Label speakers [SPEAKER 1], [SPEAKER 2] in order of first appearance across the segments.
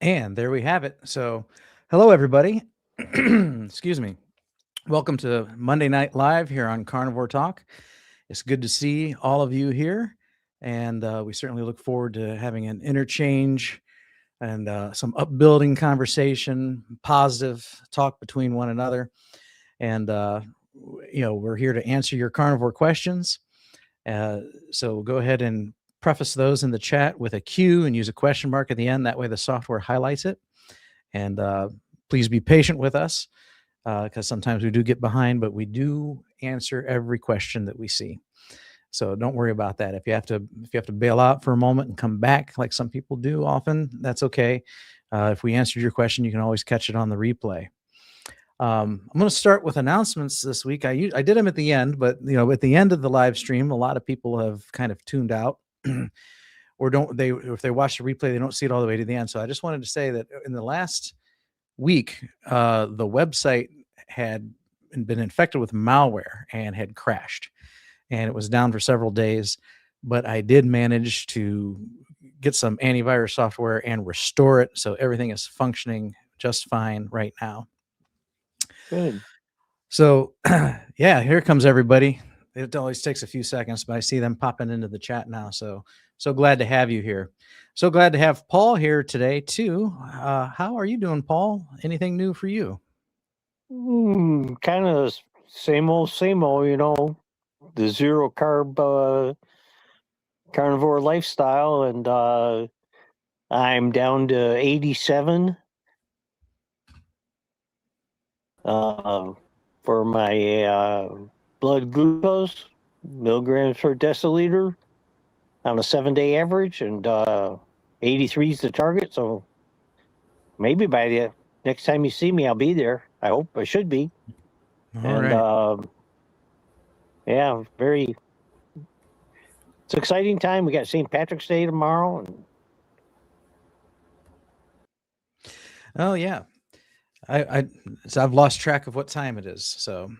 [SPEAKER 1] And there we have it. So, hello, everybody. Excuse me. Welcome to Monday Night Live here on Carnivore Talk. It's good to see all of you here. And we certainly look forward to having an interchange and some upbuilding conversation, positive talk between one another. And, we're here to answer your carnivore questions. So go ahead and preface those in the chat with a Q and use a question mark at the end. That way the software highlights it. And please be patient with us because sometimes we do get behind, but we do answer every question that we see. So don't worry about that. If you have to bail out for a moment and come back, like some people do often, that's okay. If we answered your question, you can always catch it on the replay. I'm going to start with announcements this week. I did them at the end, but at the end of the live stream, a lot of people have kind of tuned out, or if they watch the replay, they don't see it all the way to the end. So I just wanted to say that in the last week, the website had been infected with malware and had crashed, and it was down for several days. But I did manage to get some antivirus software and restore it, so everything is functioning just fine right now.
[SPEAKER 2] Good.
[SPEAKER 1] So, yeah, here comes everybody. It always takes a few seconds, but I see them popping into the chat now. So glad to have you here. So glad to have Paul here today too. How are you doing, Paul? Anything new for you?
[SPEAKER 2] Kind of same old, the zero carb carnivore lifestyle, and I'm down to 87 for my blood glucose milligrams per deciliter on a 7-day average, and 83 is the target. So maybe by the next time you see me, I'll be there. I hope I should be.
[SPEAKER 1] All right.
[SPEAKER 2] Yeah, it's an exciting time. We got St. Patrick's Day tomorrow.
[SPEAKER 1] Oh yeah. I've lost track of what time it is. So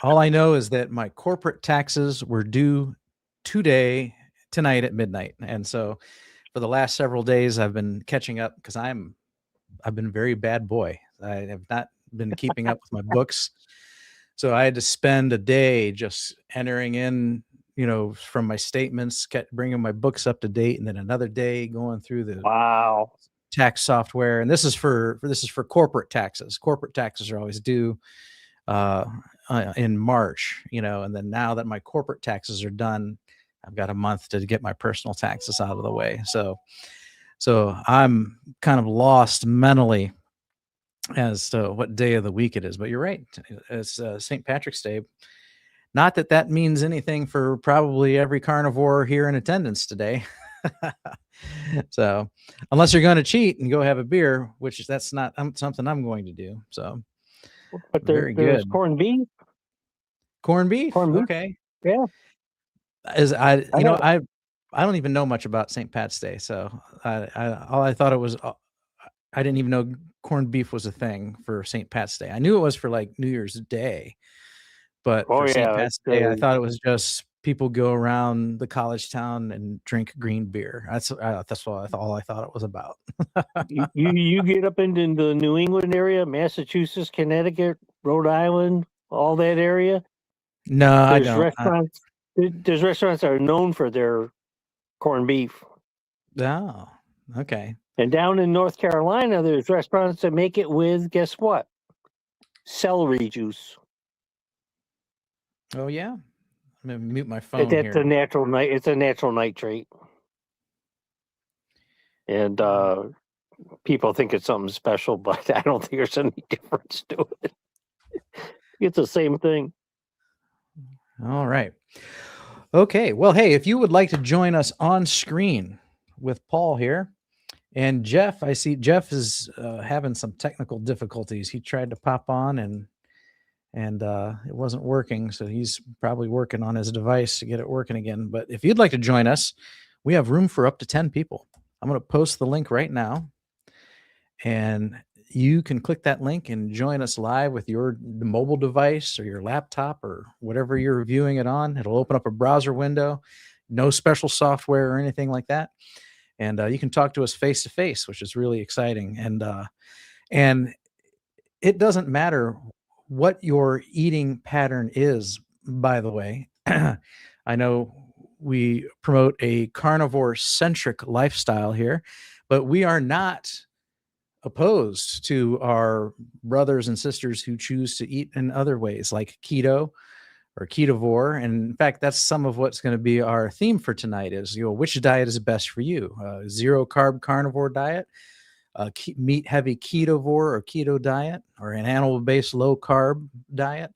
[SPEAKER 1] all I know is that my corporate taxes were due tonight at midnight. And so for the last several days, I've been catching up because I've been a very bad boy. I have not been keeping up with my books. So I had to spend a day just entering in, from my statements, bringing my books up to date, and then another day going through the tax software. And this is for corporate taxes. Corporate taxes are always due in March, and then now that my corporate taxes are done, I've got a month to get my personal taxes out of the way. So I'm kind of lost mentally as to what day of the week it is. But you're right. It's St. Patrick's Day. Not that means anything for probably every carnivore here in attendance today. So unless you're going to cheat and go have a beer, which that's not something I'm going to do. So,
[SPEAKER 2] but there's good. Corned beef.
[SPEAKER 1] Corned beef. Okay.
[SPEAKER 2] Yeah.
[SPEAKER 1] I don't even know much about St. Pat's Day. So I thought it was, I didn't even know corned beef was a thing for St. Pat's Day. I knew it was for like New Year's Day, but for St. Pat's Day, I thought it was just people go around the college town and drink green beer. That's all I thought it was about.
[SPEAKER 2] you get up into the New England area, Massachusetts, Connecticut, Rhode Island, all that area.
[SPEAKER 1] No, I don't.
[SPEAKER 2] There's restaurants that are known for their corned beef.
[SPEAKER 1] Oh, okay.
[SPEAKER 2] And down in North Carolina, there's restaurants that make it with, guess what? Celery juice.
[SPEAKER 1] Oh yeah. I'm gonna mute my phone
[SPEAKER 2] here.
[SPEAKER 1] It's
[SPEAKER 2] a natural nitrate, and people think it's something special, but I don't think there's any difference to it. It's the same thing.
[SPEAKER 1] All right. Okay. Well, hey, if you would like to join us on screen with Paul here and Jeff, I see Jeff is having some technical difficulties. He tried to pop on and it wasn't working. So he's probably working on his device to get it working again. But if you'd like to join us, we have room for up to 10 people. I'm going to post the link right now, and you can click that link and join us live with your mobile device or your laptop or whatever you're viewing it on. It'll open up a browser window, no special software or anything like that. and you can talk to us face to face, which is really exciting. And it doesn't matter what your eating pattern is, by the way. I know we promote a carnivore-centric lifestyle here, but we are not opposed to our brothers and sisters who choose to eat in other ways, like keto or ketovore. And in fact, that's some of what's going to be our theme for tonight is, which diet is best for you? Zero carb carnivore diet, meat heavy ketovore or keto diet, or an animal based low carb diet.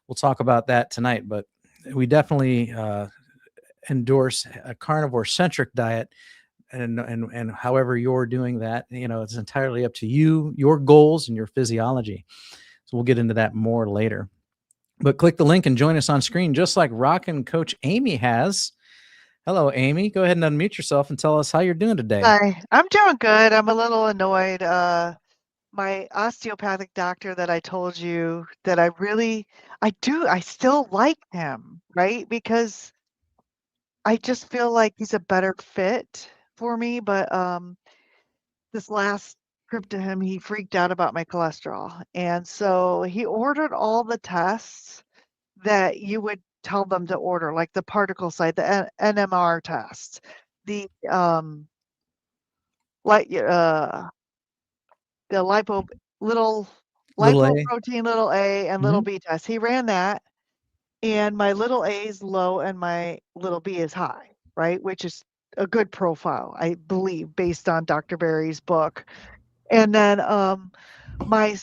[SPEAKER 1] We'll talk about that tonight, but we definitely endorse a carnivore centric diet. And however you're doing that, it's entirely up to you, your goals, and your physiology. So we'll get into that more later. But click the link and join us on screen, just like Rockin' Coach Amy has. Hello, Amy. Go ahead and unmute yourself and tell us how you're doing today.
[SPEAKER 3] Hi, I'm doing good. I'm a little annoyed. My osteopathic doctor that I told you that I still like him, right? Because I just feel like he's a better fit for me. But this last trip to him, he freaked out about my cholesterol. And so he ordered all the tests that you would tell them to order, like the particle site, the NMR test, the like the
[SPEAKER 1] Little A.
[SPEAKER 3] lipoprotein little a and little
[SPEAKER 1] Mhm.
[SPEAKER 3] b test. He ran that, and my little a is low and my little b is high, right? Which is a good profile, I believe, based on Dr. Berry's book. And then my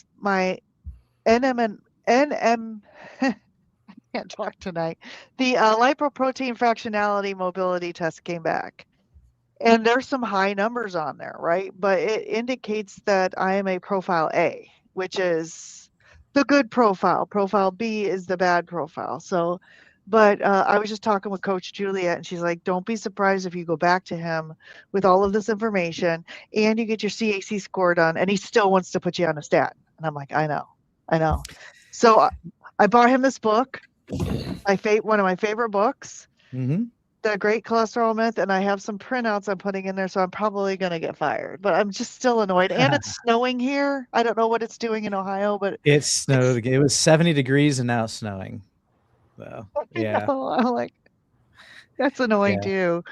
[SPEAKER 3] NM and NM can't talk tonight. The lipoprotein fractionality mobility test came back. And there's some high numbers on there, right? But it indicates that I am a profile A, which is the good profile. Profile B is the bad profile. So, but I was just talking with Coach Juliet, and she's like, don't be surprised if you go back to him with all of this information and you get your CAC score done, and he still wants to put you on a statin. And I'm like, I know. So I bought him this book, one of my favorite books.
[SPEAKER 1] Mhm.
[SPEAKER 3] The Great Cholesterol Myth, and I have some printouts I'm putting in there, so I'm probably gonna get fired. But I'm just still annoyed. And it's snowing here. I don't know what it's doing in Ohio, but
[SPEAKER 1] It snowed. It was 70 degrees and now it's snowing. So, yeah.
[SPEAKER 3] I'm like, that's annoying
[SPEAKER 1] Yeah.
[SPEAKER 3] too.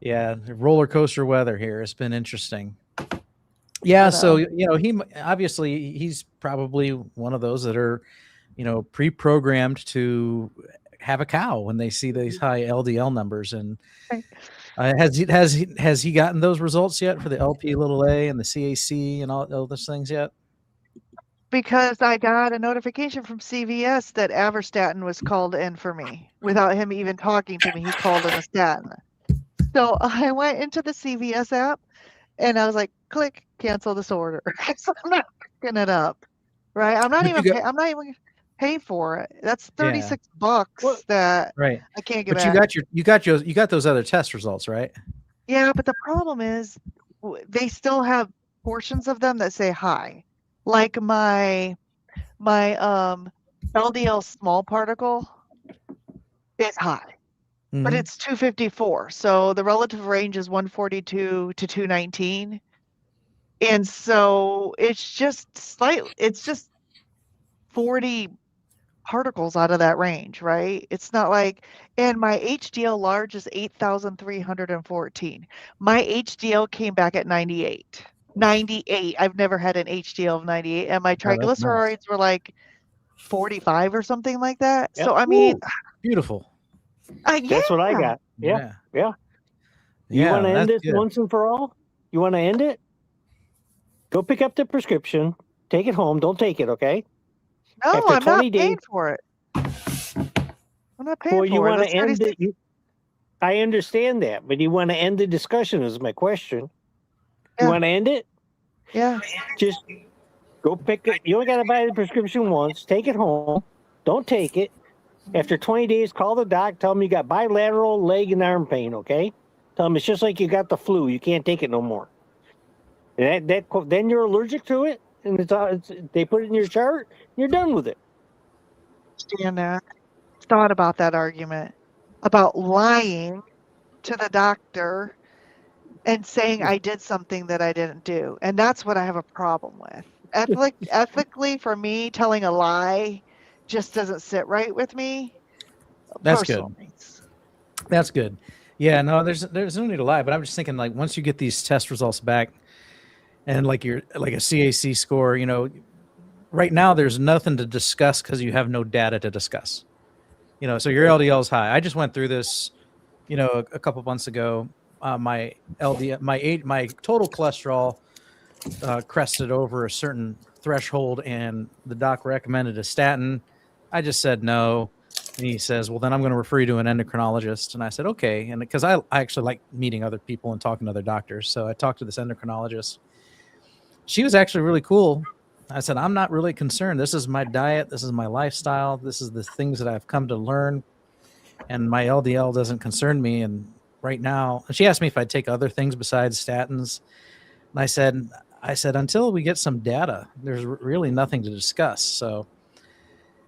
[SPEAKER 1] Yeah. Roller coaster weather here. It's been interesting. Yeah. So, obviously he's probably one of those that are, pre-programmed to have a cow when they see these high LDL numbers. And
[SPEAKER 3] Right.
[SPEAKER 1] has he gotten those results yet for the LP little a and the CAC and all those things yet?
[SPEAKER 3] Because I got a notification from CVS that Avorstatin was called in for me without him even talking to me. He called in a statin. So I went into the CVS app and I was like, click, cancel this order. So I'm not picking it up, right? I'm not
[SPEAKER 1] But
[SPEAKER 3] even pay for it. That's
[SPEAKER 1] Yeah.
[SPEAKER 3] $36 that
[SPEAKER 1] Right.
[SPEAKER 3] I can't get
[SPEAKER 1] But you
[SPEAKER 3] back.
[SPEAKER 1] got those other test results, right?
[SPEAKER 3] Yeah, but the problem is they still have portions of them that say high. Like my LDL small particle is high, but
[SPEAKER 1] Mhm.
[SPEAKER 3] it's 254. So the relative range is 142 to 219. And so it's just 40 particles out of that range, right? It's not like, and my HDL large is 8,314. My HDL came back at 98. 98. I've never had an HDL of 98. And my
[SPEAKER 1] Oh, that's nice.
[SPEAKER 3] triglycerides were like 45 or something like that.
[SPEAKER 2] Yep.
[SPEAKER 3] So, I mean,
[SPEAKER 1] Beautiful.
[SPEAKER 2] That's what I
[SPEAKER 3] yeah.
[SPEAKER 2] got. Yeah.
[SPEAKER 1] Yeah.
[SPEAKER 2] Yeah. You
[SPEAKER 1] Yeah,
[SPEAKER 2] want to end
[SPEAKER 1] that's
[SPEAKER 2] this
[SPEAKER 1] good.
[SPEAKER 2] once and for all? You want to end it? Go pick up the prescription, take it home. Don't take it, okay?
[SPEAKER 3] No,
[SPEAKER 2] After
[SPEAKER 3] I'm not
[SPEAKER 2] 20 days,
[SPEAKER 3] paying for it. I'm not paying
[SPEAKER 2] well, you
[SPEAKER 3] for it.
[SPEAKER 2] want to
[SPEAKER 3] That's
[SPEAKER 2] end
[SPEAKER 3] 36.
[SPEAKER 2] it. I understand that, but you want to end the discussion is my question. You
[SPEAKER 3] Yeah.
[SPEAKER 2] want to end it?
[SPEAKER 3] Yeah.
[SPEAKER 2] Just go pick it. You only got to buy the prescription once. Take it home. Don't take it. After 20 days, call the doc. Tell them you got bilateral leg and arm pain, okay? Tell them it's just like you got the flu. You can't take it no more. And then you're allergic to it, and they put it in your chart. You're done with it.
[SPEAKER 3] Understand that. Thought about that argument about lying to the doctor and saying I did something that I didn't do. And that's what I have a problem with. Ethically, for me, telling a lie just doesn't sit right with me
[SPEAKER 1] That's good.
[SPEAKER 3] personally.
[SPEAKER 1] That's good. Yeah, no, there's no need to lie, but I'm just thinking, like, once you get these test results back and like a CAC score, right now there's nothing to discuss because you have no data to discuss. So your LDL is high. I just went through this, a couple months ago. My LDL, my total cholesterol crested over a certain threshold, and the doc recommended a statin. I just said no. And he says, well, then I'm going to refer you to an endocrinologist. And I said, okay. And because I actually like meeting other people and talking to other doctors. So I talked to this endocrinologist. She was actually really cool. I said, I'm not really concerned. This is my diet. This is my lifestyle. This is the things that I've come to learn. And my LDL doesn't concern me. And right now, she asked me if I'd take other things besides statins. And I said, until we get some data, there's really nothing to discuss.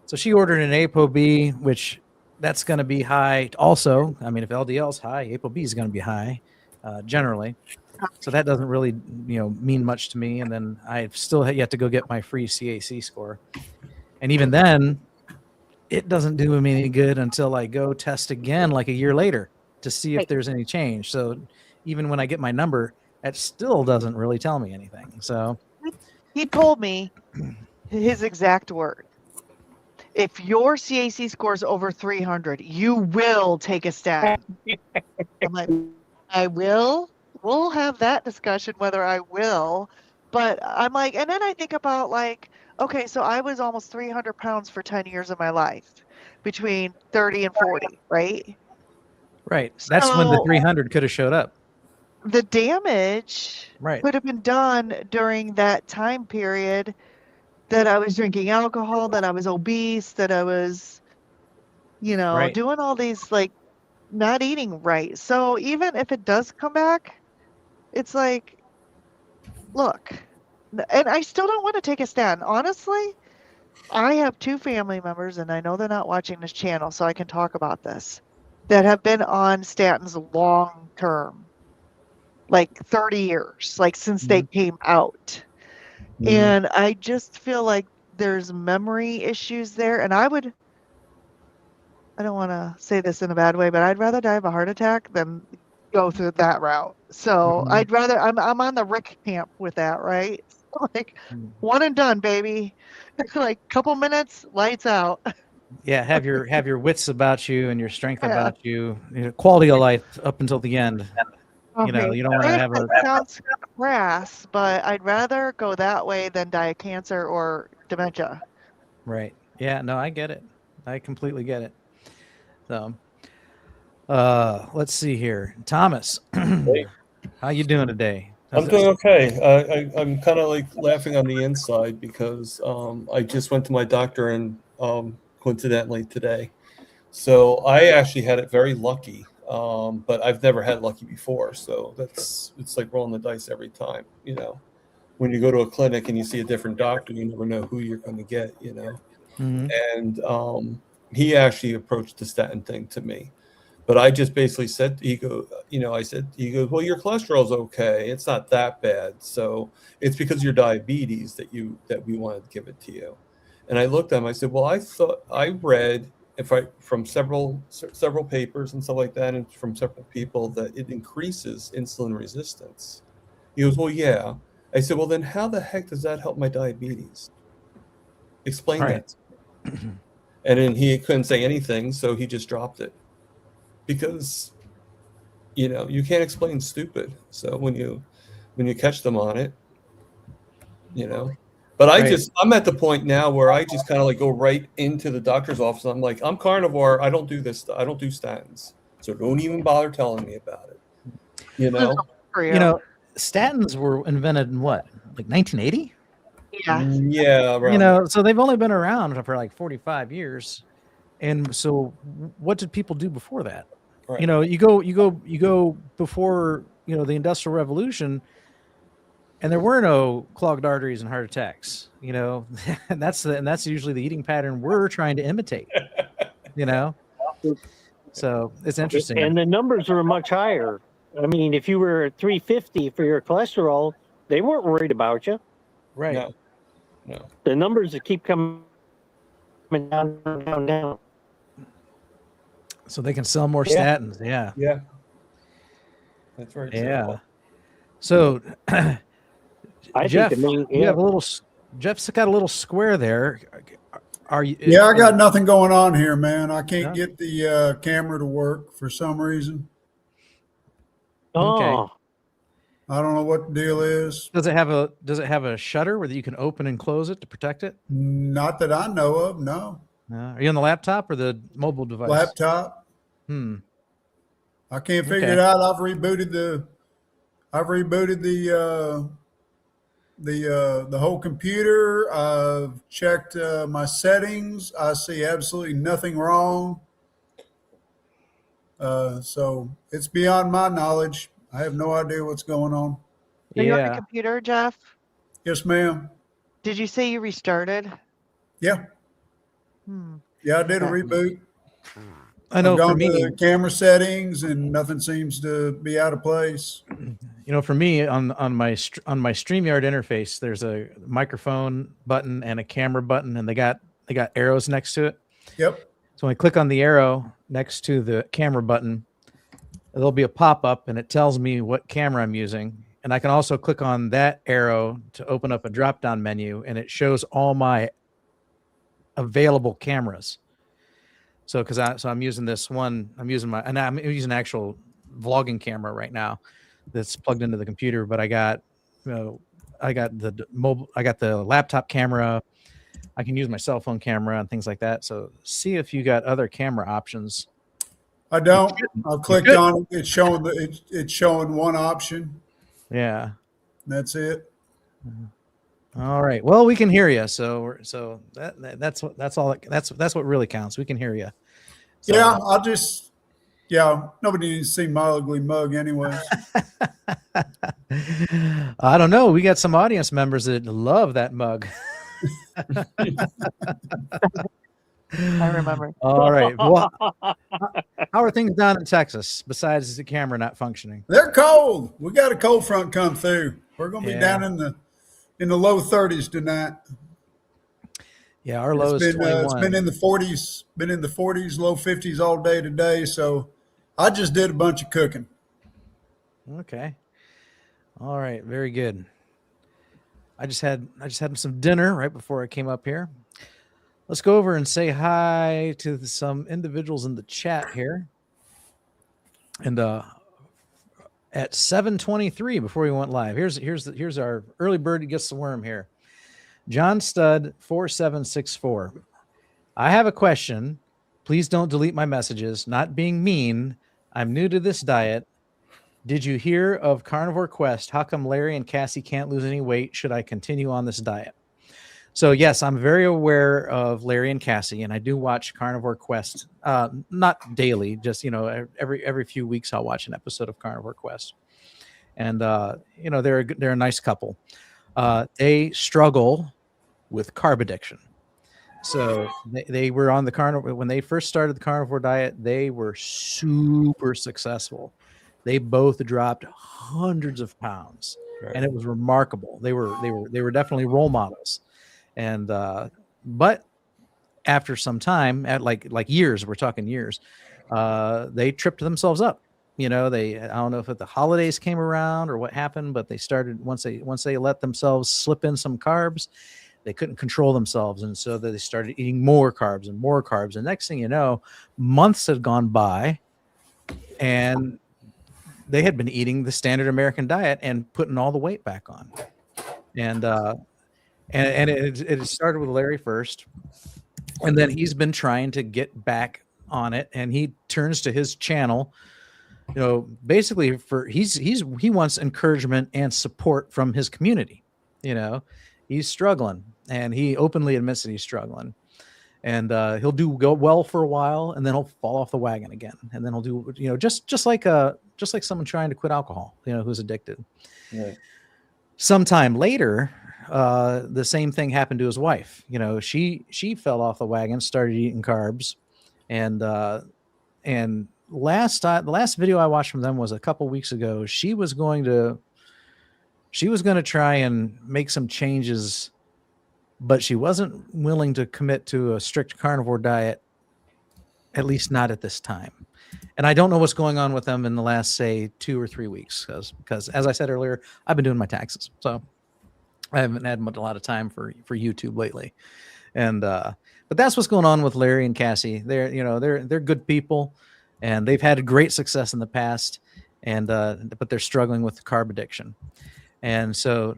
[SPEAKER 1] So she ordered an ApoB, which that's going to be high also. I mean, if LDL is high, ApoB is going to be high generally. So that doesn't really, mean much to me. And then I've still yet to go get my free CAC score. And even then, it doesn't do me any good until I go test again like a year later to see if there's any change. So even when I get my number, that still doesn't really tell me anything. So
[SPEAKER 3] he told me his exact word. If your CAC score is over 300, you will take a statin. I'm like, I will? We'll have that discussion whether I will. But I'm like, and then I think about like, okay, so I was almost 300 pounds for 10 years of my life, between 30 and 40, right?
[SPEAKER 1] Right. That's when the 300 could have showed up.
[SPEAKER 3] The damage
[SPEAKER 1] right.
[SPEAKER 3] could have been done during that time period that I was drinking alcohol, that I was obese, that I was,
[SPEAKER 1] Right.
[SPEAKER 3] doing all these, like, not eating right. So even if it does come back, it's like, look, and I still don't want to take a stand. Honestly, I have 2 family members, and I know they're not watching this channel, so I can talk about this, that have been on statins long term, like 30 years, like since they came out. And I just feel like there's memory issues there. And I don't want to say this in a bad way, but I'd rather die of a heart attack than go through that route. So I'd rather, I'm on the Rick camp with that, right? Like one and done, baby. Like couple minutes, lights out.
[SPEAKER 1] Yeah, have your wits about you and your strength about you. Quality of life up until the end. You don't want to have a.
[SPEAKER 3] It sounds crass, but I'd rather go that way than die of cancer or dementia.
[SPEAKER 1] Right. Yeah. No, I get it. I completely get it. So, let's see here, Thomas.
[SPEAKER 4] Hey.
[SPEAKER 1] How you doing today?
[SPEAKER 4] I'm doing okay. I'm kind of like laughing on the inside because I just went to my doctor and coincidentally today. So I actually had it very lucky, but I've never had lucky before. So it's like rolling the dice every time. When you go to a clinic and you see a different doctor, you never know who you're going to get. And he actually approached the statin thing to me. But I just basically said, he goes, well, your cholesterol's okay. It's not that bad. So it's because of your diabetes that we wanted to give it to you. And I looked at him, I said, well, I read from several papers and stuff like that, and from several people that it increases insulin resistance. He goes, well, yeah. I said, well, then how the heck does that help my diabetes? Explain that. And then he couldn't say anything, so he just dropped it. Because, you can't explain stupid. So when you catch them on it, But I'm at the point now where I just kind of like go right into the doctor's office. I'm like, I'm carnivore. I don't do this. I don't do statins. So don't even bother telling me about it.
[SPEAKER 1] Statins were invented in what, like 1980?
[SPEAKER 3] Yeah.
[SPEAKER 4] Yeah.
[SPEAKER 1] So they've only been around for like 45 years. And so what did people do before that?
[SPEAKER 4] Right.
[SPEAKER 1] You go before, the Industrial Revolution, and there were no clogged arteries and heart attacks, and that's usually the eating pattern we're trying to imitate, So it's interesting.
[SPEAKER 2] And the numbers are much higher I mean, if you were at 350 for your cholesterol, they weren't worried about you.
[SPEAKER 1] Right.
[SPEAKER 4] No, no.
[SPEAKER 2] The numbers that keep coming down, down, down.
[SPEAKER 1] So they can sell more
[SPEAKER 4] Yeah.
[SPEAKER 1] statins. Yeah.
[SPEAKER 4] Yeah. That's very true.
[SPEAKER 1] Yeah. So
[SPEAKER 2] I
[SPEAKER 1] Jeff,
[SPEAKER 2] think the main,
[SPEAKER 1] you have a little. Jeff's got a little square there. Are you?
[SPEAKER 5] Yeah, I got nothing going on here, man. I can't
[SPEAKER 1] Yeah.
[SPEAKER 5] get the camera to work for some reason.
[SPEAKER 2] oh,
[SPEAKER 5] I don't know what the deal is.
[SPEAKER 1] Does it have a shutter where you can open and close it to protect it?
[SPEAKER 5] Not that I know of. No.
[SPEAKER 1] Are you on the laptop or the mobile device?
[SPEAKER 5] Laptop. I can't figure it out. I've rebooted the whole computer. I've checked my settings. I see absolutely nothing wrong. So it's beyond my knowledge. I have no idea what's going on.
[SPEAKER 3] Are you on
[SPEAKER 1] Yeah.
[SPEAKER 3] the computer, Jeff?
[SPEAKER 5] Yes, ma'am.
[SPEAKER 3] Did you say you restarted?
[SPEAKER 5] Yeah. Yeah, I did a reboot.
[SPEAKER 1] I know
[SPEAKER 5] I've
[SPEAKER 1] for
[SPEAKER 5] gone
[SPEAKER 1] me,
[SPEAKER 5] to the camera settings and nothing seems to be out of place.
[SPEAKER 1] for me on my StreamYard interface, there's a microphone button and a camera button, and they got arrows next to it.
[SPEAKER 5] Yep.
[SPEAKER 1] So when I click on the arrow next to the camera button, there'll be a pop-up and it tells me what camera I'm using. And I can also click on that arrow to open up a drop-down menu, and it shows all my available cameras. So I'm using this one, I'm using an actual vlogging camera right now that's plugged into the computer, but I got the laptop camera. I can use my cell phone camera and things like that. So see if you got other camera options.
[SPEAKER 5] I don't. I've clicked on it. It's showing one option.
[SPEAKER 1] Yeah.
[SPEAKER 5] That's it.
[SPEAKER 1] All right. Well, we can hear you. So that's what really counts. We can hear you. So,
[SPEAKER 5] nobody needs to see my ugly mug anyways.
[SPEAKER 1] I don't know. We got some audience members that love that mug.
[SPEAKER 3] I remember.
[SPEAKER 1] All right. Well, how are things down in Texas besides the camera not functioning?
[SPEAKER 5] They're cold. We got a cold front come through. We're going to be down in the low 30s tonight.
[SPEAKER 1] Yeah, our low is 21.
[SPEAKER 5] It's been in the 40s, low 50s all day today. So I just did a bunch of cooking.
[SPEAKER 1] Okay. All right. Very good. I just had some dinner right before I came up here. Let's go over and say hi to some individuals in the chat here. And at 7:23 before we went live, here's our early bird who gets the worm here. John Stud 4764. I have a question. Please don't delete my messages. Not being mean. I'm new to this diet. Did you hear of Carnivore Quest? How come Larry and Cassie can't lose any weight? Should I continue on this diet? So yes, I'm very aware of Larry and Cassie, and I do watch Carnivore Quest. Not daily, just every few weeks I'll watch an episode of Carnivore Quest. And they're a nice couple. They struggle with carb addiction. So they were on the carnivore when they first started the carnivore diet. They were super successful. They both dropped hundreds of pounds, and it was remarkable. They were definitely role models. And but after some time, at like years, we're talking years, they tripped themselves up. I don't know if the holidays came around or what happened, but they started once they let themselves slip in some carbs, they couldn't control themselves, and so they started eating more carbs and more carbs. And next thing you know, months had gone by, and they had been eating the standard American diet and putting all the weight back on. And it started with Larry first, and then he's been trying to get back on it, and he turns to his channel, basically he wants encouragement and support from his community. He's struggling, and he openly admits that he's struggling, and he'll go well for a while, and then he'll fall off the wagon again, and then he'll do just like someone trying to quit alcohol, who's addicted.
[SPEAKER 4] Right.
[SPEAKER 1] Sometime later, the same thing happened to his wife. She fell off the wagon, started eating carbs, and the last video I watched from them was a couple weeks ago. She was going to try and make some changes, but she wasn't willing to commit to a strict carnivore diet, at least not at this time. And I don't know what's going on with them in the last, say, 2 or 3 weeks, because as I said earlier, I've been doing my taxes, so I haven't had a lot of time for YouTube lately. And but that's what's going on with Larry and Cassie. They're good people, and they've had great success in the past, and but they're struggling with carb addiction. And so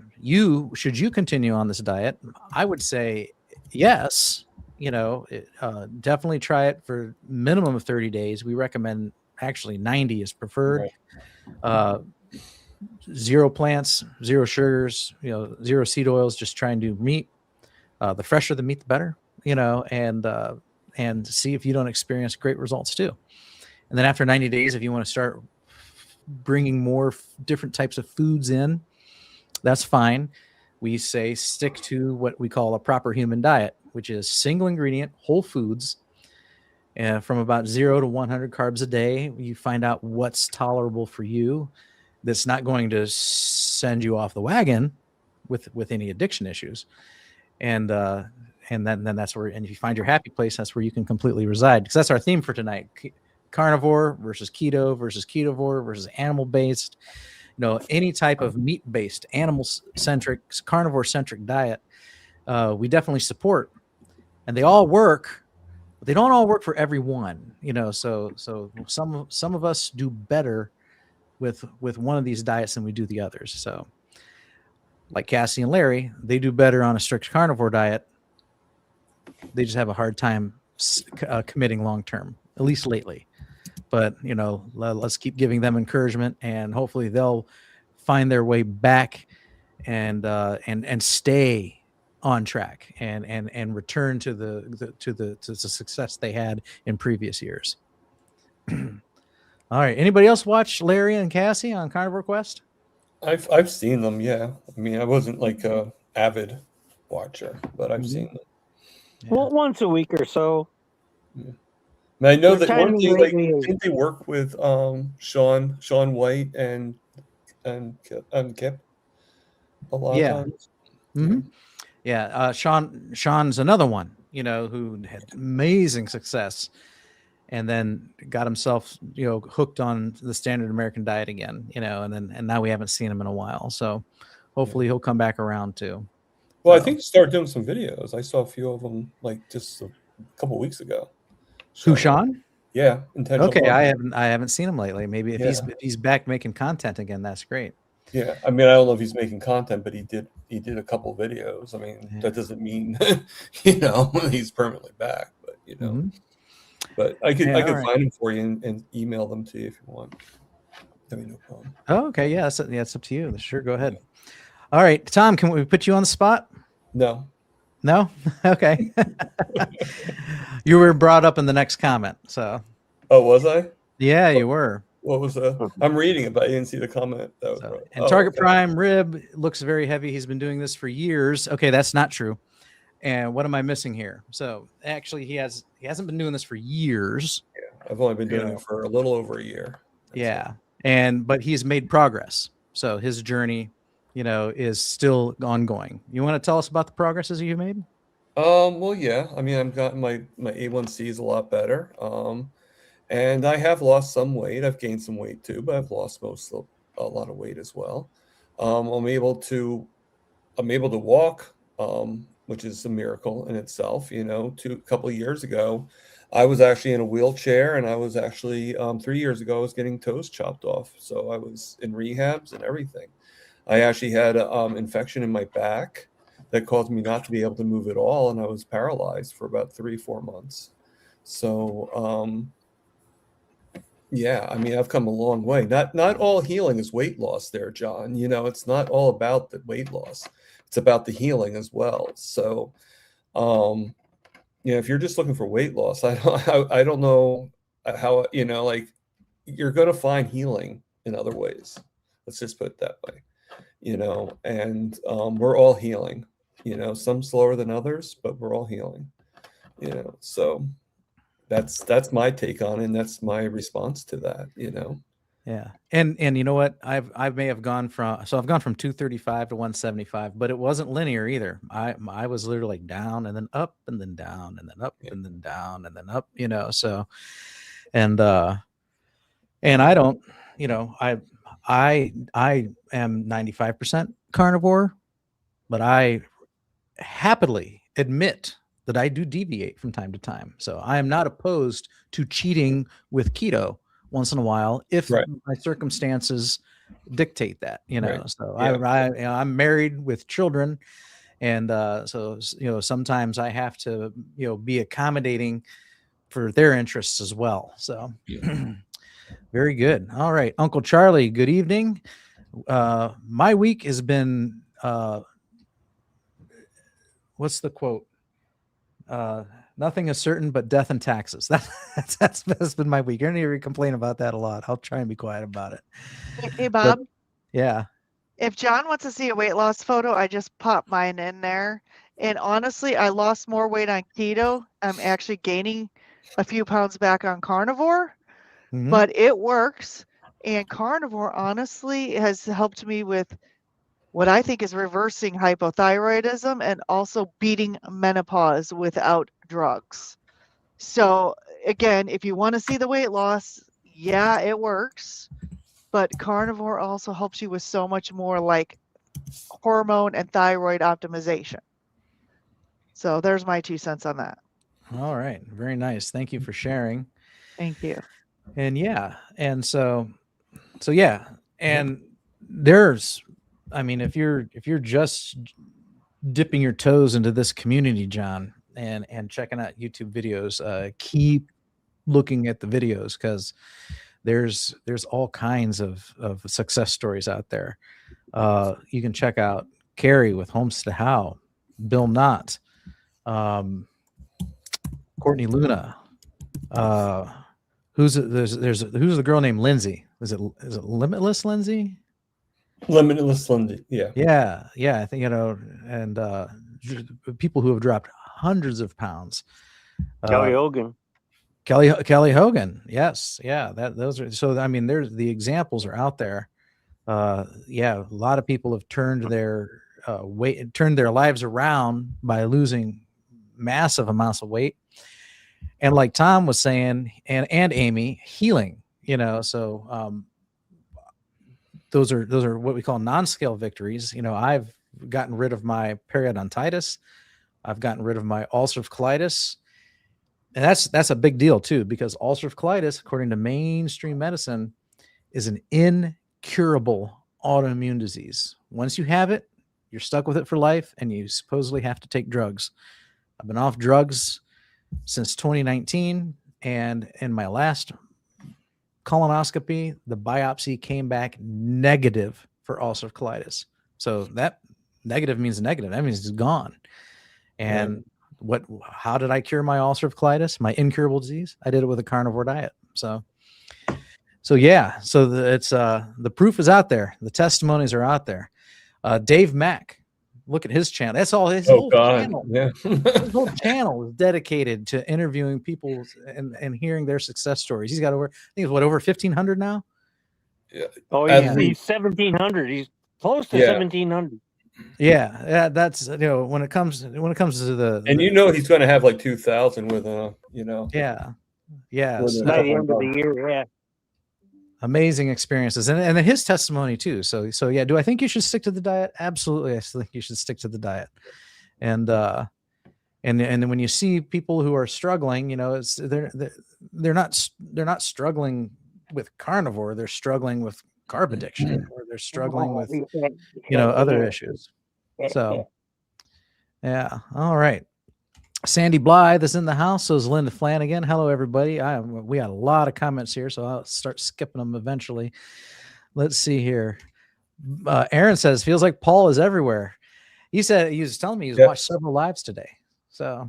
[SPEAKER 1] should you continue on this diet, I would say yes. Definitely try it for minimum of 30 days. We recommend actually 90 is preferred. Right. Zero plants, zero sugars, zero seed oils, just try and do meat. The fresher the meat, the better, and see if you don't experience great results too. And then after 90 days, if you want to start bringing more different types of foods in, that's fine. We say stick to what we call a proper human diet, which is single ingredient, whole foods, from about 0 to 100 carbs a day. You find out what's tolerable for you, that's not going to send you off the wagon with any addiction issues. And then that's where, and if you find your happy place, that's where you can completely reside. Because that's our theme for tonight: carnivore versus keto versus ketovore versus animal-based. Any type of meat-based, animal-centric, carnivore-centric diet, we definitely support, and they all work, but they don't all work for everyone. So some of us do better with one of these diets than we do the others. So, like Cassie and Larry, they do better on a strict carnivore diet. They just have a hard time committing long term, at least lately. But let's keep giving them encouragement, and hopefully they'll find their way back and stay on track and return to the success they had in previous years. All right. Anybody else watch Larry and Cassie on Carnivore Quest?
[SPEAKER 4] I've seen them. Yeah. I mean, I wasn't like a avid watcher, but I've seen them.
[SPEAKER 2] Yeah. Well, once a week or so.
[SPEAKER 4] Yeah. I know that didn't they work with Sean White and Kip a lot of times?
[SPEAKER 1] Mm-hmm. Yeah, Sean's another one, who had amazing success, and then got himself hooked on the standard American diet again, and now we haven't seen him in a while. So hopefully he'll come back around too.
[SPEAKER 4] Well, I think he started doing some videos. I saw a few of them like just a couple of weeks ago.
[SPEAKER 1] Who, Sean?
[SPEAKER 4] Yeah, intentional.
[SPEAKER 1] Okay, I haven't seen him lately. Maybe if he's back making content again, that's great.
[SPEAKER 4] Yeah, I mean, I don't know if he's making content, but he did a couple videos. I mean, that doesn't mean he's permanently back, but
[SPEAKER 1] Mm-hmm.
[SPEAKER 4] But I could find him for you and email them to you if you want. I mean, no problem.
[SPEAKER 1] Oh, okay, yeah, it's up to you. Sure, go ahead. All right, Tom, can we put you on the spot?
[SPEAKER 4] No.
[SPEAKER 1] No? Okay. You were brought up in the next comment, so.
[SPEAKER 4] Oh, was I?
[SPEAKER 1] Yeah, you were.
[SPEAKER 4] What was I'm reading it, but I didn't see the comment.
[SPEAKER 1] Target Prime rib looks very heavy. He's been doing this for years. Okay, that's not true. And what am I missing here? So actually, he hasn't been doing this for years.
[SPEAKER 4] Yeah, I've only been doing it for a little over a year.
[SPEAKER 1] But he's made progress. So his journey, is still ongoing. You want to tell us about the progresses you made?
[SPEAKER 4] Well, yeah. I mean, I've gotten my A1C is a lot better. And I have lost some weight. I've gained some weight too, but I've lost a lot of weight as well. I'm able to walk, which is a miracle in itself. A couple of years ago, I was actually in a wheelchair, and I was actually 3 years ago, I was getting toes chopped off. So I was in rehabs and everything. I actually had an infection in my back that caused me not to be able to move at all, and I was paralyzed for about 3-4 months. So, yeah, I mean, I've come a long way. Not all healing is weight loss there, John. It's not all about the weight loss. It's about the healing as well. So, if you're just looking for weight loss, I don't know how, you're going to find healing in other ways. Let's just put it that way, and we're all healing, some slower than others, but we're all healing, so that's my take on it, and that's my response to that, you know.
[SPEAKER 1] Yeah. And you know what? I may have gone from 235 to 175, but it wasn't linear either. I was literally like down and then up and then down and then up and then down and then up, you know. So and I don't, you know, I am 95% carnivore, but I happily admit that I do deviate from time to time. So I am not opposed to cheating with keto once in a while if
[SPEAKER 4] Right.
[SPEAKER 1] my circumstances dictate that, you know.
[SPEAKER 4] Right.
[SPEAKER 1] So
[SPEAKER 4] Yeah.
[SPEAKER 1] you know, I'm married with children, and so you know, sometimes I have to, you know, be accommodating for their interests as well. So very good. All right, Uncle Charlie, good evening. My week has been what's the quote? Nothing is certain but death and taxes. That's been my week. You're gonna hear me complain about that a lot. I'll try and be quiet about it.
[SPEAKER 3] Hey, Bob.
[SPEAKER 1] But, yeah.
[SPEAKER 3] If John wants to see a weight loss photo, I just popped mine in there. And honestly, I lost more weight on keto. I'm actually gaining a few pounds back on carnivore,
[SPEAKER 1] Mhm.
[SPEAKER 3] but it works. And carnivore, honestly, has helped me with what I think is reversing hypothyroidism and also beating menopause without drugs. So again, if you want to see the weight loss, yeah, it works. But carnivore also helps you with so much more, like hormone and thyroid optimization. So there's my 2 cents on that.
[SPEAKER 1] All right. Very nice. Thank you for sharing.
[SPEAKER 3] Thank you.
[SPEAKER 1] And yeah, and so yeah, and there's, I mean, if you're just dipping your toes into this community, John, and checking out YouTube videos, keep looking at the videos, because there's all kinds of success stories out there. You can check out Carrie with Homestead How, Bill Knott, Courtney Luna. Who's the girl named Lindsay? Is it Limitless Lindsay?
[SPEAKER 4] Limitless Lindsay. Yeah.
[SPEAKER 1] Yeah. I think, you know, and people who have dropped hundreds of pounds.
[SPEAKER 2] Kelly Hogan.
[SPEAKER 1] Kelly Hogan. Yes. Yeah. Those are, so, I mean, there's, the examples are out there. Yeah. A lot of people have turned their turned their lives around by losing massive amounts of weight. And like Tom was saying, and Amy, healing, you know, so those are what we call non-scale victories. You know, I've gotten rid of my periodontitis. I've gotten rid of my ulcerative colitis. And that's a big deal too, because ulcerative colitis, according to mainstream medicine, is an incurable autoimmune disease. Once you have it, you're stuck with it for life, and you supposedly have to take drugs. I've been off drugs since 2019, and in my last colonoscopy, the biopsy came back negative for ulcerative colitis. So that negative means negative. That means it's gone. And how did I cure my ulcerative colitis, my incurable disease? I did it with a carnivore diet. So yeah, so it's the proof is out there. The testimonies are out there. Dave Mack, look at his channel. That's all his whole channel.
[SPEAKER 4] Yeah.
[SPEAKER 1] His whole channel is dedicated to interviewing people and hearing their success stories. He's got over, I think it's over 1,500 now.
[SPEAKER 4] Yeah.
[SPEAKER 2] Oh, he's 1,700. He's close to 1,700.
[SPEAKER 1] Yeah, that's, you know, when it comes to the,
[SPEAKER 4] and you know, he's going to have like 2,000 with you know.
[SPEAKER 1] Yeah.
[SPEAKER 2] So, by the end of the year, yeah.
[SPEAKER 1] Amazing experiences, and his testimony too. So yeah, do I think you should stick to the diet? Absolutely, I think you should stick to the diet. And then when you see people who are struggling, you know, it's they're not struggling with carnivore, they're struggling with carb addiction, or they're struggling with, you know, other issues. So yeah, all right. Sandy Blythe is in the house. So is Linda Flanagan. Hello, everybody. We had a lot of comments here, so I'll start skipping them eventually. Let's see here. Aaron says, feels like Paul is everywhere. He said, he was telling me he's watched several lives today. So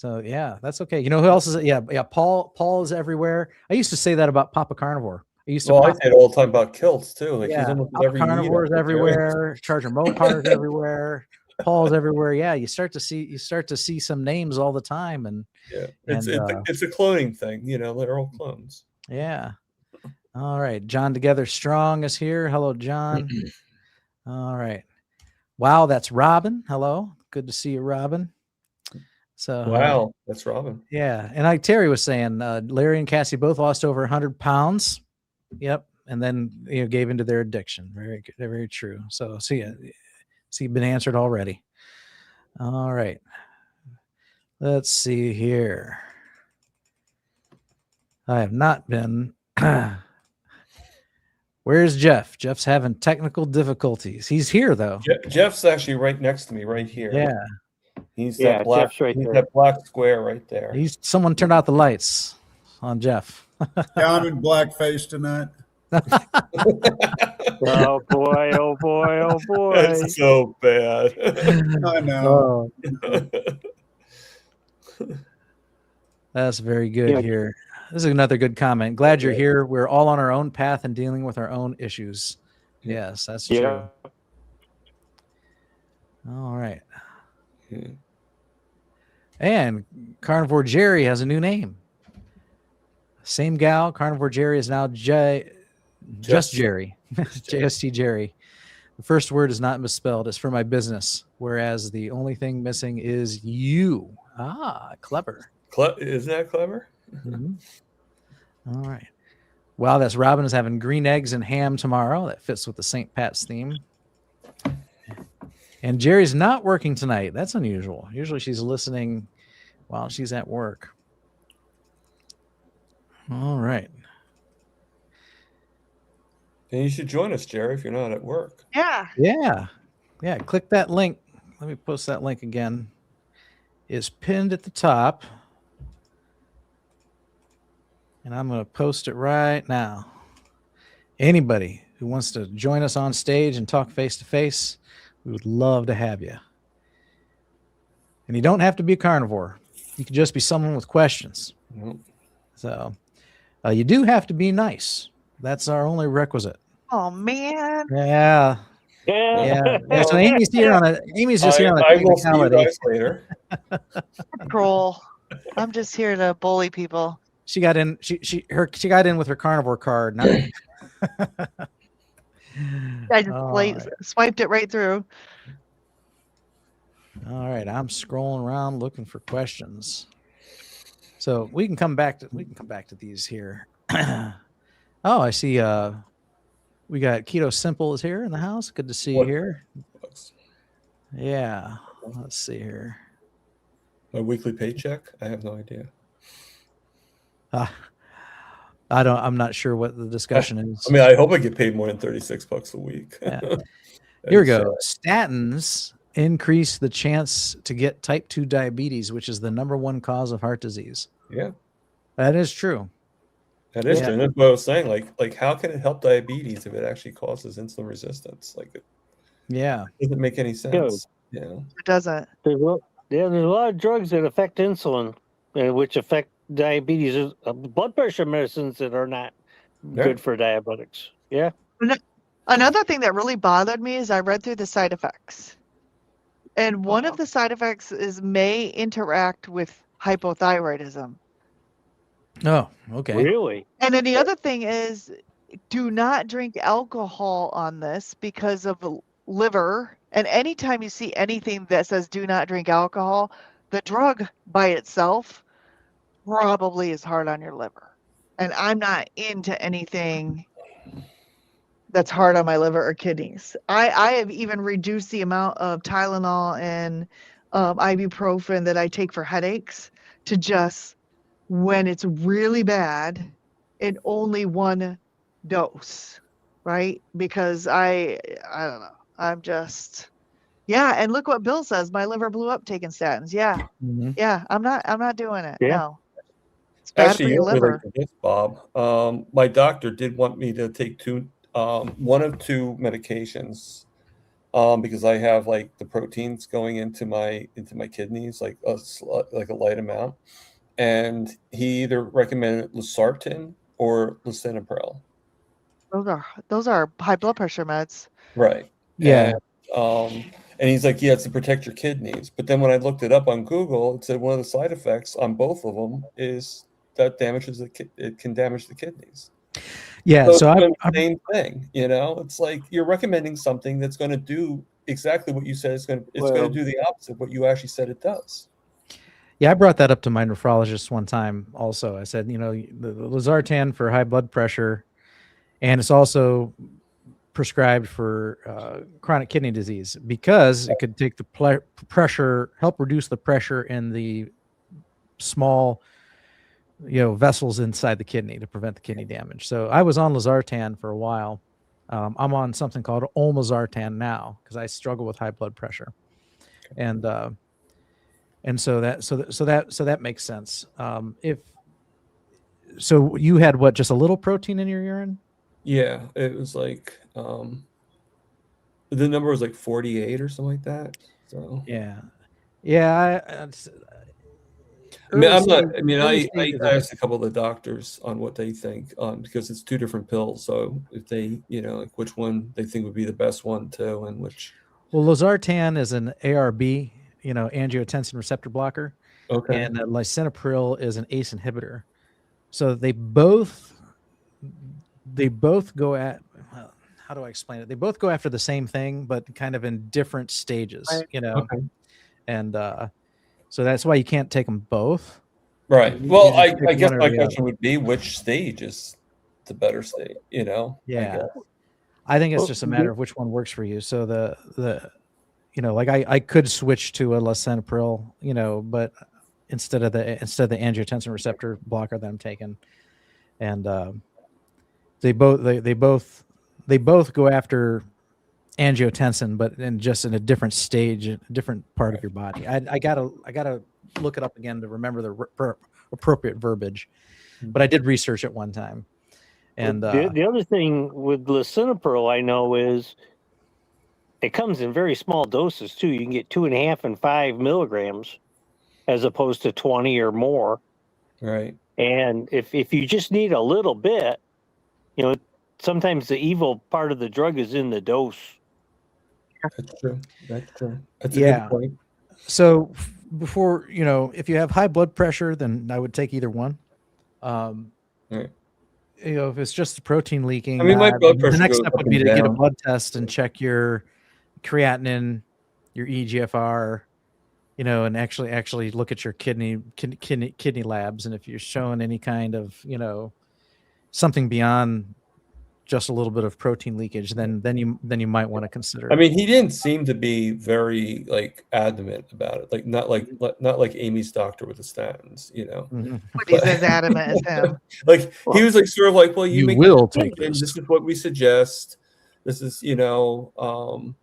[SPEAKER 1] yeah, that's okay. You know who else is it? Yeah. Paul is everywhere. I used to say that about Papa Carnivore. I used to.
[SPEAKER 4] I say it all the time about kilts too. Like,
[SPEAKER 1] yeah,
[SPEAKER 4] he's almost
[SPEAKER 1] Papa
[SPEAKER 4] every
[SPEAKER 1] Carnivore is everywhere. Charger Mopar is everywhere. Paul's everywhere. Yeah, you start to see some names all the time, and
[SPEAKER 4] it's a cloning thing. They're all clones.
[SPEAKER 1] Yeah. All right, John Together Strong is here. Hello, John. All right. Wow, that's Robin. Hello, good to see you, Robin. So
[SPEAKER 4] wow, that's Robin.
[SPEAKER 1] Yeah, and like Terry was saying, Larry and Cassie both lost over 100 pounds. Yep, and then gave into their addiction. Very good, very true. So see, been answered already. All right, let's see here. I have not been. Where's Jeff? Jeff's having technical difficulties. He's here though.
[SPEAKER 4] Jeff's actually right next to me, right here.
[SPEAKER 1] Yeah.
[SPEAKER 2] He's that black. Jeff's right there.
[SPEAKER 4] That black square right there.
[SPEAKER 1] Someone turned out the lights on Jeff.
[SPEAKER 5] Yeah, I'm in blackface tonight.
[SPEAKER 2] Oh boy! Oh boy! Oh boy!
[SPEAKER 4] That's so bad.
[SPEAKER 5] I know.
[SPEAKER 1] That's very good here. This is another good comment. Glad you're here. We're all on our own path and dealing with our own issues. Yes, that's true. All right. And Carnivore Jerry has a new name. Same gal. Carnivore Jerry is now just Jerry. JST Jerry. The first word is not misspelled. It's for my business. Whereas the only thing missing is you. Ah, clever.
[SPEAKER 4] Isn't that clever?
[SPEAKER 1] Mm-hmm. All right. Wow, that's Robin is having green eggs and ham tomorrow. That fits with the St. Pat's theme. And Jerry's not working tonight. That's unusual. Usually she's listening while she's at work. All right.
[SPEAKER 4] And you should join us, Jerry, if you're not at work.
[SPEAKER 3] Yeah.
[SPEAKER 1] Yeah. Click that link. Let me post that link again. It's pinned at the top. And I'm going to post it right now. Anybody who wants to join us on stage and talk face to face, we would love to have you. And you don't have to be a carnivore. You could just be someone with questions.
[SPEAKER 4] Nope.
[SPEAKER 1] So you do have to be nice. That's our only requisite.
[SPEAKER 3] Oh man.
[SPEAKER 1] Yeah. So Amy's here Amy's just here on a
[SPEAKER 4] I will see you
[SPEAKER 1] technicality.
[SPEAKER 4] guys later.
[SPEAKER 3] Troll. I'm just here to bully people.
[SPEAKER 1] She got in. She got in with her carnivore card. Not...
[SPEAKER 3] I just swiped it right through.
[SPEAKER 1] All right, I'm scrolling around looking for questions. So we can come back to these here. Oh, I see. We got Keto Simple is here in the house. Good to see you here. Yeah. Let's see here.
[SPEAKER 4] My weekly paycheck? I have no idea.
[SPEAKER 1] I'm not sure what the discussion is.
[SPEAKER 4] I mean, I hope I get paid more than $36 a week.
[SPEAKER 1] Yeah. Here we go. Statins increase the chance to get type 2 diabetes, which is the #1 cause of heart disease.
[SPEAKER 4] Yeah.
[SPEAKER 1] That is true.
[SPEAKER 4] That is true. And that's what I was saying. Like, how can it help diabetes if it actually causes insulin resistance? It doesn't make any sense.
[SPEAKER 3] It doesn't.
[SPEAKER 2] There's a lot of drugs that affect insulin, which affect diabetes. Blood pressure medicines that are not good for diabetics. Yeah.
[SPEAKER 3] Another thing that really bothered me is I read through the side effects. And one of the side effects may interact with hypothyroidism.
[SPEAKER 1] Oh, okay.
[SPEAKER 2] Really?
[SPEAKER 3] And then the other thing is, do not drink alcohol on this because of the liver. And anytime you see anything that says do not drink alcohol, the drug by itself probably is hard on your liver. And I'm not into anything that's hard on my liver or kidneys. I have even reduced the amount of Tylenol and ibuprofen that I take for headaches to just when it's really bad in only one dose, right? Because I don't know. I'm just and look what Bill says. My liver blew up taking statins. Yeah.
[SPEAKER 1] Mm-hmm.
[SPEAKER 3] Yeah. I'm not doing it.
[SPEAKER 2] Yeah.
[SPEAKER 3] No. It's bad
[SPEAKER 4] Actually,
[SPEAKER 3] for your liver.
[SPEAKER 4] this, Bob. My doctor did want me to take one of two medications because I have the proteins going into my kidneys, like a light amount. And he either recommended losartan or lisinopril.
[SPEAKER 3] Those are high blood pressure meds.
[SPEAKER 4] Right.
[SPEAKER 1] Yeah.
[SPEAKER 4] And he's like, yeah, it's to protect your kidneys. But then when I looked it up on Google, it said one of the side effects on both of them is that it can damage the kidneys.
[SPEAKER 1] Yeah. So
[SPEAKER 4] it's the same thing, you know. It's like you're recommending something that's going to do exactly what you said it's going to do the opposite of what you actually said it does.
[SPEAKER 1] Yeah, I brought that up to my nephrologist one time also. I said, you know, the losartan for high blood pressure, and it's also prescribed for chronic kidney disease because it could take the pressure, help reduce the pressure in the small, you know, vessels inside the kidney to prevent the kidney damage. So I was on losartan for a while. I'm on something called olmesartan now because I struggle with high blood pressure, and so that makes sense. So you had what, just a little protein in your urine?
[SPEAKER 4] Yeah, it was like the number was like 48 or something like that. So
[SPEAKER 1] yeah.
[SPEAKER 4] I asked a couple of the doctors on what they think because it's 2 different pills. So if they, you know, like which one they think would be the best one too, and which.
[SPEAKER 1] Well, losartan is an ARB, you know, angiotensin receptor blocker.
[SPEAKER 4] Okay.
[SPEAKER 1] And lisinopril is an ACE inhibitor. So they both go at, well, how do I explain it? They both go after the same thing, but kind of in different stages, you know.
[SPEAKER 4] Okay.
[SPEAKER 1] And so that's why you can't take them both.
[SPEAKER 4] Right. Well, I guess my question would be, which stage is the better stage, you know?
[SPEAKER 1] Yeah. I think it's just a matter of which one works for you. So the you know, like I could switch to a lisinopril, you know, but instead of the angiotensin receptor blocker that I'm taking, and they both go after angiotensin, but in a different stage, a different part of your body. I gotta look it up again to remember the appropriate verbiage, but I did research it one time. And
[SPEAKER 2] the other thing with lisinopril I know is it comes in very small doses too. You can get 2.5 and 5 milligrams as opposed to 20 or more.
[SPEAKER 4] Right.
[SPEAKER 2] And if you just need a little bit, you know, sometimes the evil part of the drug is in the dose.
[SPEAKER 4] That's true. That's a good point.
[SPEAKER 1] So before, you know, if you have high blood pressure, then I would take either one.
[SPEAKER 4] Right.
[SPEAKER 1] You know, if it's just the protein leaking,
[SPEAKER 4] I mean, my blood pressure
[SPEAKER 1] the next
[SPEAKER 4] goes
[SPEAKER 1] step
[SPEAKER 4] up
[SPEAKER 1] would
[SPEAKER 4] and
[SPEAKER 1] be to get a
[SPEAKER 4] down.
[SPEAKER 1] blood test and check your creatinine, your EGFR, you know, and actually look at your kidney labs. And if you're showing any kind of, you know, something beyond just a little bit of protein leakage, then you might want to consider.
[SPEAKER 4] I mean, he didn't seem to be very like adamant about it, like not like Amy's doctor with the statins, you know.
[SPEAKER 3] He's as adamant as him.
[SPEAKER 4] Like he was like sort of like, well,
[SPEAKER 1] you
[SPEAKER 4] make
[SPEAKER 1] will take this.
[SPEAKER 4] This is what we suggest. This is, you know,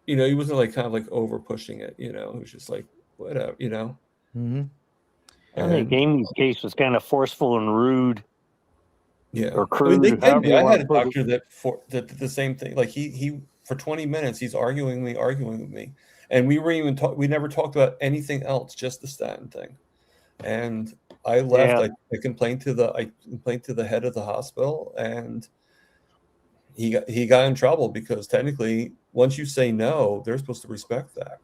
[SPEAKER 4] he wasn't like kind of like over pushing it, you know. He was just like whatever, you know.
[SPEAKER 2] I think Amy's case was kind of forceful and rude.
[SPEAKER 4] Yeah,
[SPEAKER 2] or crude.
[SPEAKER 4] I mean, I had a doctor that did the same thing. Like he for 20 minutes, he's arguing with me, and we never talked about anything else, just the statin thing. And I left.
[SPEAKER 2] Yeah.
[SPEAKER 4] I complained to the head of the hospital, and he got in trouble because technically, once you say no, they're supposed to respect that.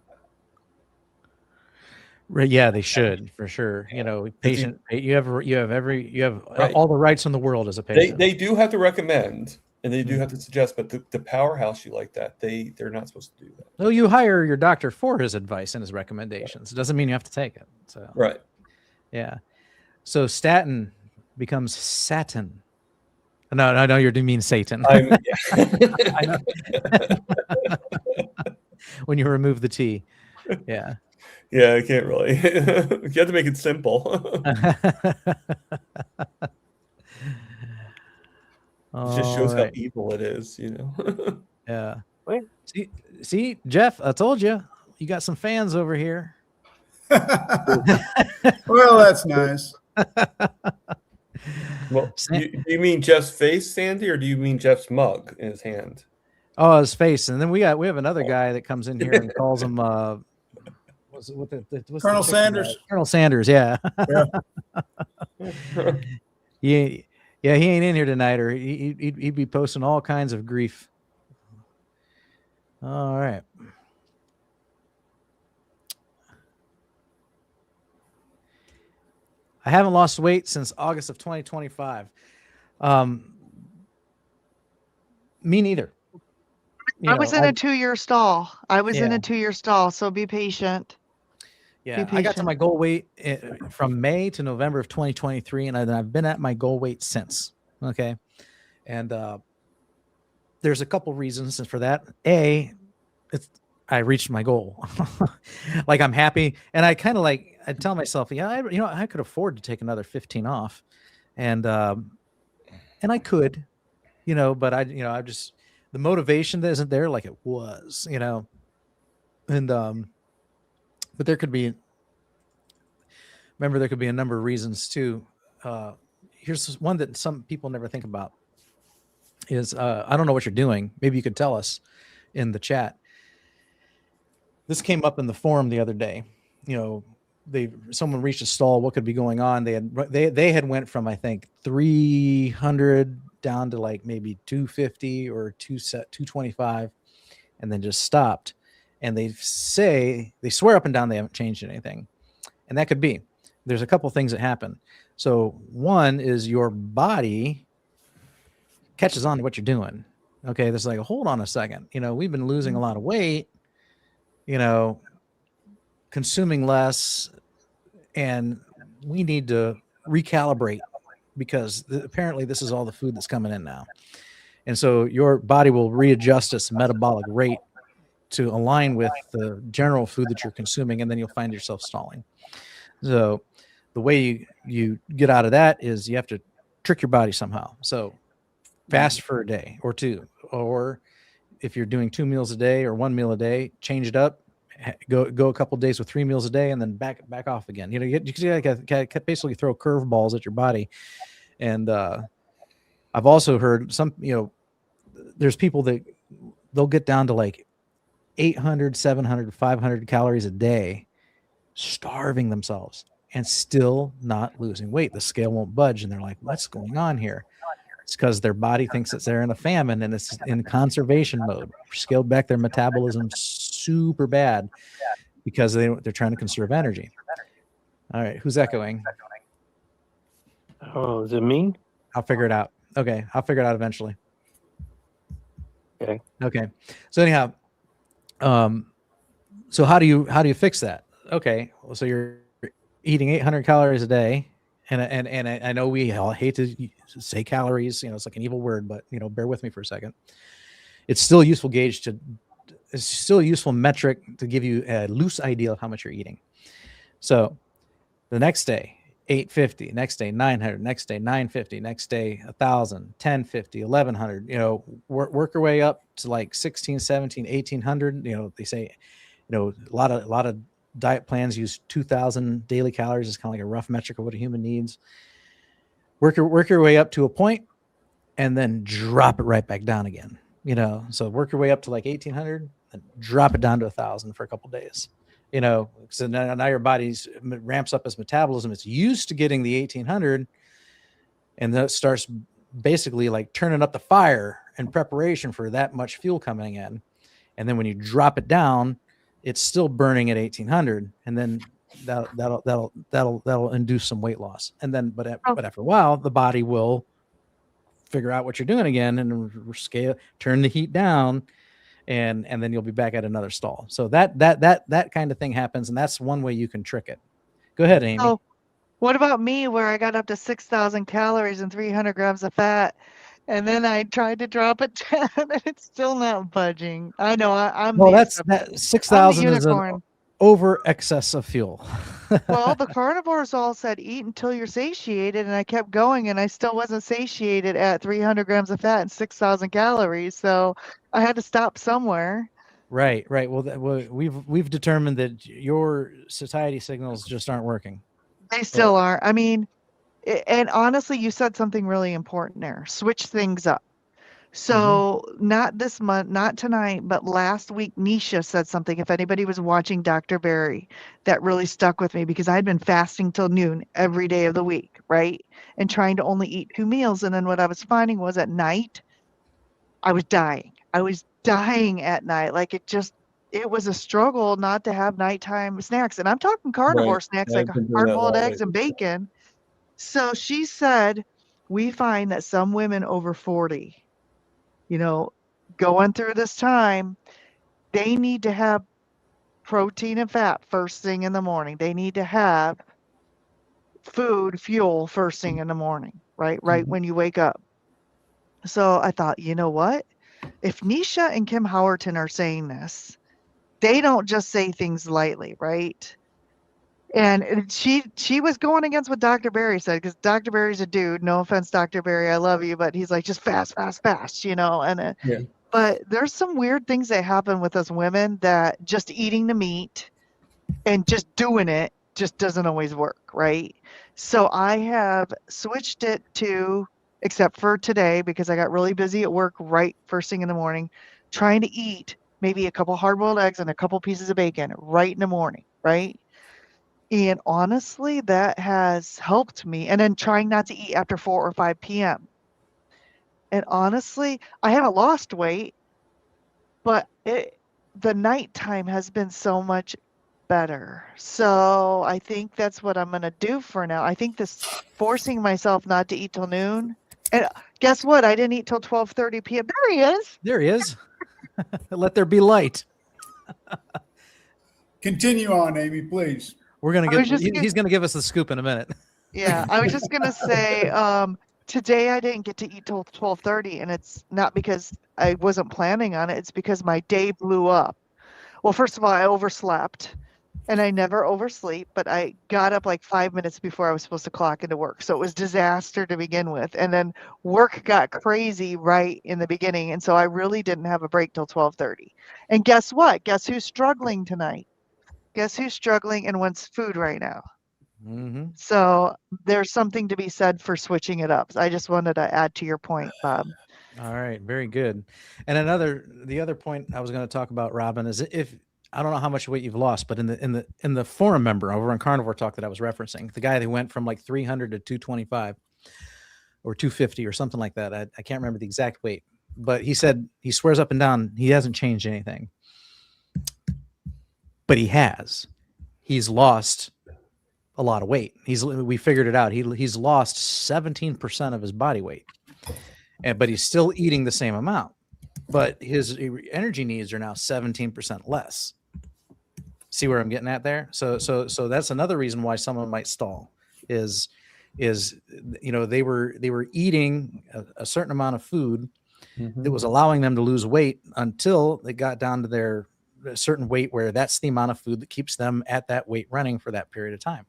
[SPEAKER 1] Yeah, they should, for sure. You know, patient, you have all the rights in the world as a patient.
[SPEAKER 4] They do have to recommend, and they do have to suggest, but the powerhouse you like that, they're not supposed to do that.
[SPEAKER 1] No, you hire your doctor for his advice and his recommendations. It doesn't mean you have to take it. So
[SPEAKER 4] right.
[SPEAKER 1] Yeah. So statin becomes satin. No, you mean Satan.
[SPEAKER 4] I
[SPEAKER 1] know. When you remove the T. Yeah.
[SPEAKER 4] Yeah, I can't really. You have to make it simple. It just shows how evil it is, you know.
[SPEAKER 1] Yeah. See, Jeff, I told you, you got some fans over here.
[SPEAKER 5] Well, that's nice.
[SPEAKER 4] Well, do you mean Jeff's face, Sandy, or do you mean Jeff's mug in his hand?
[SPEAKER 1] Oh, his face, and then we have another guy that comes in here and calls him what's
[SPEAKER 5] Colonel Sanders.
[SPEAKER 1] Colonel Sanders, yeah. He ain't in here tonight, or he'd be posting all kinds of grief. All right. I haven't lost weight since August of 2025. Me neither.
[SPEAKER 3] I was in a 2-year stall.
[SPEAKER 1] Yeah.
[SPEAKER 3] 2-year stall, so be patient.
[SPEAKER 1] Yeah, I got to my goal weight from May to November of 2023, and I've been at my goal weight since. Okay, and there's a couple reasons for that. I reached my goal. Like, I'm happy, and I kind of like, I tell myself, yeah, I could afford to take another 15 off, and I could, but I just, the motivation that isn't there like it was, and but there could be a number of reasons too. Here's one that some people never think about is, I don't know what you're doing. Maybe you could tell us in the chat. This came up in the forum the other day. Someone reached a stall. What could be going on? They had went from, I think, 300 down to like maybe 250 or 225, and then just stopped. And they swear up and down they haven't changed anything, and that could be. There's a couple things that happen. So one is your body catches on to what you're doing. Okay, there's like, hold on a second. We've been losing a lot of weight. Consuming less, and we need to recalibrate because apparently this is all the food that's coming in now. And so your body will readjust its metabolic rate to align with the general food that you're consuming, and then you'll find yourself stalling. So the way you get out of that is you have to trick your body somehow. So fast for a day or two, or if you're doing 2 meals a day or 1 meal a day, change it up. Go a couple of days with 3 meals a day, and then back off again. You basically throw curveballs at your body. And I've also heard some, there's people that they'll get down to like 800, 700, 500 calories a day, starving themselves and still not losing weight. The scale won't budge, and they're like, what's going on here? It's because their body thinks that they're in a famine and it's in conservation mode. Scaled back their metabolism super bad because they're trying to conserve energy. All right, who's echoing?
[SPEAKER 2] Oh, is it me?
[SPEAKER 1] I'll figure it out. Okay, I'll figure it out eventually.
[SPEAKER 2] Okay.
[SPEAKER 1] So anyhow, so how do you fix that? Okay, well, so you're eating 800 calories a day. And I know we all hate to say calories, it's like an evil word, but bear with me for a second. It's still a useful it's still a useful metric to give you a loose idea of how much you're eating. So the next day, 850, next day, 900, next day, 950, next day, 1,000, 1050, 1,100, work your way up to like 16, 17, 1,800. They say, a lot of diet plans use 2,000 daily calories is kind of like a rough metric of what a human needs. Work your way up to a point, and then drop it right back down again. So work your way up to like 1,800, and drop it down to 1,000 for a couple of days. So now your body's ramps up its metabolism. It's used to getting the 1,800, and that starts basically like turning up the fire in preparation for that much fuel coming in. And then when you drop it down, it's still burning at 1,800, and then that'll induce some weight loss. And then, but after a while, the body will figure out what you're doing again and turn the heat down, and then you'll be back at another stall. So that kind of thing happens, and that's one way you can trick it. Go ahead, Amy.
[SPEAKER 3] So what about me, where I got up to 6,000 calories and 300 grams of fat? And then I tried to drop it down, and it's still not budging. I know I'm.
[SPEAKER 1] Well, that 6,000 is an over excess of fuel.
[SPEAKER 3] Well, the carnivores all said eat until you're satiated, and I kept going, and I still wasn't satiated at 300 grams of fat and 6,000 calories. So I had to stop somewhere.
[SPEAKER 1] Right. Well, we've determined that your satiety signals just aren't working.
[SPEAKER 3] They still are. I mean. And honestly, you said something really important there. Switch things up. So not this month, not tonight, but last week, Nisha said something, if anybody was watching Dr. Berry, that really stuck with me, because I'd been fasting till noon every day of the week, right? And trying to only eat 2 meals. And then what I was finding was at night, I was dying. I was dying at night. Like it was a struggle not to have nighttime snacks. And I'm talking carnivore snacks, like hard-boiled eggs and bacon. So she said, we find that some women over 40, going through this time, they need to have protein and fat first thing in the morning. They need to have fuel first thing in the morning, right? Right when you wake up. So I thought, you know what? If Nisha and Kim Howerton are saying this, they don't just say things lightly, right? And she was going against what Dr. Berry said, because Dr. Berry's a dude. No offense, Dr. Berry, I love you, but he's like, just fast, fast, fast, And
[SPEAKER 4] Yeah.
[SPEAKER 3] but there's some weird things that happen with us women that just eating the meat and just doing it just doesn't always work, right? So I have switched it to, except for today, because I got really busy at work right first thing in the morning, trying to eat maybe a couple hard-boiled eggs and a couple pieces of bacon right in the morning, right? And honestly, that has helped me. And then trying not to eat after 4 or 5 p.m. And honestly, I haven't lost weight, but the nighttime has been so much better. So I think that's what I'm going to do for now. I think this forcing myself not to eat till noon. And guess what? I didn't eat till 12:30 p.m. There he is.
[SPEAKER 1] There he is. Let there be light.
[SPEAKER 5] Continue on, Amy, please.
[SPEAKER 1] We're gonna get. He's gonna give us the scoop in a minute.
[SPEAKER 3] Yeah, I was just gonna say, today I didn't get to eat till 12:30, and it's not because I wasn't planning on it. It's because my day blew up. Well, first of all, I overslept, and I never oversleep, but I got up like 5 minutes before I was supposed to clock into work, so it was disaster to begin with. And then work got crazy right in the beginning, and so I really didn't have a break till 12:30. And guess what? Guess who's struggling tonight? Guess who's struggling and wants food right now?
[SPEAKER 1] Mm-hmm.
[SPEAKER 3] So there's something to be said for switching it up. I just wanted to add to your point, Bob.
[SPEAKER 1] All right, very good. And the other point I was going to talk about, Robin, is if I don't know how much weight you've lost, but in the forum member over on Carnivore Talk that I was referencing, the guy that went from like 300 to 225 or 250 or something like that. I can't remember the exact weight, but he said he swears up and down he hasn't changed anything. But he's lost a lot of weight. We figured it out. He's lost 17% of his body weight, but he's still eating the same amount, but his energy needs are now 17% less. See where I'm getting at there? So that's another reason why someone might stall is they were eating a certain amount of food that was allowing them to lose weight until they got down to a certain weight where that's the amount of food that keeps them at that weight running for that period of time.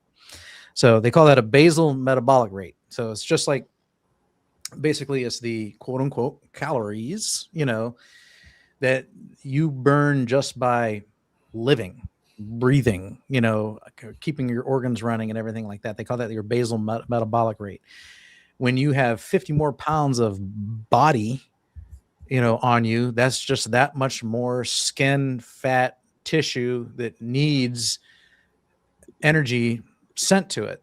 [SPEAKER 1] So they call that a basal metabolic rate. So it's just like, basically it's the quote unquote calories, that you burn just by living, breathing, keeping your organs running and everything like that. They call that your basal metabolic rate. When you have 50 more pounds of body, on you, that's just that much more skin, fat, tissue that needs energy sent to it,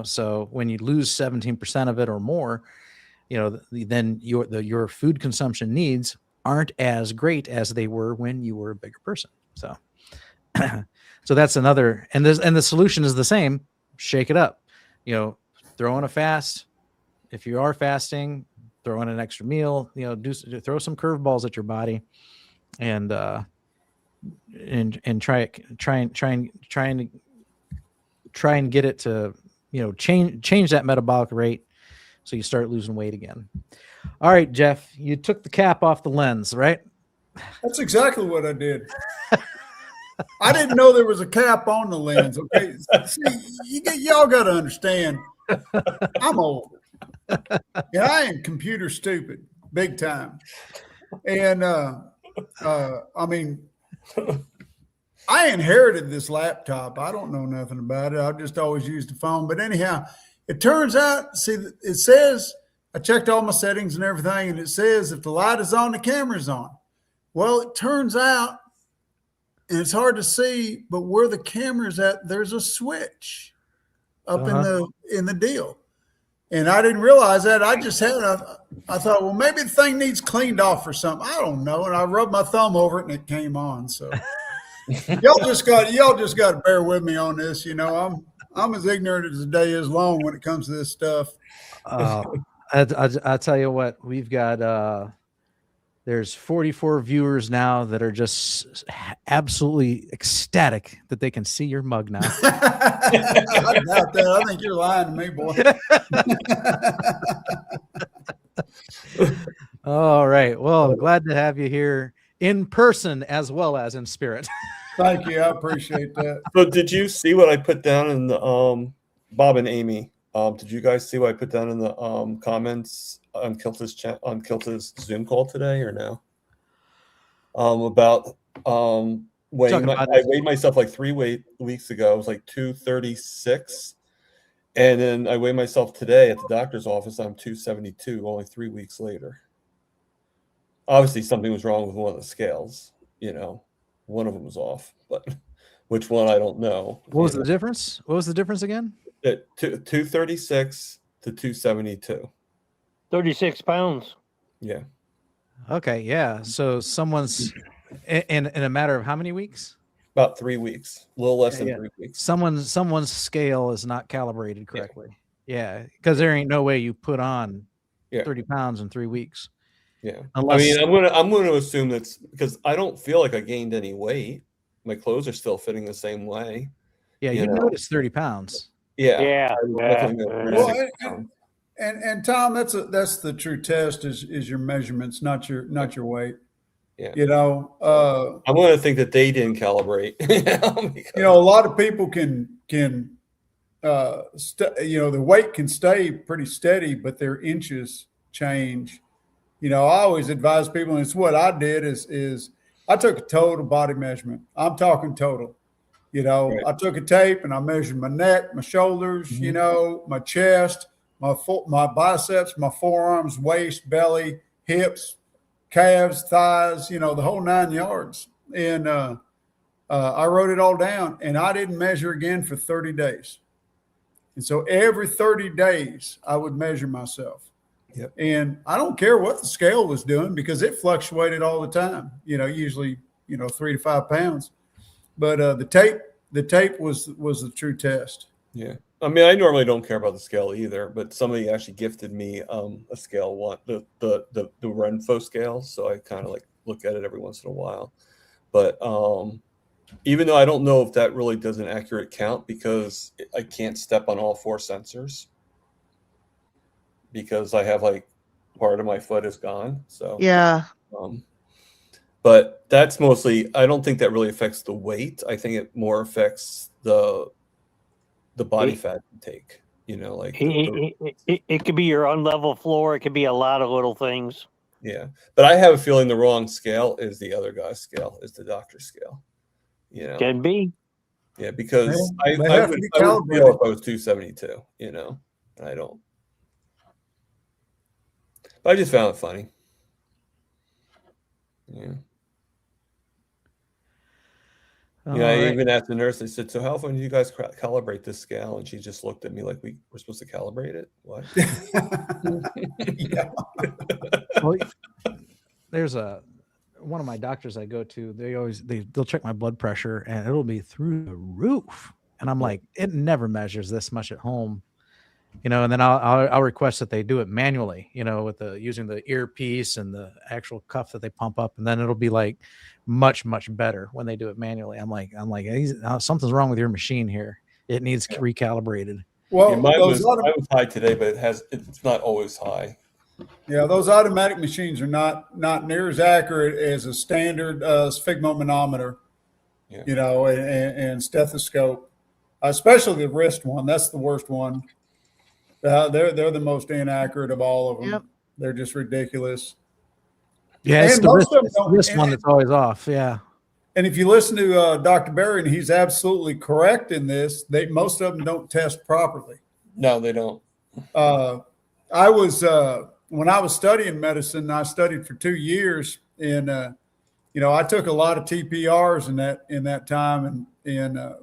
[SPEAKER 1] so when you lose 17% of it or more, then your food consumption needs aren't as great as they were when you were a bigger person. So so that's another, and the solution is the same. Shake it up, throw in a fast. If you are fasting, throw in an extra meal, throw some curveballs at your body and try and get it to, change that metabolic rate so you start losing weight again. All right, Jeff, you took the cap off the lens, right?
[SPEAKER 5] That's exactly what I did. I didn't know there was a cap on the lens. Okay, see, y'all got to understand, I'm old, and I am computer stupid, big time. And I mean, I inherited this laptop. I don't know nothing about it. I've just always used the phone. But anyhow, it turns out, see, it says, I checked all my settings and everything, and it says if the light is on, the camera's on. Well, it turns out, and it's hard to see, but where the camera's at, there's a switch up in the deal. And I didn't realize that. I just had I thought, well, maybe the thing needs cleaned off or something. I don't know. And I rubbed my thumb over it and it came on. So y'all just got to bear with me on this. I'm as ignorant as the day is long when it comes to this stuff.
[SPEAKER 1] I tell you what, we've got there's 44 viewers now that are just absolutely ecstatic that they can see your mug now.
[SPEAKER 5] I doubt that. I think you're lying to me, boy.
[SPEAKER 1] All right. Well, glad to have you here in person as well as in spirit.
[SPEAKER 5] Thank you. I appreciate that.
[SPEAKER 4] So did you see what I put down in the Bob and Amy? Did you guys see what I put down in the comments on Kilta's chat on Kilta's Zoom call today or no? About weighing. I weighed myself like 3 weeks ago. I was like 236, and then I weighed myself today at the doctor's office. I'm 272. Only 3 weeks later. Obviously, something was wrong with one of the scales. One of them was off, but which one I don't know.
[SPEAKER 1] What was the difference? What was the difference again?
[SPEAKER 4] 236 to 272.
[SPEAKER 2] 36 pounds.
[SPEAKER 4] Yeah.
[SPEAKER 1] Okay. Yeah. So someone's in a matter of how many weeks?
[SPEAKER 4] About 3 weeks. A little less than 3 weeks.
[SPEAKER 1] Someone's scale is not calibrated correctly. Yeah. Because there ain't no way you put on 30 pounds in 3 weeks.
[SPEAKER 4] Yeah.
[SPEAKER 1] Unless,
[SPEAKER 4] I'm gonna assume that's because I don't feel like I gained any weight. My clothes are still fitting the same way.
[SPEAKER 1] Yeah, you noticed 30 pounds.
[SPEAKER 2] Yeah.
[SPEAKER 5] Well, and Tom, that's the true test is your measurements, not your weight.
[SPEAKER 4] Yeah.
[SPEAKER 5] I'm
[SPEAKER 4] going to think that they didn't calibrate.
[SPEAKER 5] A lot of people can the weight can stay pretty steady, but their inches change. I always advise people, and it's what I did is I took a total body measurement. I'm talking total. Right. I took a tape and I measured my neck, my shoulders, my chest, my biceps, my forearms, waist, belly, hips, calves, thighs, the whole 9 yards. And I wrote it all down, and I didn't measure again for 30 days. And so every 30 days I would measure myself.
[SPEAKER 4] Yep.
[SPEAKER 5] And I don't care what the scale was doing because it fluctuated all the time, usually, 3 to 5 pounds. But the tape was the true test.
[SPEAKER 4] Yeah. I mean, I normally don't care about the scale either, but somebody actually gifted me a scale one, the Renfo scale. So I kind of like look at it every once in a while. But even though I don't know if that really does an accurate count because I can't step on all 4 sensors because I have like part of my foot is gone. So
[SPEAKER 3] yeah.
[SPEAKER 4] But that's mostly, I don't think that really affects the weight. I think it more affects the body fat intake,
[SPEAKER 2] it could be your unlevel floor. It could be a lot of little things.
[SPEAKER 4] Yeah. But I have a feeling the wrong scale is the other guy's scale, is the doctor's scale.
[SPEAKER 2] Can be.
[SPEAKER 4] Yeah, because I would feel if I was 272, I don't. But I just found it funny. Yeah. I even asked the nurse, I said, so how often do you guys calibrate this scale? And she just looked at me like we were supposed to calibrate it. What?
[SPEAKER 1] Well, there's one of my doctors I go to, they'll check my blood pressure and it'll be through the roof. And I'm like, it never measures this much at home. And then I'll request that they do it manually, with using the earpiece and the actual cuff that they pump up, and then it'll be like much, much better when they do it manually. I'm like, something's wrong with your machine here. It needs recalibrated.
[SPEAKER 4] Well, mine was high today, but it's not always high.
[SPEAKER 5] Yeah, those automatic machines are not near as accurate as a standard sphygmomanometer, and stethoscope, especially the wrist one. That's the worst one. They're the most inaccurate of all of them. Yep. They're just ridiculous.
[SPEAKER 1] Yeah, it's the wrist one that's always off. Yeah.
[SPEAKER 5] And if you listen to Dr. Berry, and he's absolutely correct in this, most of them don't test properly.
[SPEAKER 4] No, they don't.
[SPEAKER 5] I was when I was studying medicine, I studied for 2 years, and I took a lot of TPRs in that time, and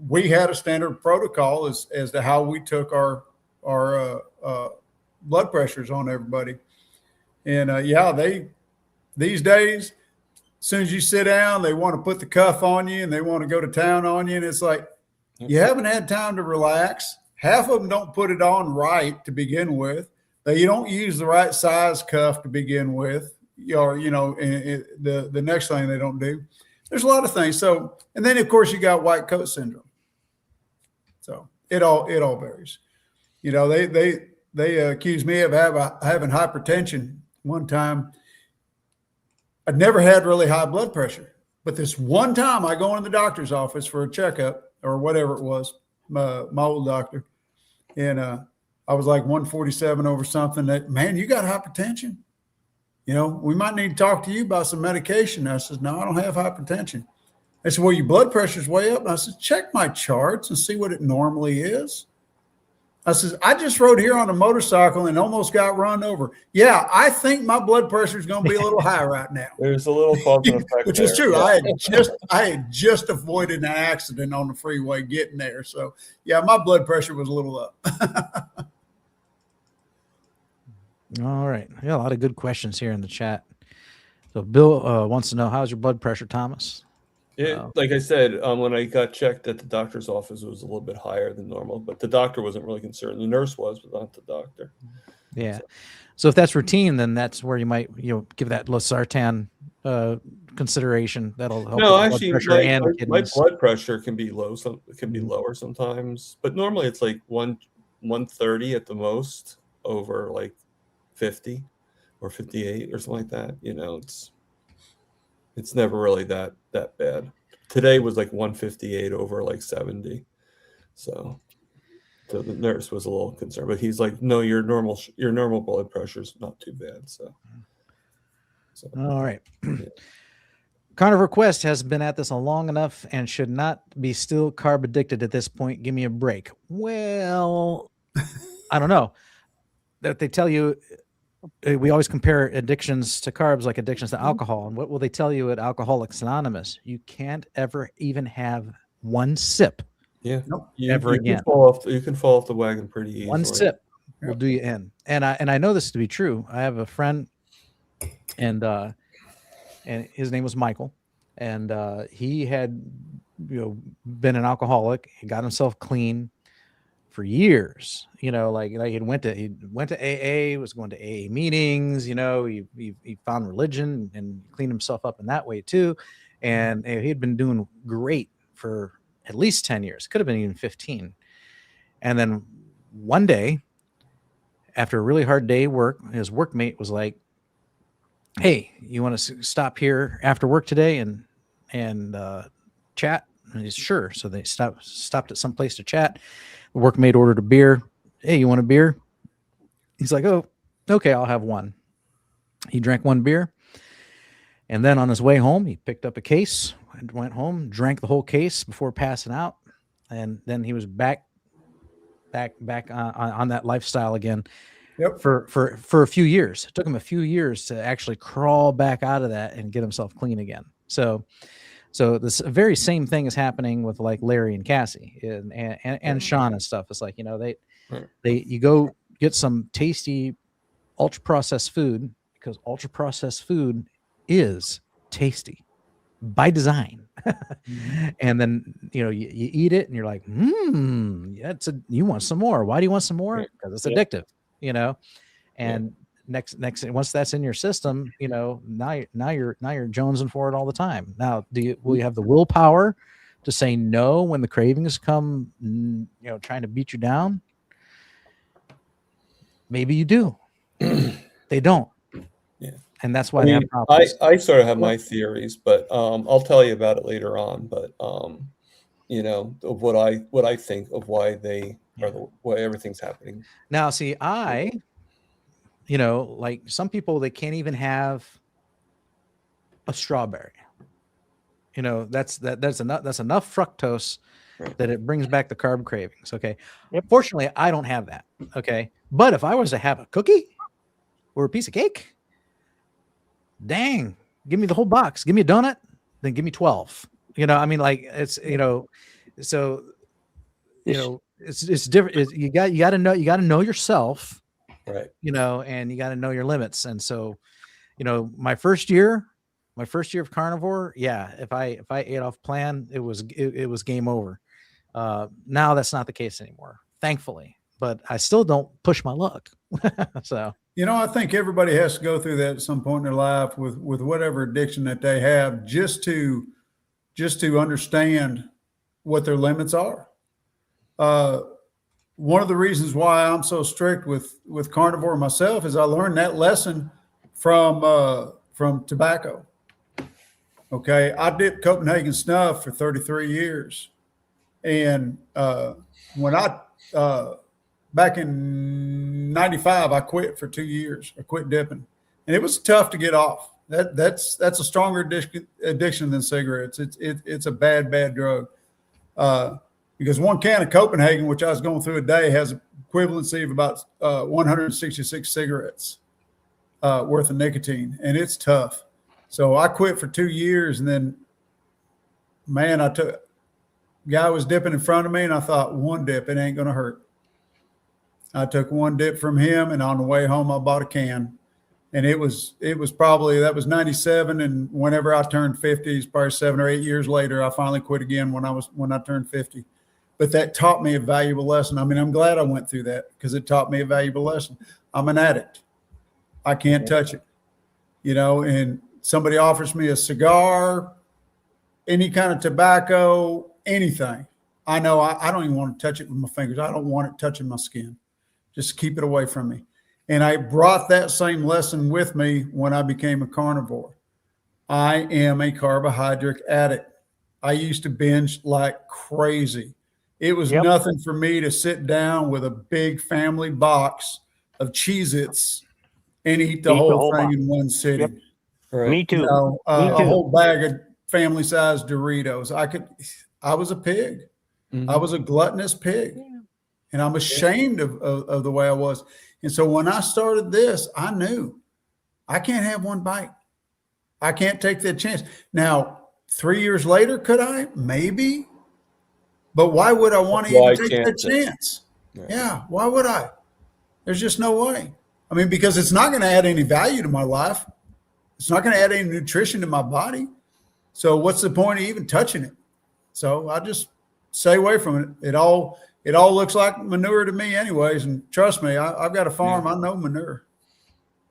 [SPEAKER 5] we had a standard protocol as to how we took our blood pressures on everybody. And these days As soon as you sit down, they want to put the cuff on you and they want to go to town on you. And it's like, you haven't had time to relax. Half of them don't put it on right to begin with. You don't use the right size cuff to begin with. Or, the next thing they don't do. There's a lot of things. So, and then of course you got white coat syndrome. So it all varies. They accused me of having hypertension one time. I'd never had really high blood pressure, but this one time I go in the doctor's office for a checkup or whatever it was, my old doctor, and I was like 147 over something. That, man, you got hypertension. We might need to talk to you about some medication. I said, no, I don't have hypertension. They said, well, your blood pressure's way up. And I said, check my charts and see what it normally is. I said, I just rode here on a motorcycle and almost got run over. Yeah, I think my blood pressure is going to be a little high right now.
[SPEAKER 4] There's a little cause and effect
[SPEAKER 5] Which
[SPEAKER 4] there.
[SPEAKER 5] is true.
[SPEAKER 4] Yeah.
[SPEAKER 5] I had just avoided an accident on the freeway getting there. So, yeah, my blood pressure was a little up.
[SPEAKER 1] All right. Yeah, a lot of good questions here in the chat. So Bill wants to know, how's your blood pressure, Thomas?
[SPEAKER 4] Yeah, like I said, when I got checked at the doctor's office, it was a little bit higher than normal, but the doctor wasn't really concerned. The nurse was, but not the doctor.
[SPEAKER 1] Yeah. So if that's routine, then that's where you might, give that losartan consideration. That'll help.
[SPEAKER 4] No,
[SPEAKER 1] with
[SPEAKER 4] actually,
[SPEAKER 1] blood pressure and
[SPEAKER 4] my
[SPEAKER 1] kidneys.
[SPEAKER 4] blood pressure can be low. It can be lower sometimes, but normally it's like 130 at the most over like 50 or 58 or something like that. It's never really that bad. Today was like 158 over like 70. So the nurse was a little concerned, but he's like, no, your normal blood pressure is not too bad. So.
[SPEAKER 1] All right. Carnivore Quest has been at this long enough and should not be still carb addicted at this point. Give me a break. Well, I don't know. That they tell you, we always compare addictions to carbs like addictions to alcohol. And what will they tell you at Alcoholics Anonymous? You can't ever even have one sip.
[SPEAKER 4] Yeah.
[SPEAKER 1] Ever again.
[SPEAKER 4] You can fall off the wagon pretty easily.
[SPEAKER 1] One sip will do you in. And I know this to be true. I have a friend, and his name was Michael, and he had been an alcoholic. He got himself clean for years. He went to AA, was going to AA meetings. He found religion and cleaned himself up in that way too. And he had been doing great for at least 10 years. Could have been even 15. And then one day, after a really hard day work, his workmate was like, hey, you want to stop here after work today and chat? And he's sure. So they stopped at some place to chat. The workmate ordered a beer. Hey, you want a beer? He's like, oh, okay, I'll have one. He drank one beer. And then on his way home, he picked up a case and went home, drank the whole case before passing out. And then he was back on that lifestyle again. Yep. For a few years. It took him a few years to actually crawl back out of that and get himself clean again. So this very same thing is happening with like Larry and Cassie and Sean and stuff. It's like, you go get some tasty ultra processed food, because ultra processed food is tasty by design. And then you eat it and you're like, you want some more. Why do you want some more? Because it's addictive. And next once that's in your system, now you're jonesing for it all the time. Now, will you have the willpower to say no when the cravings come, trying to beat you down? Maybe you do. They don't. Yeah. And that's why they have problems.
[SPEAKER 4] I sort of have my theories, but I'll tell you about it later on. But of what I think of why they are why everything's happening.
[SPEAKER 1] Now, see, like some people, they can't even have a strawberry. That's enough fructose that it brings back the carb cravings. Okay. Yep. Fortunately, I don't have that. Okay. But if I was to have a cookie or a piece of cake, dang, give me the whole box. Give me a donut, then give me 12. It's it's different. You got to know yourself,
[SPEAKER 4] right?
[SPEAKER 1] And you got to know your limits. And so, my first year, my first year of carnivore, yeah, if I ate off plan, it was game over. Now that's not the case anymore, thankfully, but I still don't push my luck. So,
[SPEAKER 5] I think everybody has to go through that at some point in their life with whatever addiction that they have, just to understand what their limits are. One of the reasons why I'm so strict with carnivore myself is I learned that lesson from tobacco. Okay, I dipped Copenhagen snuff for 33 years, and when I back in '95, I quit for 2 years. I quit dipping, and it was tough to get off. That's a stronger addiction than cigarettes. It's a bad drug. Because one can of Copenhagen, which I was going through a day, has equivalency of about 166 cigarettes worth of nicotine, and it's tough. So I quit for 2 years, and then, man, guy was dipping in front of me, and I thought, one dip, it ain't going to hurt. I took one dip from him, and on the way home, I bought a can. And it was probably, that was 97. And whenever I turned 50, probably 7 or 8 years later, I finally quit again when I turned 50. But that taught me a valuable lesson. I mean, I'm glad I went through that because it taught me a valuable lesson. I'm an addict. I can't touch it, and somebody offers me a cigar, any kind of tobacco, anything. I know I don't even want to touch it with my fingers. I don't want it touching my skin. Just keep it away from me. And I brought that same lesson with me when I became a carnivore. I am a carbohydrate addict. I used to binge like crazy. It was nothing for me to sit down with a big family box of Cheez-Its and eat the whole thing in one sitting.
[SPEAKER 2] Yep.
[SPEAKER 4] Right.
[SPEAKER 2] Me too.
[SPEAKER 5] A whole bag of family-sized Doritos. I was a pig.
[SPEAKER 1] mm-hmm.
[SPEAKER 5] I was a gluttonous pig. And I'm ashamed of the way I was. And so when I started this, I knew I can't have one bite. I can't take that chance. Now, 3 years later, could I? Maybe. But why would I want to even take that chance? Right. Yeah, why would I? There's just no way. I mean, because it's not going to add any value to my life. It's not going to add any nutrition to my body. So what's the point of even touching it? So I just stay away from it. It all looks like manure to me anyways. And trust me, I've got a farm. Yeah. I know manure.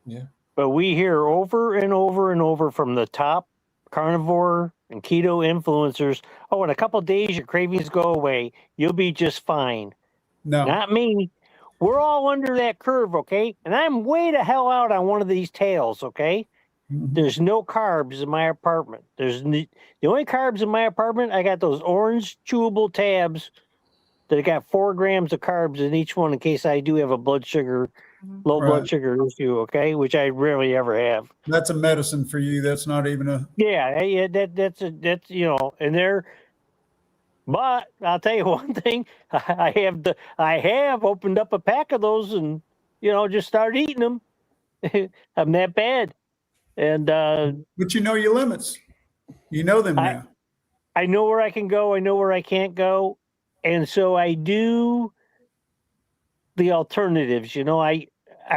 [SPEAKER 4] Yeah.
[SPEAKER 2] But we hear over and over and over from the top carnivore and keto influencers, oh, in a couple of days, your cravings go away. You'll be just fine.
[SPEAKER 5] No.
[SPEAKER 2] Not me. We're all under that curve, okay? And I'm way the hell out on one of these tails, okay? Mm-hmm. There's no carbs in my apartment. The only carbs in my apartment, I got those orange chewable tabs that got 4 grams of carbs in each one in case I do have a blood sugar, low blood sugar issue, okay? Which I rarely ever have.
[SPEAKER 5] That's a medicine for you. That's not even a...
[SPEAKER 2] Yeah, that's and they're... But I'll tell you one thing, I have opened up a pack of those and, just started eating them. I'm that bad. And
[SPEAKER 5] but you know your limits. You know them now.
[SPEAKER 2] I know where I can go. I know where I can't go. And so I do the alternatives. I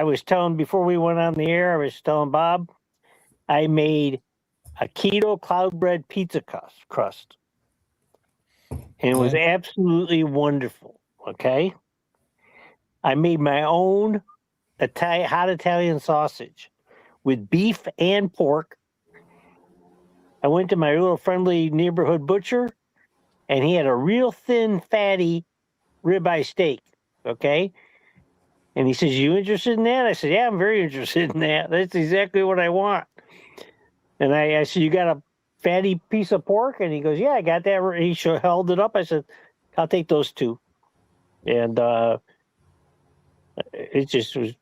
[SPEAKER 2] was telling before we went on the air, I was telling Bob, I made a keto cloud bread pizza crust. And it was absolutely wonderful. Okay. I made my own hot Italian sausage with beef and pork. I went to my little friendly neighborhood butcher, and he had a real thin, fatty ribeye steak. Okay. And he says, "You interested in that?" I said, "Yeah, I'm very interested in that. That's exactly what I want." And I said, "You got a fatty piece of pork?" And he goes, "Yeah, I got that." He held it up. I said, "I'll take those 2." And it just was.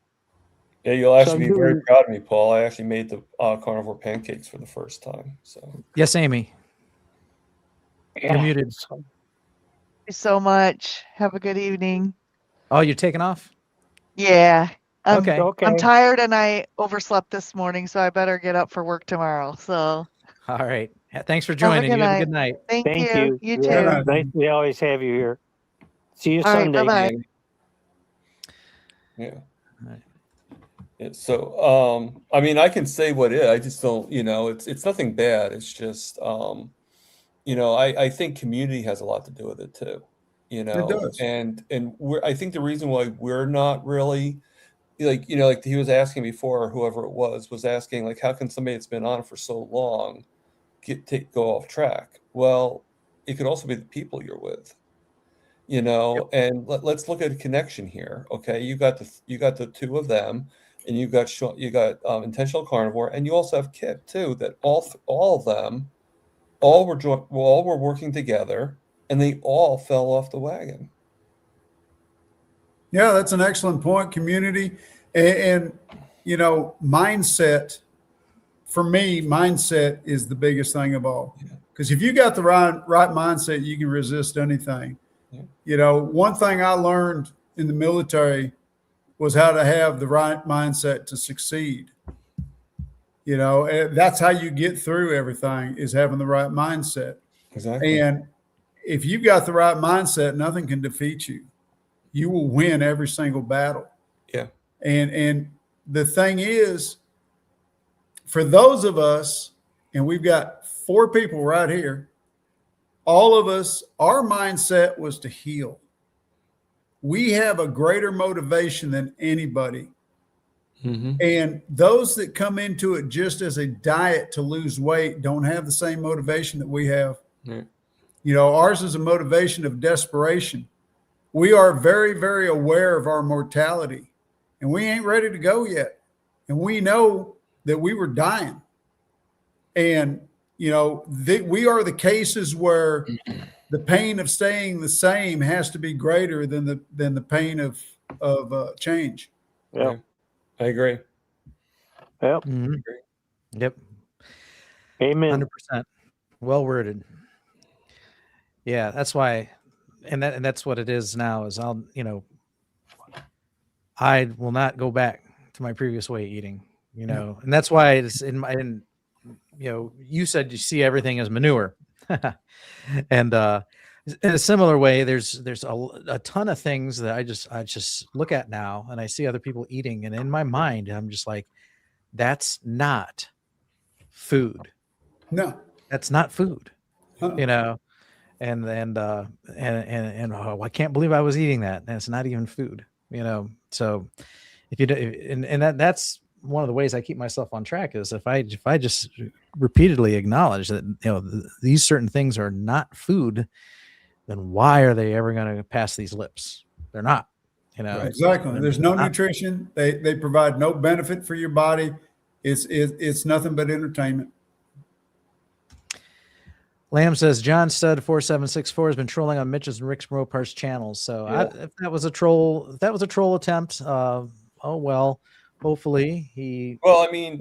[SPEAKER 4] Yeah, you'll actually be very proud of me, Paul. I actually made the carnivore pancakes for the first time. So
[SPEAKER 1] yes, Amy.
[SPEAKER 3] Yeah.
[SPEAKER 1] You're muted.
[SPEAKER 3] Thank you so much. Have a good evening.
[SPEAKER 1] Oh, you're taking off?
[SPEAKER 3] Yeah.
[SPEAKER 1] Okay.
[SPEAKER 3] I'm tired and I overslept this morning, so I better get up for work tomorrow. So.
[SPEAKER 1] All right. Thanks for joining. You have a good night.
[SPEAKER 3] Thank you. You too.
[SPEAKER 2] Yeah, nice. We always have you here. See you Sunday.
[SPEAKER 3] Right, bye-bye.
[SPEAKER 4] Yeah.
[SPEAKER 1] All right.
[SPEAKER 4] Yeah, so, I mean, I can say what it is. I just don't, it's nothing bad. It's just, I think community has a lot to do with it too,
[SPEAKER 5] It does.
[SPEAKER 4] and I think the reason why we're not really like he was asking before, whoever it was asking like, how can somebody that's been on for so long go off track? Well, it could also be the people you're with. And let's look at a connection here. Okay, you got the two of them, and you got intentional carnivore, and you also have Kip too. That all of them all were working together, and they all fell off the wagon.
[SPEAKER 5] Yeah, that's an excellent point. Community and mindset. For me, mindset is the biggest thing of all. Because if you got the right mindset, you can resist anything.
[SPEAKER 4] Yeah.
[SPEAKER 5] One thing I learned in the military was how to have the right mindset to succeed. That's how you get through everything, is having the right mindset.
[SPEAKER 4] Exactly.
[SPEAKER 5] And if you've got the right mindset, nothing can defeat you. You will win every single battle.
[SPEAKER 4] Yeah.
[SPEAKER 5] And the thing is, for those of us, and we've got 4 people right here, all of us, our mindset was to heal. We have a greater motivation than anybody.
[SPEAKER 4] Mm-hmm.
[SPEAKER 5] And those that come into it just as a diet to lose weight don't have the same motivation that we have.
[SPEAKER 4] Right.
[SPEAKER 5] Ours is a motivation of desperation. We are very, very aware of our mortality, and we ain't ready to go yet. And we know that we were dying. And, we are the cases where the pain of staying the same has to be greater than the pain of change.
[SPEAKER 2] Yeah.
[SPEAKER 4] I agree.
[SPEAKER 2] Yep.
[SPEAKER 1] Mm-hmm. Yep.
[SPEAKER 2] Amen.
[SPEAKER 1] 100%. Well worded. Yeah, that's why, and that's what it is now. Is I will not go back to my previous way eating. And that's why it's you said you see everything as manure, and in a similar way, there's a ton of things that I just look at now, and I see other people eating, and in my mind, I'm just like, that's not food.
[SPEAKER 5] No,
[SPEAKER 1] that's not food.
[SPEAKER 5] Uh-uh.
[SPEAKER 1] And oh, I can't believe I was eating that. And it's not even food. So if you do, and that's one of the ways I keep myself on track, is if I just repeatedly acknowledge that these certain things are not food, then why are they ever going to pass these lips? They're not.
[SPEAKER 5] Exactly. There's no nutrition. They provide no benefit for your body. It's nothing but entertainment.
[SPEAKER 1] Lamb says John Stud 4764 has been trolling on Mitch's and Rick Ropart's channels. So if that was a troll attempt, oh well. Hopefully he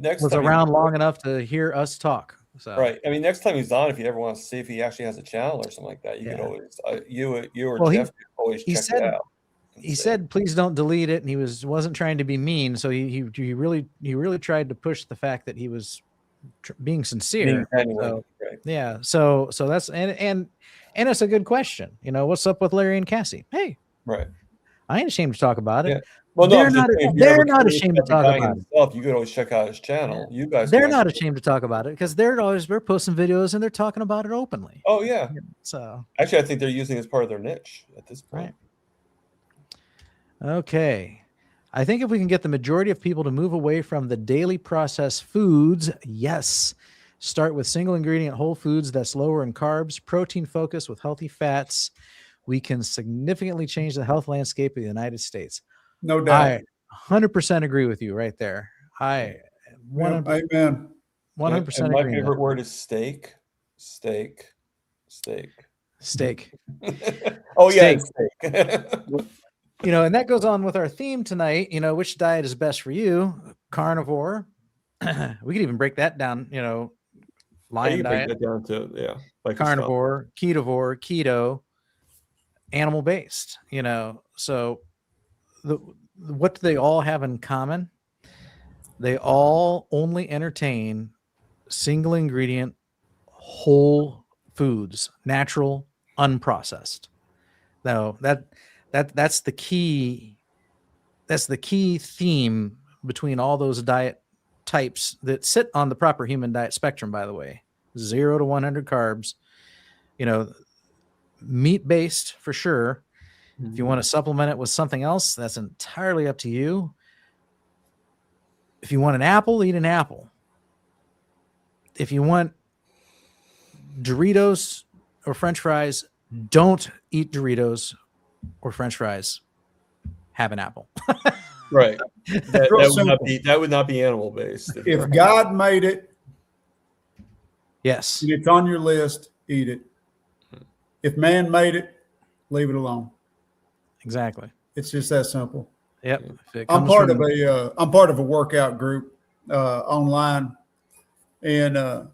[SPEAKER 4] next
[SPEAKER 1] was
[SPEAKER 4] time
[SPEAKER 1] around long enough to hear us talk. So
[SPEAKER 4] right. I mean, next time he's on, if you ever want to see if he actually has a channel or something like that, you could always you or Jeff could always check it out.
[SPEAKER 1] He said, "Please don't delete it," and he wasn't trying to be mean. So he really tried to push the fact that he was being sincere.
[SPEAKER 4] Right.
[SPEAKER 1] Yeah. So that's and it's a good question. What's up with Larry and Cassie? Hey,
[SPEAKER 4] right.
[SPEAKER 1] I ain't ashamed to talk about it.
[SPEAKER 4] Yeah. Well,
[SPEAKER 1] they're not ashamed to talk about
[SPEAKER 4] it. You could always check out his channel. You guys,
[SPEAKER 1] they're not ashamed to talk about it, because they're posting videos and they're talking about it openly.
[SPEAKER 4] Oh yeah.
[SPEAKER 1] So
[SPEAKER 4] actually, I think they're using it as part of their niche at this point.
[SPEAKER 1] Right. Okay. I think if we can get the majority of people to move away from the daily processed foods, yes. Start with single ingredient whole foods that's lower in carbs, protein focus with healthy fats, we can significantly change the health landscape of the United States.
[SPEAKER 5] No doubt.
[SPEAKER 1] I 100% agree with you right there.
[SPEAKER 5] Amen.
[SPEAKER 1] 100%
[SPEAKER 4] and my favorite word is steak. Oh yeah, steak.
[SPEAKER 1] And that goes on with our theme tonight. Which diet is best for you? Carnivore. We could even break that down. Lion diet.
[SPEAKER 4] Break that down to like
[SPEAKER 1] carnivore, ketovore, keto, animal based. So what do they all have in common? They all only entertain single ingredient whole foods, natural, unprocessed. Now that's the key theme between all those diet types that sit on the proper human diet spectrum, by the way, 0 to 100 carbs, meat based for sure. If you want to supplement it with something else, that's entirely up to you. If you want an apple, eat an apple. If you want Doritos or French fries, don't eat Doritos or French fries. Have an apple.
[SPEAKER 4] Right. That would not be animal based.
[SPEAKER 5] If God made it,
[SPEAKER 1] yes,
[SPEAKER 5] and it's on your list, eat it. If man made it, leave it alone.
[SPEAKER 1] Exactly.
[SPEAKER 5] It's just that simple.
[SPEAKER 1] Yep.
[SPEAKER 5] I'm part of a workout group online, and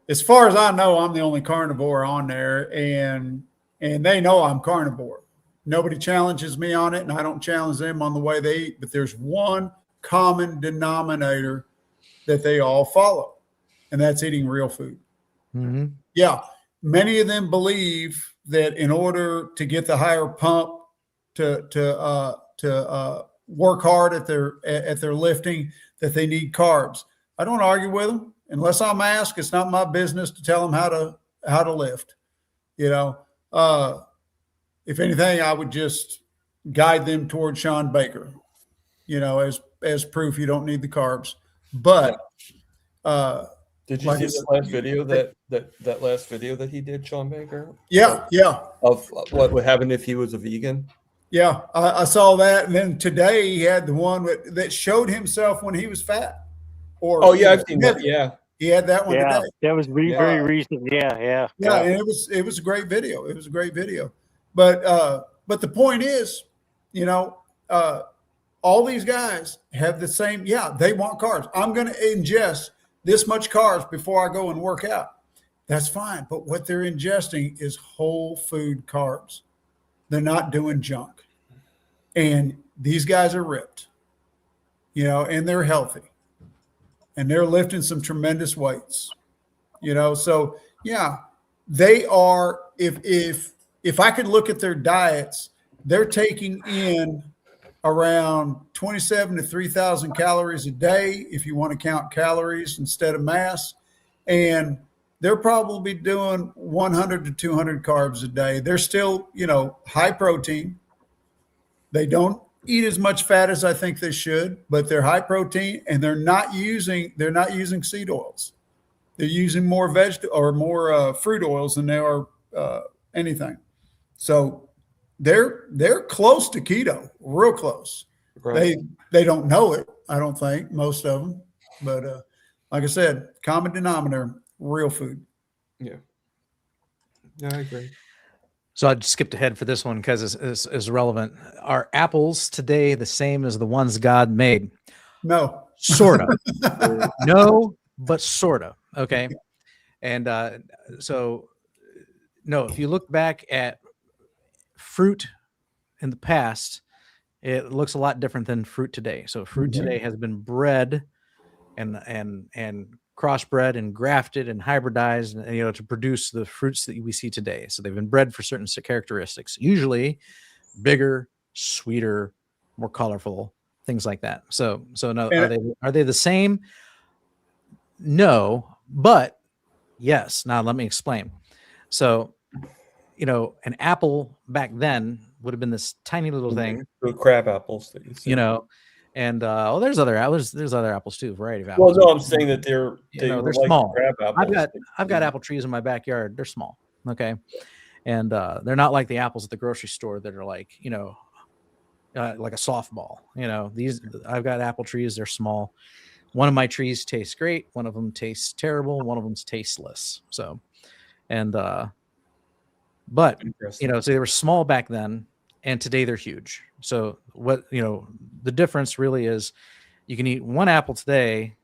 [SPEAKER 5] as far as I know, I'm the only carnivore on there, and they know I'm carnivore. Nobody challenges me on it, and I don't challenge them on the way they eat. But there's one common denominator that they all follow, and that's eating real food.
[SPEAKER 1] Mm-hmm.
[SPEAKER 5] Yeah, many of them believe that in order to get the higher pump, to work hard at their lifting, that they need carbs. I don't argue with them unless I'm asked. It's not my business to tell them how to lift. If anything, I would just guide them toward Sean Baker, as proof you don't need the carbs. But
[SPEAKER 4] did you see that last video that last video that he did, Sean Baker?
[SPEAKER 5] Yeah.
[SPEAKER 4] Of what would happen if he was a vegan?
[SPEAKER 5] Yeah, I saw that, and then today he had the one that showed himself when he was fat.
[SPEAKER 4] I've seen that. Yeah,
[SPEAKER 5] he had that one today.
[SPEAKER 2] That was very recent. Yeah.
[SPEAKER 5] And it was a great video. It was a great video. But the point is, all these guys have the same. Yeah, they want carbs. I'm going to ingest this much carbs before I go and work out. That's fine. But what they're ingesting is whole food carbs. They're not doing junk. And these guys are ripped, and they're healthy. And they're lifting some tremendous weights, So, yeah, they are, if I could look at their diets, they're taking in around 27 to 3,000 calories a day, if you want to count calories instead of mass. And they're probably doing 100 to 200 carbs a day. They're still, high protein. They don't eat as much fat as I think they should, but they're high protein, and they're not using seed oils. They're using more more fruit oils than they are anything. So they're close to keto, real close. Right. They don't know it, I don't think, most of them. But like I said, common denominator, real food.
[SPEAKER 4] Yeah, I agree.
[SPEAKER 1] So I skipped ahead for this one because it's relevant. Are apples today the same as the ones God made?
[SPEAKER 5] No.
[SPEAKER 1] Sort of. No, but sort of. Okay. And so, no, if you look back at fruit in the past, it looks a lot different than fruit today. So fruit today has been bred and crossbred and grafted and hybridized, and, to produce the fruits that we see today. So they've been bred for certain characteristics, usually bigger, sweeter, more colorful, things like that. So no, are they the same? No, but yes. Now let me explain. So, an apple back then would have been this tiny little thing.
[SPEAKER 4] The crab apples that you see.
[SPEAKER 1] And there's other apples. There's other apples too, variety of apples.
[SPEAKER 4] Well, no, I'm saying that they're
[SPEAKER 1] like small. Crab apples. I've got apple trees in my backyard. They're small, okay, and they're not like the apples at the grocery store that are like like a softball. These I've got apple trees. They're small. One of my trees tastes great. One of them tastes terrible. One of them's tasteless. So, and but so they were small back then, and today they're huge. So what, the difference really is you can eat one apple today,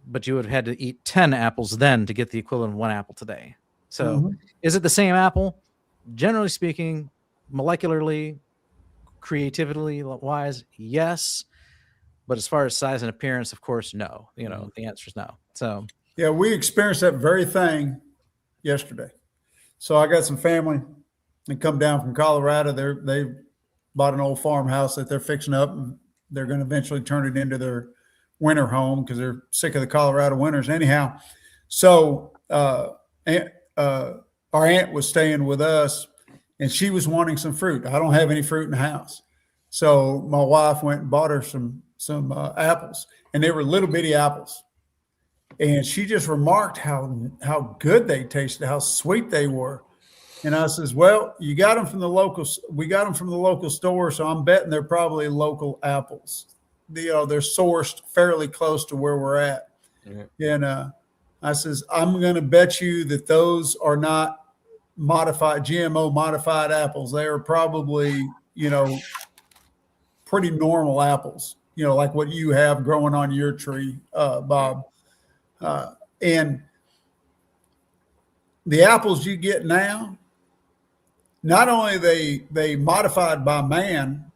[SPEAKER 1] but you would have had to eat 10 apples then to get the equivalent of one apple today. So is it the same apple? Generally speaking, molecularly, creativity wise, yes. But as far as size and appearance, of course, no. The answer is no. So
[SPEAKER 5] yeah, we experienced that very thing yesterday. So I got some family that come down from Colorado. They bought an old farmhouse that they're fixing up, and they're going to eventually turn it into their winter home because they're sick of the Colorado winters anyhow. So our aunt was staying with us, and she was wanting some fruit. I don't have any fruit in the house. So my wife went and bought her some apples, and they were little bitty apples. And she just remarked how good they tasted, how sweet they were. And I says, well, we got them from the local store, so I'm betting they're probably local apples. They're sourced fairly close to where we're at. Yeah. And I says, I'm going to bet you that those are not GMO modified apples. They are probably, pretty normal apples, like what you have growing on your tree, Bob. And the apples you get now, not only they modified by man,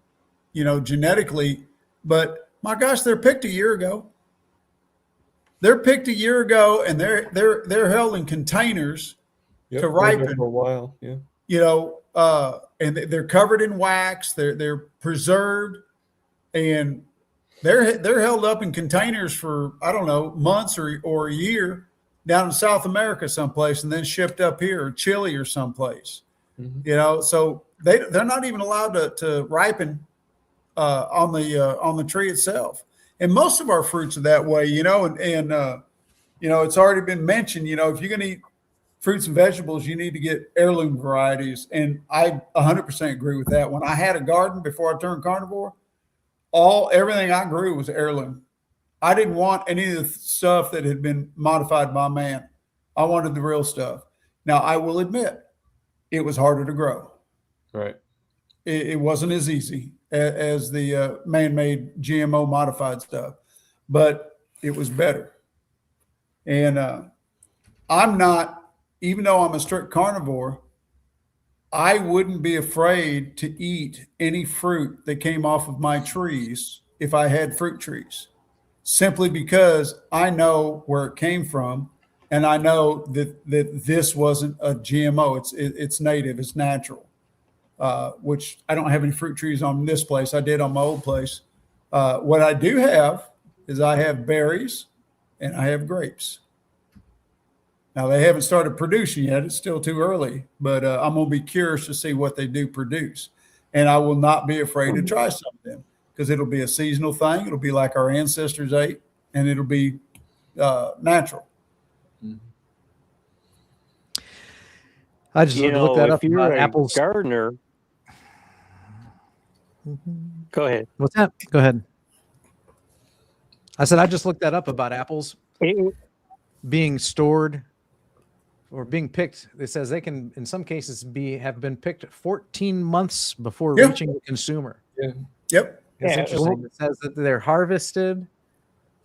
[SPEAKER 5] genetically, but my gosh, they're picked a year ago. They're picked a year ago, and they're held in containers to ripen
[SPEAKER 4] for a while. Yeah.
[SPEAKER 5] And they're covered in wax. They're preserved, and they're held up in containers for, I don't know, months or a year down in South America someplace, and then shipped up here, or Chile or someplace. Mm-hmm. So they're not even allowed to ripen on the tree itself. And most of our fruits are that way, and it's already been mentioned, if you're going to eat fruits and vegetables, you need to get heirloom varieties. And I 100% agree with that. When I had a garden before I turned carnivore, everything I grew was heirloom. I didn't want any of the stuff that had been modified by man. I wanted the real stuff. Now, I will admit, it was harder to grow.
[SPEAKER 4] Right.
[SPEAKER 5] It wasn't as easy as the man-made GMO modified stuff, but it was better. And I'm not, even though I'm a strict carnivore, I wouldn't be afraid to eat any fruit that came off of my trees if I had fruit trees, simply because I know where it came from, and I know that this wasn't a GMO. It's native, it's natural, which I don't have any fruit trees on this place. I did on my old place. What I do have is I have berries and I have grapes. Now, they haven't started producing yet. It's still too early, but I'm going to be curious to see what they do produce. And I will not be afraid to try some of them, because it'll be a seasonal thing. It'll be like our ancestors ate, and it'll be natural.
[SPEAKER 1] I just looked that up.
[SPEAKER 2] If you're
[SPEAKER 1] about
[SPEAKER 2] a
[SPEAKER 1] apples.
[SPEAKER 2] gardener, go ahead.
[SPEAKER 1] What's that? Go ahead. I said I just looked that up about apples being stored or being picked. It says they can, in some cases, have been picked 14 months before reaching the consumer.
[SPEAKER 4] Yeah.
[SPEAKER 5] Yep.
[SPEAKER 1] It's interesting. It says that they're harvested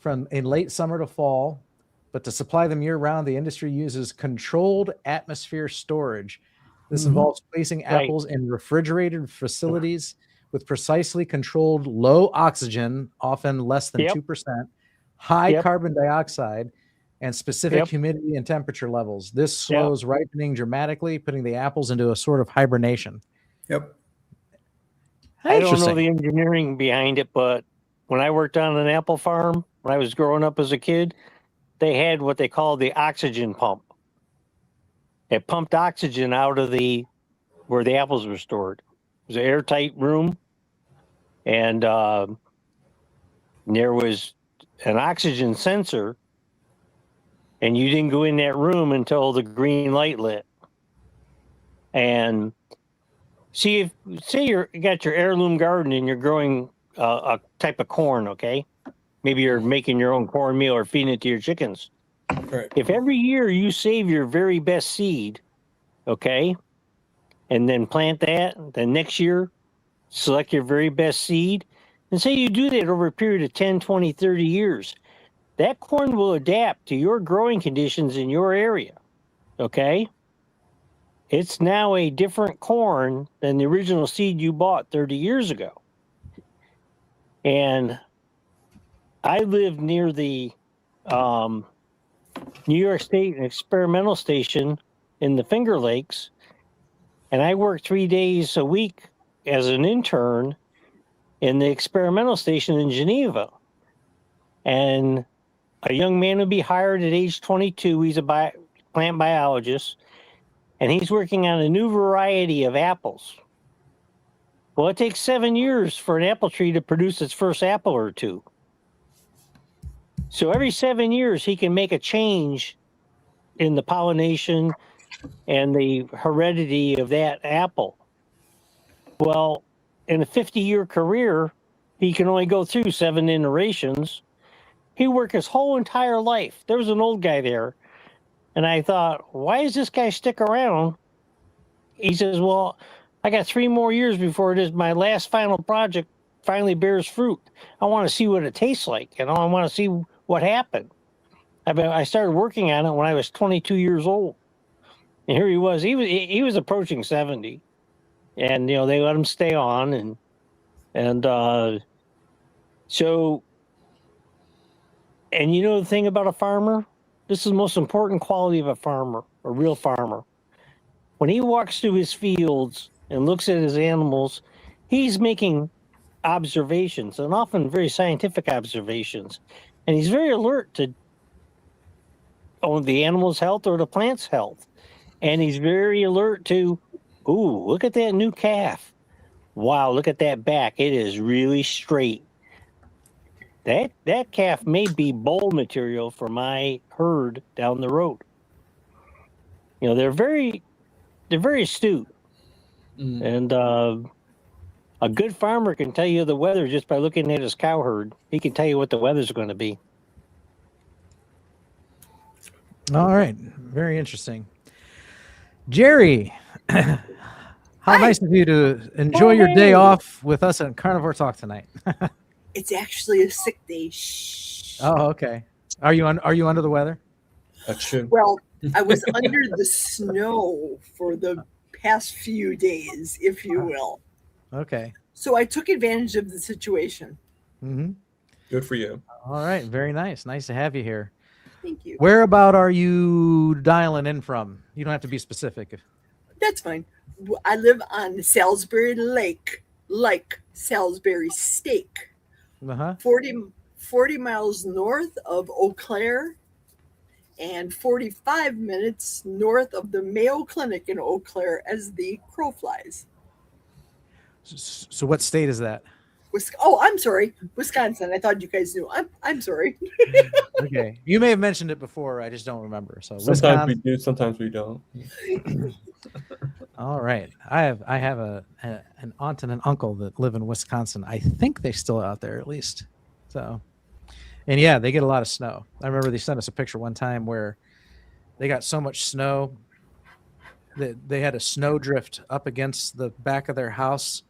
[SPEAKER 1] in late summer to fall, but to supply them year-round, the industry uses controlled atmosphere storage. This involves placing apples in refrigerated facilities with precisely controlled low oxygen, often less than 2%, high carbon dioxide, and specific humidity and temperature levels. This slows ripening dramatically, putting the apples into a sort of hibernation.
[SPEAKER 5] Yep.
[SPEAKER 2] I don't know the engineering behind it, but when I worked on an apple farm, when I was growing up as a kid, they had what they called the oxygen pump. It pumped oxygen out of where the apples were stored. It was an airtight room, and there was an oxygen sensor, and you didn't go in that room until the green light lit. And say you got your heirloom garden and you're growing a type of corn, okay? Maybe you're making your own cornmeal or feeding it to your chickens.
[SPEAKER 4] Right.
[SPEAKER 2] If every year you save your very best seed, okay, and then plant that, then next year select your very best seed, and say you do that over a period of 10, 20, 30 years, that corn will adapt to your growing conditions in your area, okay? It's now a different corn than the original seed you bought 30 years ago. And I live near the New York State Experimental Station in the Finger Lakes, and I worked 3 days a week as an intern in the experimental station in Geneva. And a young man would be hired at age 22. He's a plant biologist, and he's working on a new variety of apples. Well, it takes 7 years for an apple tree to produce its first apple or two. So every 7 years, he can make a change in the pollination and the heredity of that apple. Well, in a 50-year career, he can only go through 7 iterations. He worked his whole entire life. There was an old guy there, and I thought, why does this guy stick around? He says, well, I got 3 more years before it is my last final project finally bears fruit. I want to see what it tastes like. I want to see what happened. I started working on it when I was 22 years old. And here he was. He was approaching 70. And, they let him stay on. So, and the thing about a farmer? This is the most important quality of a farmer, a real farmer. When he walks through his fields and looks at his animals, he's making observations, and often very scientific observations. And he's very alert to the animal's health or the plant's health. And he's very alert to, ooh, look at that new calf. Wow, look at that back. It is really straight. That calf may be bull material for my herd down the road. They're very astute. And a good farmer can tell you the weather just by looking at his cow herd. He can tell you what the weather's going to be.
[SPEAKER 1] All right. Very interesting. Jerry, how nice of you to enjoy your day off with us at Carnivore Talk tonight.
[SPEAKER 6] It's actually a sick day. Shh.
[SPEAKER 1] Oh, okay. Are you under the weather?
[SPEAKER 4] That's true.
[SPEAKER 6] Well, I was under the snow for the past few days, if you will.
[SPEAKER 1] Okay.
[SPEAKER 6] So I took advantage of the situation.
[SPEAKER 1] Mm-hmm.
[SPEAKER 4] Good for you.
[SPEAKER 1] All right. Very nice. Nice to have you here.
[SPEAKER 6] Thank you.
[SPEAKER 1] Where about are you dialing in from? You don't have to be specific.
[SPEAKER 6] That's fine. I live on Salisbury Lake, like Salisbury Steak. 40 miles north of Eau Claire and 45 minutes north of the Mayo Clinic in Eau Claire as the crow flies.
[SPEAKER 1] So what state is that?
[SPEAKER 6] I'm sorry. Wisconsin. I thought you guys knew. I'm sorry.
[SPEAKER 1] Okay. You may have mentioned it before. I just don't remember. So
[SPEAKER 4] sometimes we do, sometimes we don't.
[SPEAKER 1] All right. I have an aunt and an uncle that live in Wisconsin. I think they're still out there at least. So, and yeah, they get a lot of snow. I remember they sent us a picture one time where they got so much snow that they had a snow drift up against the back of their house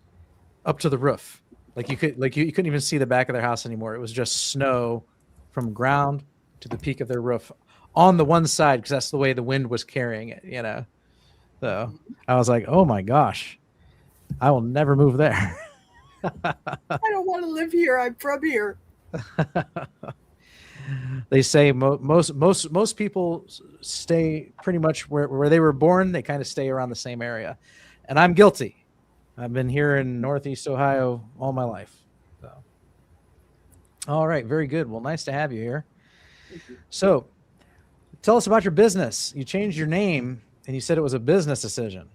[SPEAKER 1] up to the roof. You couldn't even see the back of their house anymore. It was just snow from ground to the peak of their roof on the one side because that's the way the wind was carrying it, So I was like, oh my gosh, I will never move there.
[SPEAKER 6] I don't want to live here. I'm from here.
[SPEAKER 1] They say most people stay pretty much where they were born. They kind of stay around the same area, and I'm guilty. I've been here in Northeast Ohio all my life. So, all right, very good. Well, nice to have you here. So, tell us about your business. You changed your name, and you said it was a business decision.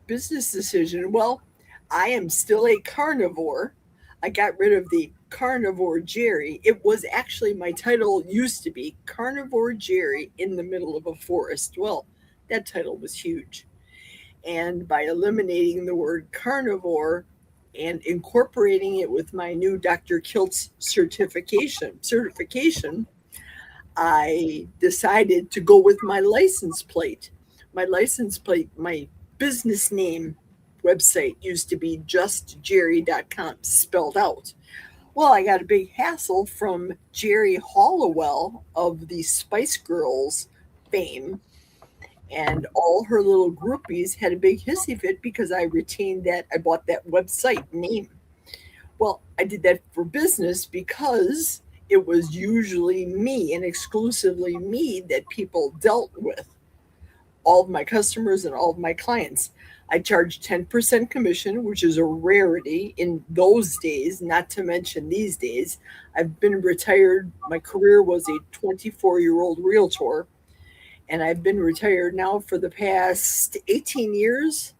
[SPEAKER 6] Business decision. Well, I am still a carnivore. I got rid of the Carnivore Jerry. It was actually, my title used to be Carnivore Jerry in the middle of a forest. Well, that title was huge. And by eliminating the word carnivore and incorporating it with my new Dr. Kilt's certification, I decided to go with my license plate. My license plate, my business name website used to be justjerry.com, spelled out. Well, I got a big hassle from Jerry Hollowell of the Spice Girls fame. And all her little groupies had a big hissy fit because I retained that. I bought that website name. Well, I did that for business because it was usually me and exclusively me that people dealt with. all of my customers and all of my clients. I charge 10% commission, which is a rarity in those days, not to mention these days. I've been retired. My career was a 24-year-old realtor, and I've been retired now for the past 18 years.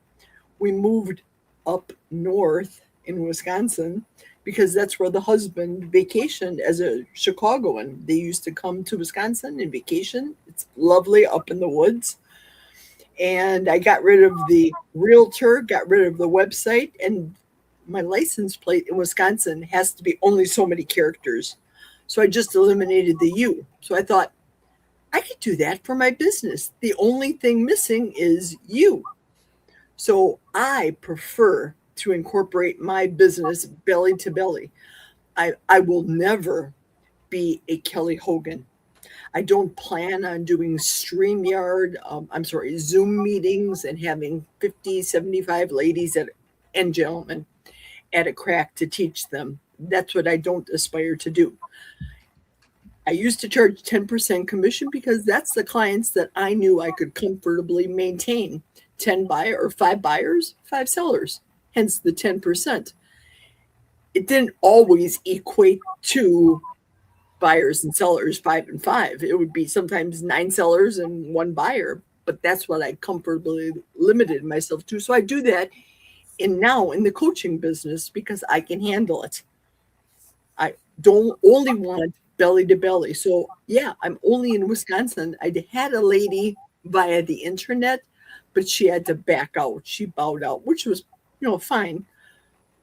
[SPEAKER 6] We moved up north in Wisconsin because that's where the husband vacationed as a Chicagoan. They used to come to Wisconsin and vacation. It's lovely up in the woods. And I got rid of the realtor, got rid of the website, and my license plate in Wisconsin has to be only so many characters. So I just eliminated the U. So I thought, I could do that for my business. The only thing missing is you. So I prefer to incorporate my business belly to belly. I will never be a Kelly Hogan. I don't plan on doing Zoom meetings and having 50, 75 ladies and gentlemen at a crack to teach them. That's what I don't aspire to do. I used to charge 10% commission because that's the clients that I knew I could comfortably maintain. 5 buyers, 5 sellers, hence the 10%. It didn't always equate to buyers and sellers 5 and 5. It would be sometimes 9 sellers and 1 buyer, but that's what I comfortably limited myself to. So I do that now in the coaching business because I can handle it. I don't only want belly to belly. So yeah, I'm only in Wisconsin. I had a lady via the internet, but she had to back out. She bowed out, which was, fine.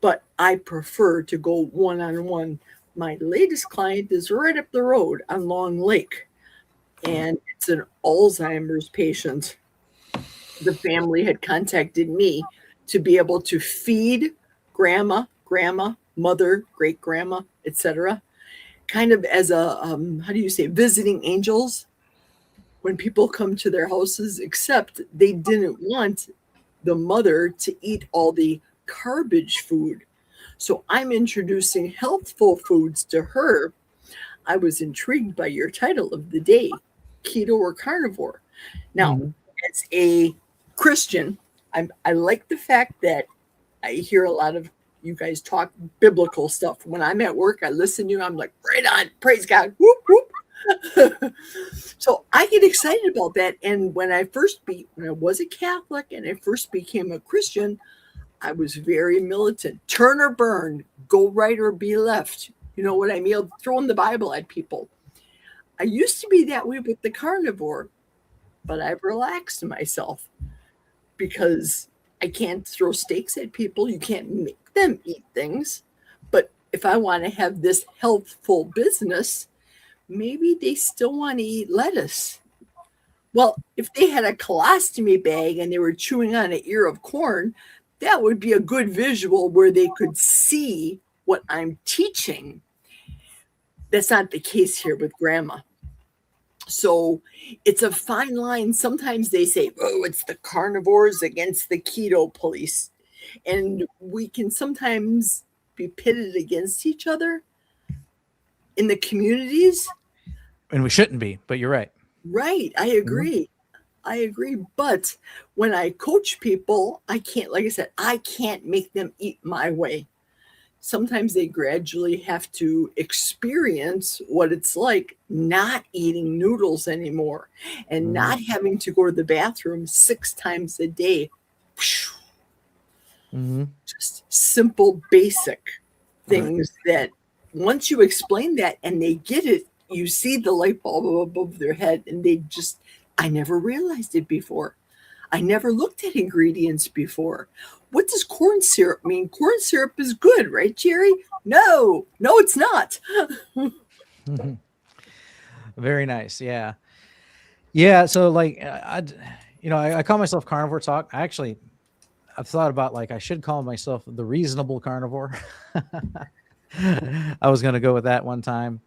[SPEAKER 6] But I prefer to go one-on-one. My latest client is right up the road on Long Lake, and it's an Alzheimer's patient. The family had contacted me to be able to feed grandma, mother, great grandma, etc., kind of as a visiting angels when people come to their houses, except they didn't want the mother to eat all the garbage food. So I'm introducing healthful foods to her. I was intrigued by your title of the day, Keto or Carnivore. Now, as a Christian, I like the fact that I hear a lot of you guys talk biblical stuff. When I'm at work, I listen to you. I'm like, right on, praise God, whoop, whoop. So I get excited about that. And when I was a Catholic and I first became a Christian, I was very militant. Turn or burn, go right or be left. You know what I mean? Throwing the Bible at people. I used to be that way with the carnivore, but I've relaxed myself because I can't throw steaks at people. You can't make them eat things. But if I want to have this healthful business, maybe they still want to eat lettuce. Well, if they had a colostomy bag and they were chewing on an ear of corn, that would be a good visual where they could see what I'm teaching. That's not the case here with grandma. So it's a fine line. Sometimes they say, oh, it's the carnivores against the keto police. And we can sometimes be pitted against each other in the communities.
[SPEAKER 1] And we shouldn't be, but you're right.
[SPEAKER 6] Right. I agree. I agree. But when I coach people, I can't make them eat my way. Sometimes they gradually have to experience what it's like not eating noodles anymore and not having to go to the bathroom 6 times a day. Just simple, basic things that once you explain that and they get it, you see the light bulb above their head and I never realized it before. I never looked at ingredients before. What does corn syrup mean? Corn syrup is good, right, Jerry? No, it's not.
[SPEAKER 1] Very nice. Yeah. Yeah. So like, I call myself Carnivore Talk. I've thought about I should call myself the reasonable carnivore. I was going to go with that one time.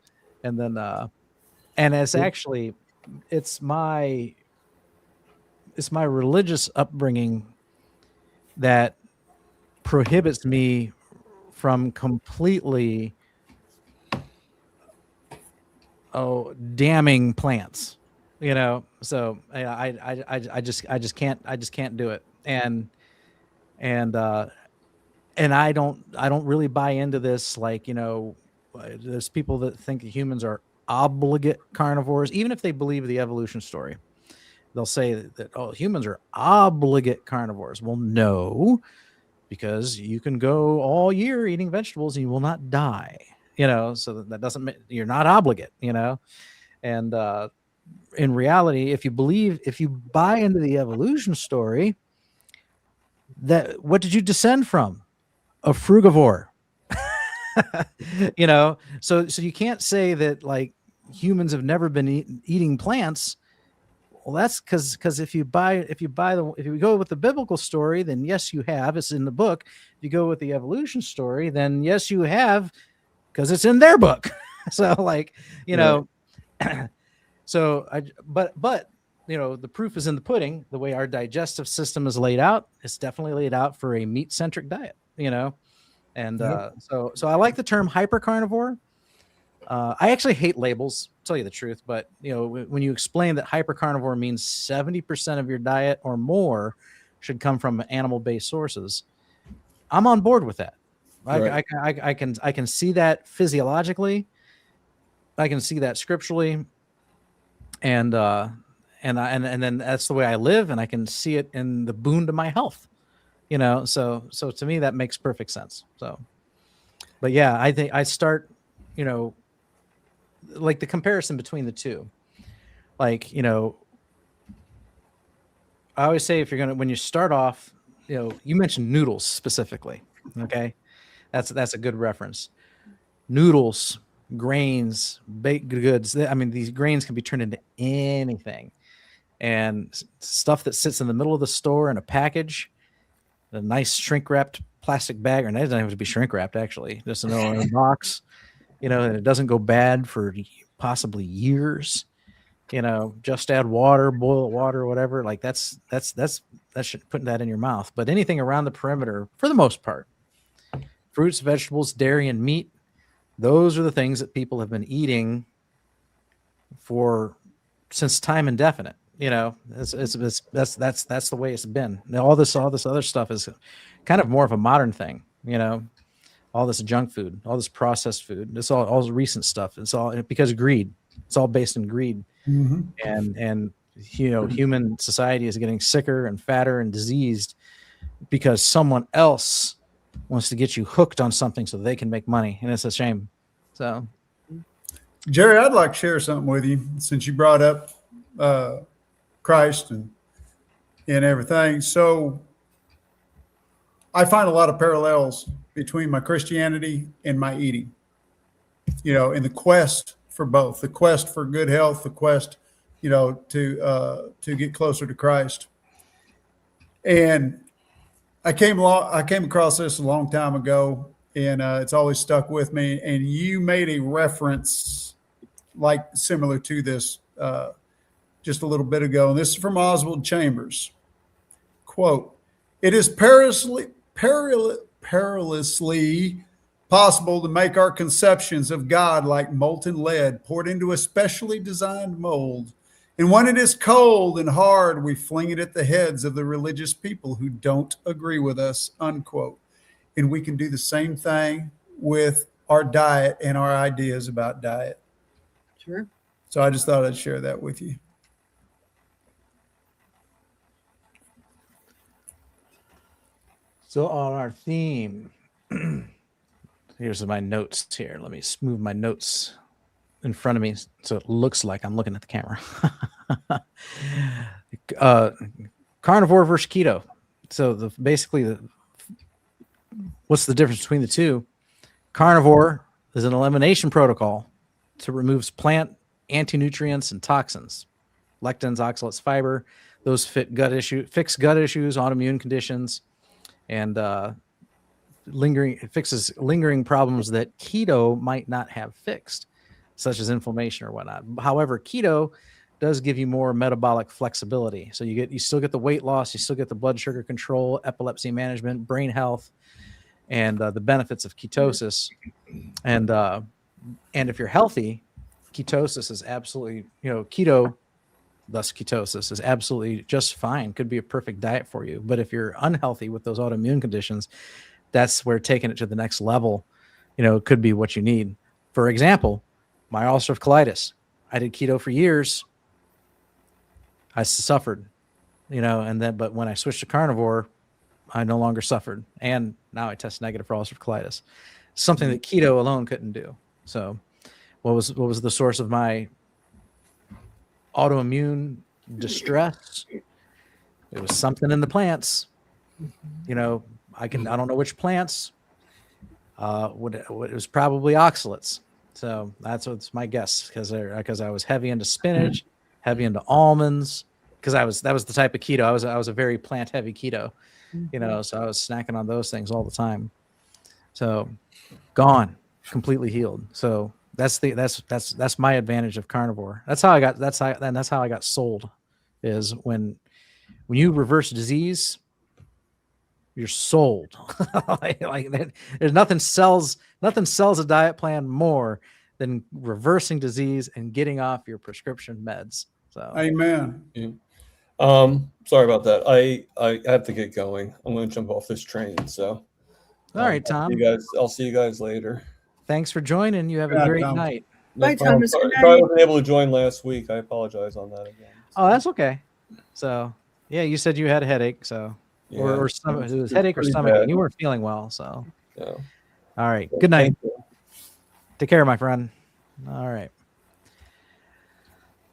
[SPEAKER 1] And then, and it's my religious upbringing that prohibits me from completely damning plants. you know. So I just can't do it. And I don't really buy into this. Like, you know, there's people that think that humans are obligate carnivores, even if they believe the evolution story. They'll say that oh, humans are obligate carnivores. Well, no, because you can go all year eating vegetables and you will not die. You know, so that doesn't mean you're not obligate. You know, and in reality, if you buy into the evolution story, that what did you descend from? A frugivore. You know, so you can't say that like humans have never been eating plants. Well, that's because if you go with the biblical story, then yes, you have. It's in the book. If you go with the evolution story, then yes, you have, because it's in their book. So like, you know, so but you know, the proof is in the pudding. The way our digestive system is laid out, it's definitely laid out for a meat-centric diet. You know, and so I like the term hypercarnivore. I actually hate labels, to tell you the truth, but you know, when you explain that hypercarnivore means 70% of your diet or more should come from animal-based sources, I'm on board with that.
[SPEAKER 4] Right.
[SPEAKER 1] I can see that physiologically, I can see that scripturally, and then that's the way I live, and I can see it in the boon to my health. You know, so to me that makes perfect sense. So, but yeah, I think I start, you know, like the comparison between the two. Like, you know, I always say when you start off, you know, you mentioned noodles specifically. Okay. That's a good reference. Noodles, grains, baked goods. I mean, these grains can be turned into anything. And stuff that sits in the middle of the store in a package, a nice shrink wrapped plastic bag, or it doesn't have to be shrink wrapped, actually, just in a box, you know, and it doesn't go bad for possibly years. You know, just add water, boil water, whatever. Like that's putting that in your mouth. But anything around the perimeter, for the most part, fruits, vegetables, dairy, and meat, those are the things that people have been eating for since time indefinite. You know, that's the way it's been. Now, all this other stuff is kind of more of a modern thing. You know, all this junk food, all this processed food, it's all recent stuff. It's all because of greed. It's all based in greed.
[SPEAKER 5] Mm-hmm.
[SPEAKER 1] And you know, human society is getting sicker and fatter and diseased because someone else wants to get you hooked on something so they can make money, and it's a shame. So,
[SPEAKER 5] Jerry, I'd like to share something with you since you brought up Christ and everything. So I find a lot of parallels between my Christianity and my eating, you know, in the quest for both, the quest for good health, the quest, you know, to get closer to Christ. And I came across this a long time ago, and it's always stuck with me. And you made a reference like similar to this just a little bit ago. And this is from Oswald Chambers. Quote, "It is perilously possible to make our conceptions of God like molten lead poured into a specially designed mold. And when it is cold and hard, we fling it at the heads of the religious people who don't agree with us," unquote. And we can do the same thing with our diet and our ideas about diet.
[SPEAKER 6] Sure.
[SPEAKER 5] So I just thought I'd share that with you.
[SPEAKER 1] so on our theme, here's my notes here. Let me move my notes in front of me so it looks like I'm looking at the camera. Carnivore versus keto. So what's the difference between the two? Carnivore is an elimination protocol to remove plant anti-nutrients and toxins, lectins, oxalates, fiber. Those fix gut issues, autoimmune conditions, and fixes lingering problems that keto might not have fixed, such as inflammation or whatnot. However, keto does give you more metabolic flexibility. So you still get the weight loss, you still get the blood sugar control, epilepsy management, brain health, and the benefits of ketosis. And if you're healthy, ketosis is absolutely, you know, keto thus ketosis, is absolutely just fine. Could be a perfect diet for you. But if you're unhealthy with those autoimmune conditions, that's where taking it to the next level, could be what you need. For example, my ulcerative colitis. I did keto for years. I suffered, but when I switched to carnivore, I no longer suffered. And now I test negative for ulcerative colitis, something that keto alone couldn't do. So what was the source of my autoimmune distress? It was something in the plants. I don't know which plants. It was probably oxalates. So that's what's my guess, because I was heavy into spinach, heavy into almonds, because that was the type of keto. I was a very plant heavy keto, so I was snacking on those things all the time. So gone, completely healed. So that's my advantage of carnivore. That's how I got sold, is when you reverse disease, you're sold. There's nothing sells a diet plan more than reversing disease and getting off your prescription meds. So
[SPEAKER 5] Amen.
[SPEAKER 4] Yeah. Sorry about that. I have to get going. I'm going to jump off this train. So,
[SPEAKER 1] all right, Tom.
[SPEAKER 4] I'll see you guys later.
[SPEAKER 1] Thanks for joining. You have a
[SPEAKER 5] Yeah,
[SPEAKER 1] great
[SPEAKER 5] Tom.
[SPEAKER 1] night.
[SPEAKER 6] Bye,
[SPEAKER 4] problem.
[SPEAKER 6] Thomas. Good
[SPEAKER 4] Sorry I
[SPEAKER 6] night.
[SPEAKER 4] wasn't able to join last week. I apologize on that again.
[SPEAKER 1] Oh, that's okay. So yeah, you said you had a headache, so
[SPEAKER 4] Yeah.
[SPEAKER 1] or stomach, it was headache or
[SPEAKER 4] pretty
[SPEAKER 1] stomach,
[SPEAKER 4] bad.
[SPEAKER 1] and you weren't feeling well. So
[SPEAKER 4] Yeah.
[SPEAKER 1] all right, good night.
[SPEAKER 4] Thank you.
[SPEAKER 1] Take care, my friend. All right.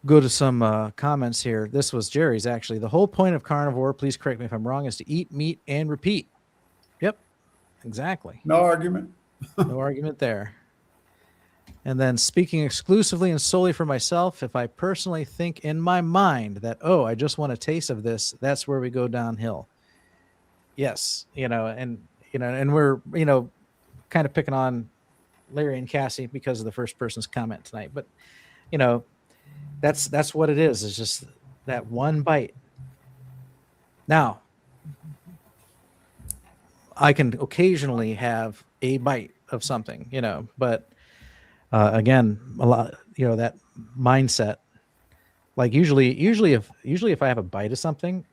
[SPEAKER 1] Go to some comments here. This was Jerry's, actually. The whole point of carnivore, please correct me if I'm wrong, is to eat meat and repeat. Yep, exactly.
[SPEAKER 5] No argument.
[SPEAKER 1] No argument there. And then, speaking exclusively and solely for myself, if I personally think in my mind that, I just want a taste of this, that's where we go downhill. Yes, and we're, kind of picking on Larry and Cassie because of the first person's comment tonight. But, that's what it is. It's just that one bite. Now, I can occasionally have a bite of something, but again, a lot, that mindset, like usually if I have a bite of something,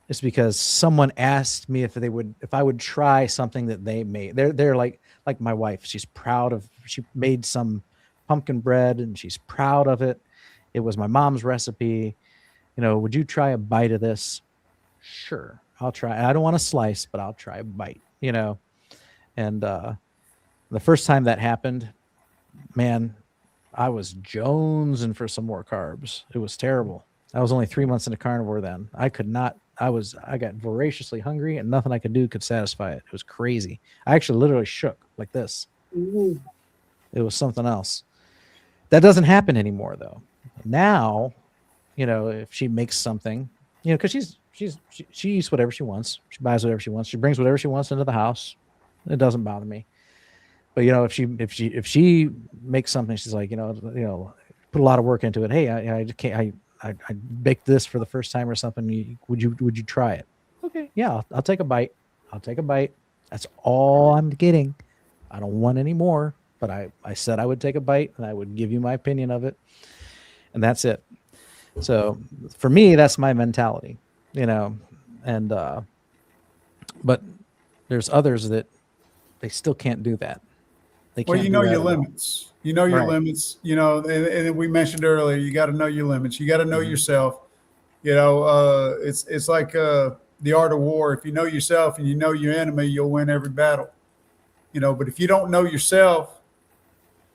[SPEAKER 1] it's because someone asked me if I would try something that they made. They're like my wife. She made some pumpkin bread and she's proud of it. It was my mom's recipe. Would you try a bite of this? Sure, I'll try. I don't want a slice, but I'll try a bite, and the first time that happened, man, I was jonesing for some more carbs. It was terrible. I was only 3 months into carnivore then. I got voraciously hungry and nothing I could do could satisfy it. It was crazy. I actually literally shook like this.
[SPEAKER 6] Ooh.
[SPEAKER 1] It was something else. That doesn't happen anymore though. Now, if she makes something, because she eats whatever she wants. She buys whatever she wants. She brings whatever she wants into the house. It doesn't bother me. But if she makes something, she's like, put a lot of work into it. Hey, I baked this for the first time or something. Would you try it? Okay, yeah, I'll take a bite. That's all I'm getting. I don't want any more. But I said I would take a bite and I would give you my opinion of it, and that's it. So for me, that's my mentality, and but there's others that they still can't do that. They can't.
[SPEAKER 5] Well, you know
[SPEAKER 1] do that
[SPEAKER 5] your
[SPEAKER 1] at all.
[SPEAKER 5] limits. You know your
[SPEAKER 1] Right.
[SPEAKER 5] limits. And we mentioned earlier, you got to know your limits. You got to know yourself. It's like the art of war. If you know yourself and you know your enemy, you'll win every battle. But if you don't know yourself,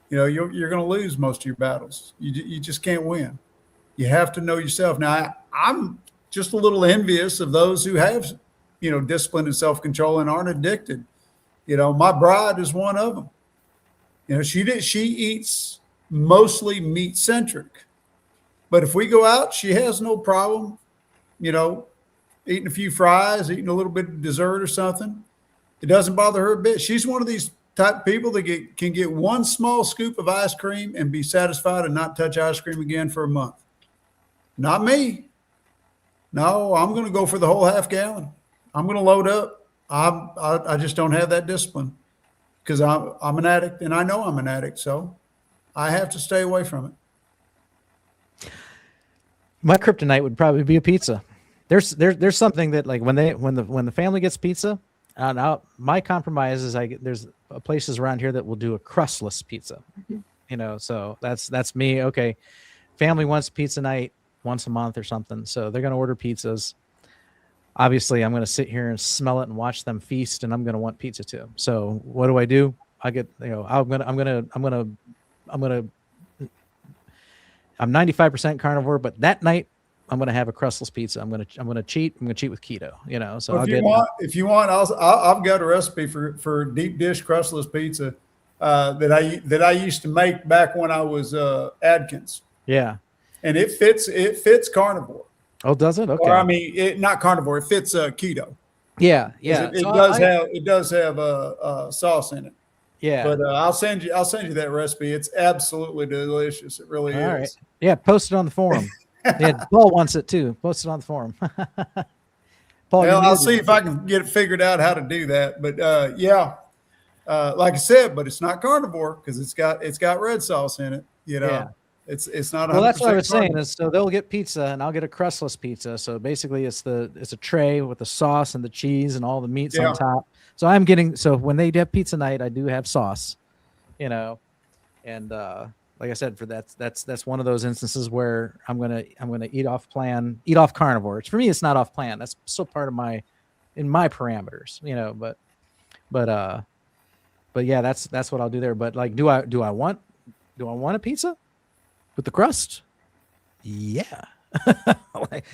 [SPEAKER 5] you're going to lose most of your battles. You just can't win. You have to know yourself. Now, I'm just a little envious of those who have, discipline and self-control and aren't addicted. My bride is one of them. She eats mostly meat centric, but if we go out, she has no problem, eating a few fries, eating a little bit of dessert or something. It doesn't bother her a bit. She's one of these type of people that can get one small scoop of ice cream and be satisfied and not touch ice cream again for a month. Not me. No, I'm going to go for the whole half gallon. I'm going to load up. I just don't have that discipline because I'm an addict and I know I'm an addict. So I have to stay away from it.
[SPEAKER 1] My kryptonite would probably be a pizza. There's something that like when the family gets pizza, now my compromise is there's places around here that will do a crustless pizza. You know, so that's me. Okay, family wants pizza night once a month or something, so they're gonna order pizzas. Obviously, I'm gonna sit here and smell it and watch them feast, and I'm gonna want pizza too. So what do? I get, you know, I'm 95% carnivore, but that night I'm gonna have a crustless pizza. I'm gonna cheat. I'm gonna cheat with keto. You know, so
[SPEAKER 5] Well, if you want, I've got a recipe for deep dish crustless pizza that I used to make back when I was Adkins.
[SPEAKER 1] Yeah,
[SPEAKER 5] and it fits carnivore.
[SPEAKER 1] Oh, does it? Okay.
[SPEAKER 5] Or I mean, not carnivore. It fits keto.
[SPEAKER 1] Yeah.
[SPEAKER 5] It does have sauce in it.
[SPEAKER 1] Yeah.
[SPEAKER 5] But I'll send you that recipe. It's absolutely delicious. It really is.
[SPEAKER 1] Right. Yeah. Post it on the forum. Yeah. Paul wants it too. Post it on the forum. Paul,
[SPEAKER 5] well, I'll see if I can get it figured out how to do that. But like I said, but it's not carnivore because it's got red sauce in it. You know. Yeah. It's not.
[SPEAKER 1] Well, that's what I was saying is, so they'll get pizza and I'll get a crustless pizza. So basically, it's a tray with the sauce and the cheese and all the meats on top. So so when they have pizza night, I do have sauce, you know, and like I said, that's one of those instances where I'm gonna eat off carnivore. For me, it's not off plan. That's still part of my parameters, you know. But yeah, that's what I'll do there. But like, do I want a pizza with the crust? Yeah. Like,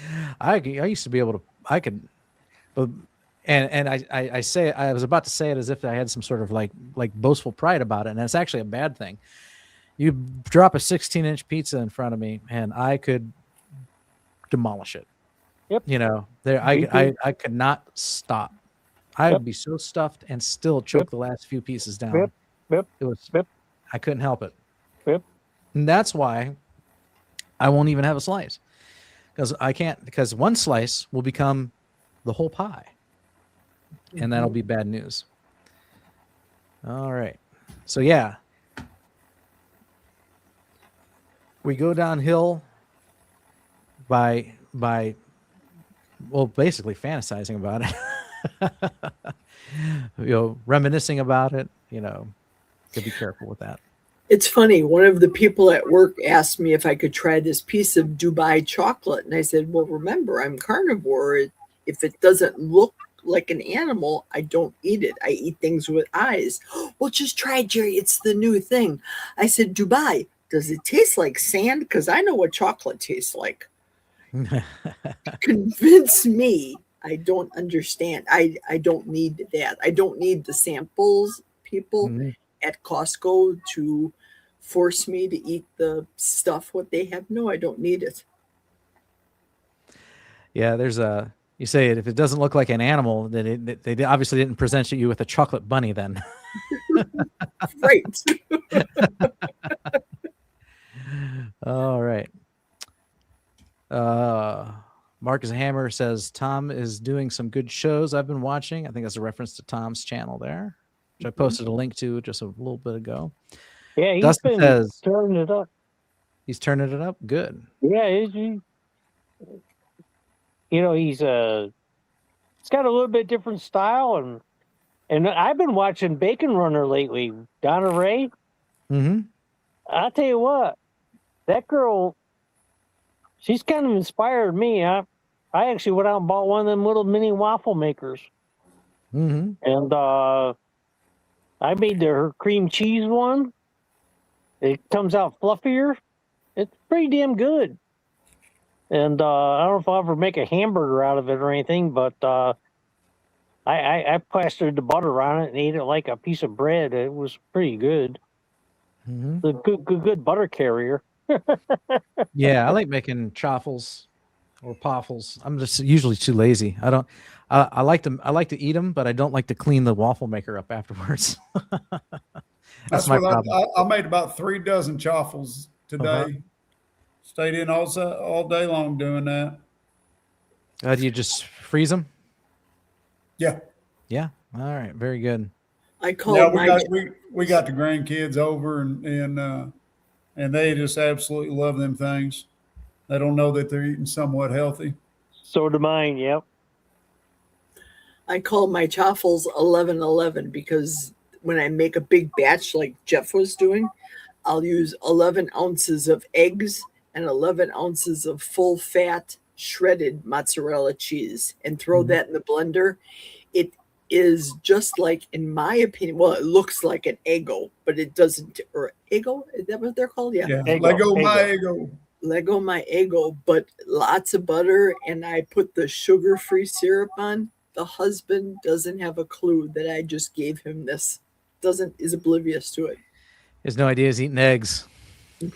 [SPEAKER 1] I used to be able to, I could, but, and I was about to say it as if I had some sort of like boastful pride about it. And it's actually a bad thing. You drop a 16-inch pizza in front of me and I could demolish it.
[SPEAKER 2] Yep.
[SPEAKER 1] You know, I could not stop. I would be so stuffed and still choke the last few pieces down.
[SPEAKER 2] Yep.
[SPEAKER 1] I couldn't help it.
[SPEAKER 2] Yep.
[SPEAKER 1] And that's why I won't even have a slice, because one slice will become the whole pie, and that'll be bad news. All right. So yeah, we go downhill by basically fantasizing about it, you know, reminiscing about it, you know, to be careful with that.
[SPEAKER 6] It's funny. One of the people at work asked me if I could try this piece of Dubai chocolate. And I said, well, remember, I'm carnivore. If it doesn't look like an animal, I don't eat it. I eat things with eyes. Well, just try it, Jerry. It's the new thing. I said, Dubai, does it taste like sand? Because I know what chocolate tastes like. Convince me. I don't understand. I don't need that. I don't need the samples, people at Costco to force me to eat the stuff what they have. No, I don't need it.
[SPEAKER 1] Yeah, you say it, if it doesn't look like an animal, then they obviously didn't present you with a chocolate bunny then.
[SPEAKER 6] Right.
[SPEAKER 1] All right. Marcus Hammer says Tom is doing some good shows I've been watching. I think that's a reference to Tom's channel there, which I posted a link to just a little bit ago.
[SPEAKER 2] Yeah, he's
[SPEAKER 1] Dustin says,
[SPEAKER 2] turning it up.
[SPEAKER 1] He's turning it up. Good.
[SPEAKER 2] Yeah, you know, it's got a little bit different style, and I've been watching Bacon Runner lately. Donna Ray.
[SPEAKER 1] Mm-hmm.
[SPEAKER 2] I'll tell you what, that girl, she's kind of inspired me. I actually went out and bought one of them little mini waffle makers.
[SPEAKER 1] Mm-hmm.
[SPEAKER 2] And I made her cream cheese one. It comes out fluffier. It's pretty damn good. And I don't know if I'll ever make a hamburger out of it or anything, but I plastered the butter on it and ate it like a piece of bread. It was pretty good.
[SPEAKER 1] Mm-hmm.
[SPEAKER 2] A good butter carrier.
[SPEAKER 1] Yeah, I like making chaffles or poffles. I'm just usually too lazy. I like to eat them, but I don't like to clean the waffle maker up afterwards.
[SPEAKER 5] That's my problem. I made about 3 dozen chaffles today. Stayed in all day long doing that.
[SPEAKER 1] Do you just freeze them?
[SPEAKER 5] Yeah.
[SPEAKER 1] Yeah. All right. Very good.
[SPEAKER 6] I called
[SPEAKER 5] we got the grandkids over and they just absolutely love them things. They don't know that they're eating somewhat healthy.
[SPEAKER 2] So do mine. Yep.
[SPEAKER 6] I call my chaffles 11-11 because when I make a big batch like Jeff was doing, I'll use 11 ounces of eggs and 11 ounces of full fat shredded mozzarella cheese and throw that in the blender. It is just like, in my opinion, well, it looks like an Eggo, but it doesn't, or Eggo, is that what they're called? Yeah.
[SPEAKER 5] Yeah, Lego my ego.
[SPEAKER 6] Lego my Eggo, but lots of butter, and I put the sugar-free syrup on. The husband doesn't have a clue that I just gave him this. Is oblivious to it.
[SPEAKER 1] He has no idea he's eating eggs.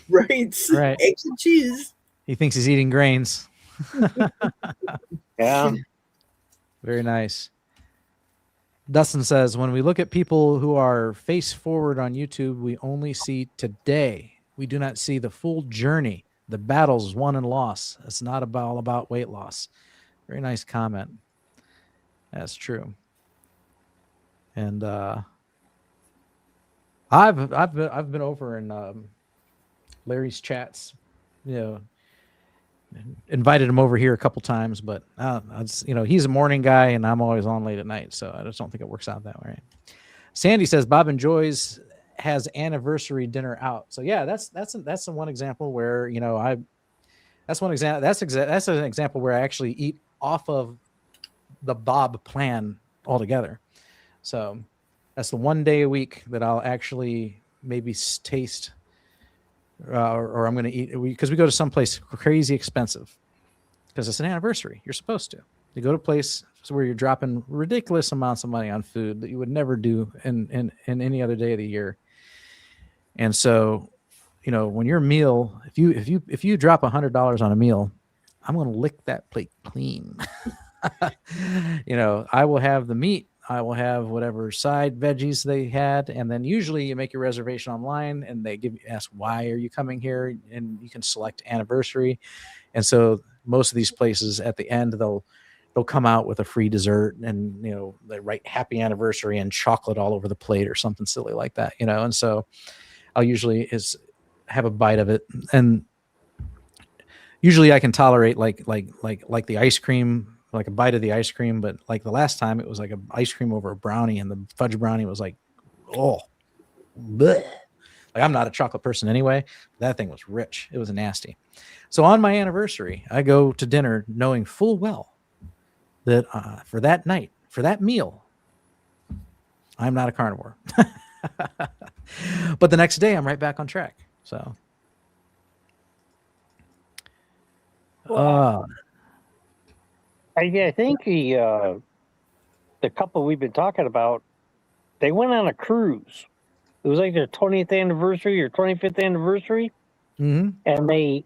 [SPEAKER 6] Right.
[SPEAKER 1] Eggs
[SPEAKER 6] and cheese.
[SPEAKER 1] He thinks he's eating grains.
[SPEAKER 2] Yeah.
[SPEAKER 1] Very nice. Dustin says, when we look at people who are face forward on YouTube, we only see today. We do not see the full journey, the battles won and lost. It's not all about weight loss. Very nice comment. That's true. And I've been over in Larry's chats, invited him over here a couple times, but he's a morning guy and I'm always on late at night, so I just don't think it works out that way. Sandy says Bob Enjoys has anniversary dinner out. So yeah, that's one example where that's an example where I actually eat off of the Bob plan altogether. So that's the one day a week that I'll actually maybe taste, or I'm going to eat, because we go to someplace crazy expensive because it's an anniversary. You're supposed to. You go to a place where you're dropping ridiculous amounts of money on food that you would never do in any other day of the year. And so, when your meal, if you drop $100 on a meal, I'm going to lick that plate clean. I will have the meat. I will have whatever side veggies they had. And then usually you make your reservation online and they ask, why are you coming here? And you can select anniversary. And so most of these places at the end, they'll come out with a free dessert and, they write happy anniversary and chocolate all over the plate or something silly like that, And so I'll usually have a bite of it. And usually I can tolerate like the ice cream, like a bite of the ice cream, but like the last time it was like an ice cream over a brownie, and the fudge brownie was like, bleh. Like I'm not a chocolate person anyway. That thing was rich. It was nasty. So on my anniversary, I go to dinner knowing full well that for that night, for that meal, I'm not a carnivore. But the next day I'm right back on track. So
[SPEAKER 2] I think the couple we've been talking about, they went on a cruise. It was like their 20th anniversary or 25th anniversary.
[SPEAKER 1] Mm-hmm.
[SPEAKER 2] And they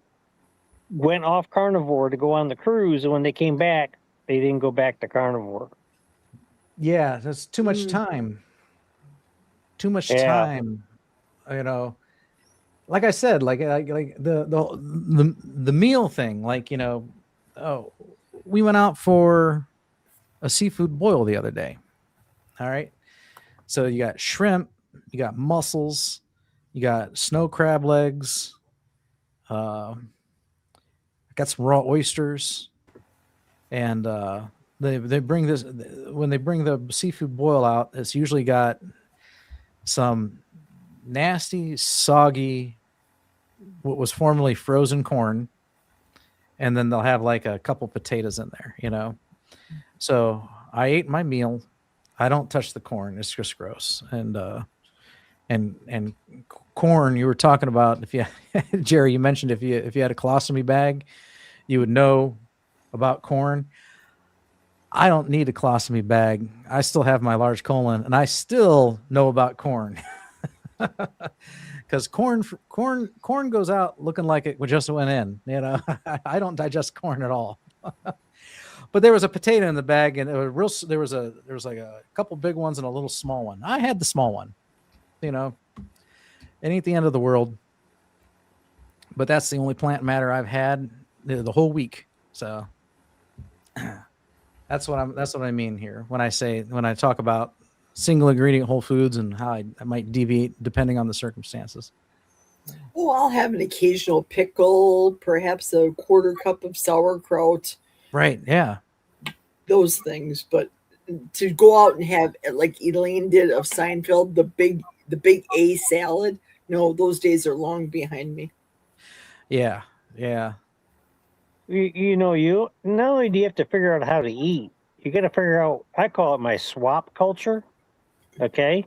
[SPEAKER 2] went off carnivore to go on the cruise. And when they came back, they didn't go back to carnivore.
[SPEAKER 1] Yeah, that's too much time. Too much time. Like I said, like the meal thing, we went out for a seafood boil the other day. All right. So you got shrimp, you got mussels, you got snow crab legs, got some raw oysters, and they bring this, when they bring the seafood boil out, it's usually got some nasty, soggy, what was formerly frozen corn, and then they'll have like a couple potatoes in there, So I ate my meal. I don't touch the corn. It's just gross. And corn, you were talking about, Jerry, you mentioned if you had a colostomy bag, you would know about corn. I don't need a colostomy bag. I still have my large colon, and I still know about corn. Because corn goes out looking like it just went in. I don't digest corn at all. But there was a potato in the bag, and there was like a couple big ones and a little small one. I had the small one. It ain't the end of the world. But that's the only plant matter I've had the whole week. So that's what I mean here when I talk about single ingredient whole foods and how I might deviate depending on the circumstances.
[SPEAKER 6] Oh, I'll have an occasional pickle, perhaps a quarter cup of sauerkraut,
[SPEAKER 1] Right. Yeah.
[SPEAKER 6] those things. But to go out and have, like Elaine did of Seinfeld, the big A salad, no, those days are long behind me.
[SPEAKER 1] Yeah. Yeah.
[SPEAKER 2] You know, you not only do you have to figure out how to eat, you got to figure out. I call it my swap culture, okay,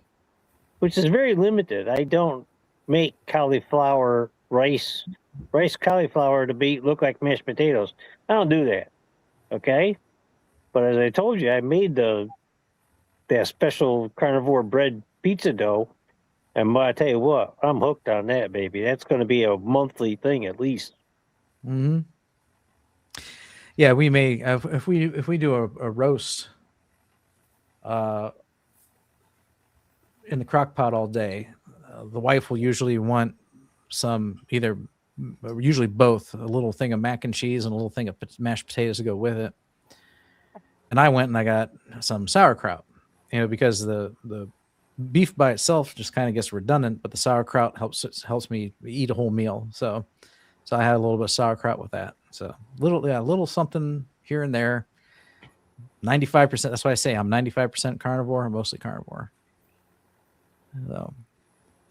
[SPEAKER 2] which is very limited. I don't make cauliflower rice cauliflower to be look like mashed potatoes. I don't do that, okay. But as I told you, I made that special carnivore bread pizza dough, and I tell you what, I'm hooked on that, baby. That's going to be a monthly thing at least.
[SPEAKER 1] Hmm. Yeah, we may if we do a roast in the crock pot all day, the wife will usually want some usually both a little thing of mac and cheese and a little thing of mashed potatoes to go with it. And I went and I got some sauerkraut, because the beef by itself just kind of gets redundant, but the sauerkraut helps me eat a whole meal. So I had a little bit of sauerkraut with that. So little something here and there. 95%. That's why I say I'm 95% carnivore. I'm mostly carnivore. So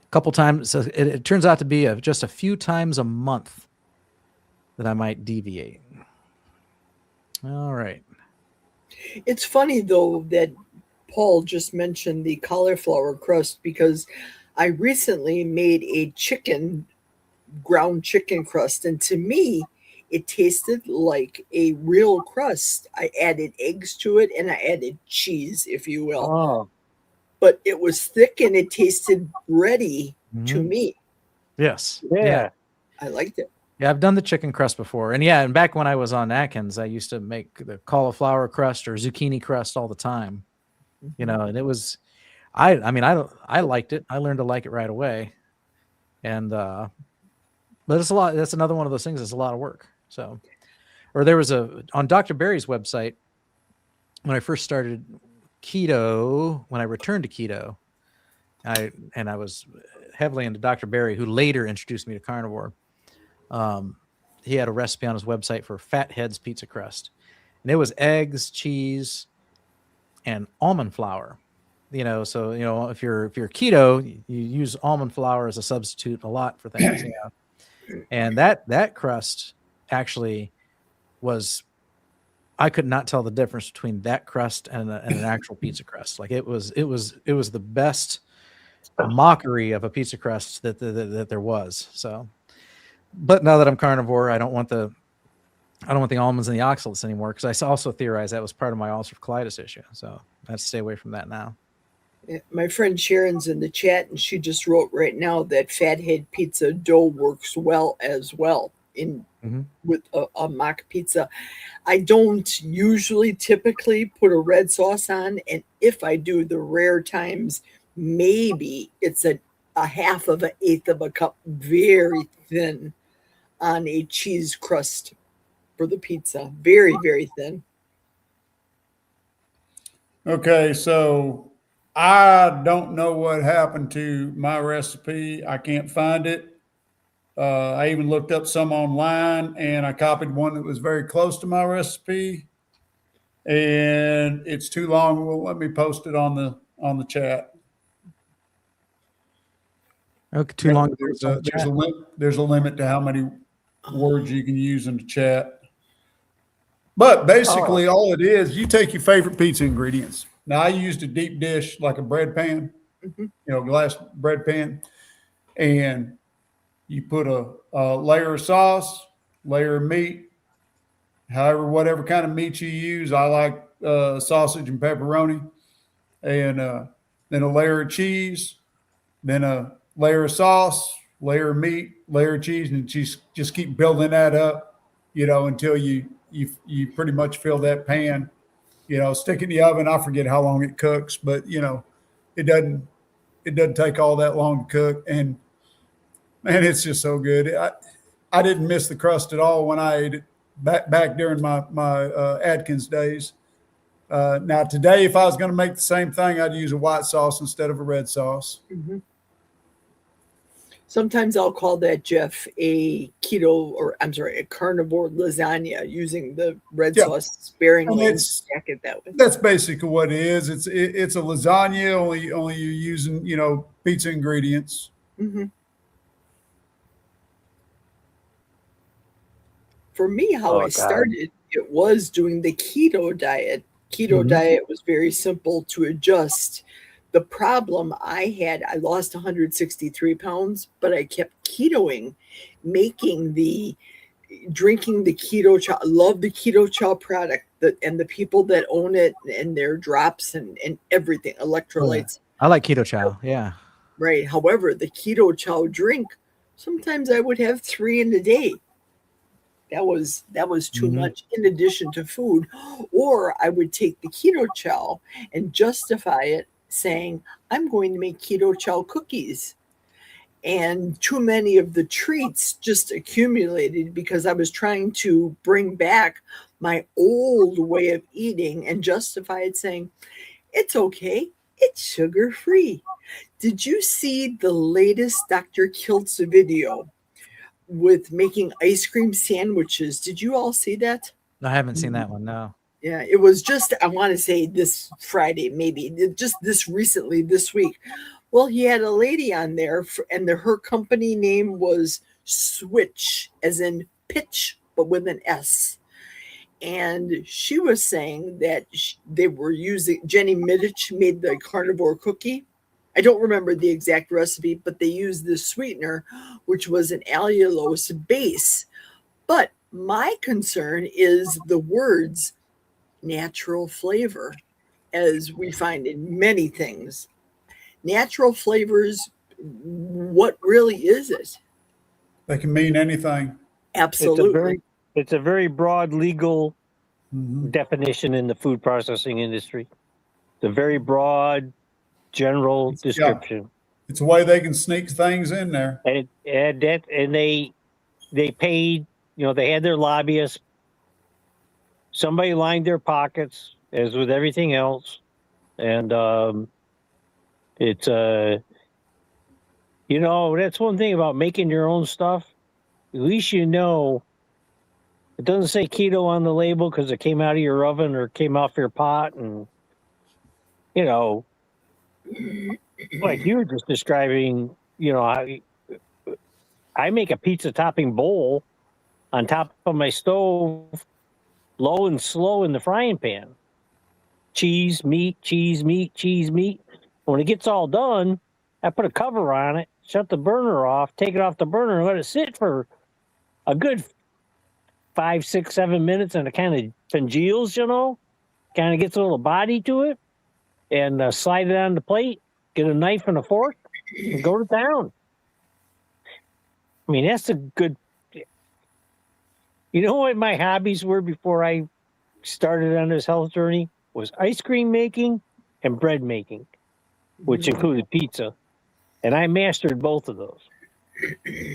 [SPEAKER 1] a couple times. So it turns out to be just a few times a month that I might deviate. All right.
[SPEAKER 6] It's funny though that Paul just mentioned the cauliflower crust, because I recently made a ground chicken crust, and to me it tasted like a real crust. I added eggs to it and I added cheese, if you will.
[SPEAKER 2] Oh,
[SPEAKER 6] But it was thick and it tasted bready to
[SPEAKER 1] Mhm.
[SPEAKER 6] me.
[SPEAKER 1] Yes.
[SPEAKER 2] yeah.
[SPEAKER 6] I liked it.
[SPEAKER 1] Yeah, I've done the chicken crust before. And back when I was on Atkins, I used to make the cauliflower crust or zucchini crust all the time. And it was I liked it. I learned to like it right away. And but it's a lot. That's another one of those things that's a lot of work. So, or there was on Dr. Barry's website when I first started keto, when I returned to keto, I was heavily into Dr. Barry, who later introduced me to carnivore. He had a recipe on his website for Fathead's pizza crust, and it was eggs, cheese, and almond flour. So if you're keto, you use almond flour as a substitute a lot for things. And that crust actually was, I could not tell the difference between that crust and an actual pizza crust. Like it was the best mockery of a pizza crust that there was. So, but now that I'm carnivore, I don't want the almonds and the oxalates anymore, because I also theorized that was part of my ulcerative colitis issue. So I have to stay away from that now.
[SPEAKER 6] My friend Sharon's in the chat, and she just wrote right now that Fathead pizza dough works well as well with a mock pizza. I don't usually typically put a red sauce on, and if I do, the rare times, maybe it's a half of an eighth of a cup, very thin, on a cheese crust for the pizza. Very, very thin.
[SPEAKER 5] Okay, so I don't know what happened to my recipe. I can't find it. I even looked up some online, and I copied one that was very close to my recipe, and it's too long. Well, let me post it on the chat.
[SPEAKER 1] Okay, too long.
[SPEAKER 5] There's a limit to how many words you can use in the chat. But basically, all it is, you take your favorite pizza ingredients. Now, I used a deep dish, like a bread pan, glass bread pan, and you put a layer of sauce, layer of meat, whatever kind of meat you use. I like sausage and pepperoni, and then a layer of cheese, then a layer of sauce, layer of meat, layer of cheese, and just keep building that up, until you pretty much fill that pan. Stick it in the oven. I forget how long it cooks, but it doesn't take all that long to cook. And man, it's just so good. I didn't miss the crust at all when I ate it back during my Atkins days. Now today, if I was going to make the same thing, I'd use a white sauce instead of a red sauce.
[SPEAKER 6] Sometimes I'll call that, Jeff, a keto, or I'm sorry, a carnivore lasagna, using the red
[SPEAKER 5] Yeah.
[SPEAKER 6] sauce sparingly
[SPEAKER 5] And
[SPEAKER 6] and stack it that way.
[SPEAKER 5] that's basically what it is. It's a lasagna, only you're using, pizza ingredients.
[SPEAKER 6] Mm-hmm. For me, how
[SPEAKER 2] Oh,
[SPEAKER 6] I
[SPEAKER 2] God.
[SPEAKER 6] started, it was doing the keto diet. Keto
[SPEAKER 1] Mhm.
[SPEAKER 6] diet was very simple to adjust. The problem I had, I lost 163 pounds, but I kept ketoing, drinking the keto chow. Love the keto chow product, and the people that own it, and their drops and everything, electrolytes.
[SPEAKER 1] I like keto chow. Yeah.
[SPEAKER 6] Right. However, the keto chow drink, sometimes I would have 3 in a day. That was too
[SPEAKER 1] Mhm.
[SPEAKER 6] much in addition to food. Or I would take the keto chow and justify it, saying, I'm going to make keto chow cookies. And too many of the treats just accumulated because I was trying to bring back my old way of eating and justify it, saying, it's okay, it's sugar free. Did you see the latest Dr. Kiltz video with making ice cream sandwiches? Did you all see that?
[SPEAKER 1] I haven't seen that one. No.
[SPEAKER 6] Yeah, it was just, I want to say this Friday, maybe just this recently, this week. Well, he had a lady on there, and her company name was Switch, as in pitch, but with an S. And she was saying that they were using, Jenny Middich made the carnivore cookie. I don't remember the exact recipe, but they used this sweetener, which was an allulose base. But my concern is the words natural flavor, as we find in many things. Natural flavors, what really is it?
[SPEAKER 5] They can mean anything.
[SPEAKER 6] Absolutely.
[SPEAKER 2] It's a very broad legal
[SPEAKER 5] Mhm.
[SPEAKER 2] definition in the food processing industry. It's a very broad general description.
[SPEAKER 5] It's a way they can sneak things in there.
[SPEAKER 2] And they paid, they had their lobbyists. Somebody lined their pockets, as with everything else. And it's that's one thing about making your own stuff. At least it doesn't say keto on the label because it came out of your oven or came off your pot. And, like you were just describing, I make a pizza topping bowl on top of my stove, low and slow in the frying pan. Cheese, meat, cheese, meat, cheese, meat. When it gets all done, I put a cover on it, shut the burner off, take it off the burner, and let it sit for a good 5, 6, 7 minutes, and it kind of congeals, kind of gets a little body to it, and slide it on the plate, get a knife and a fork, and go to town. I mean, that's a good... You know what my hobbies were before I started on this health journey? Was ice cream making and bread making, which included pizza. And I mastered both of those.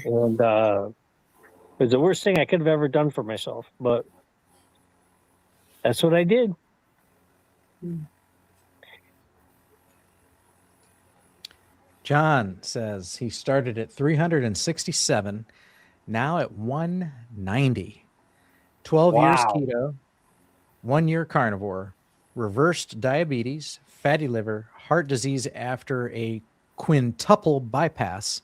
[SPEAKER 2] And it was the worst thing I could have ever done for myself, but that's what I did.
[SPEAKER 1] John says he started at 367, now at 190. 12 years
[SPEAKER 2] Wow.
[SPEAKER 1] keto, 1 year carnivore, reversed diabetes, fatty liver, heart disease after a quintuple bypass.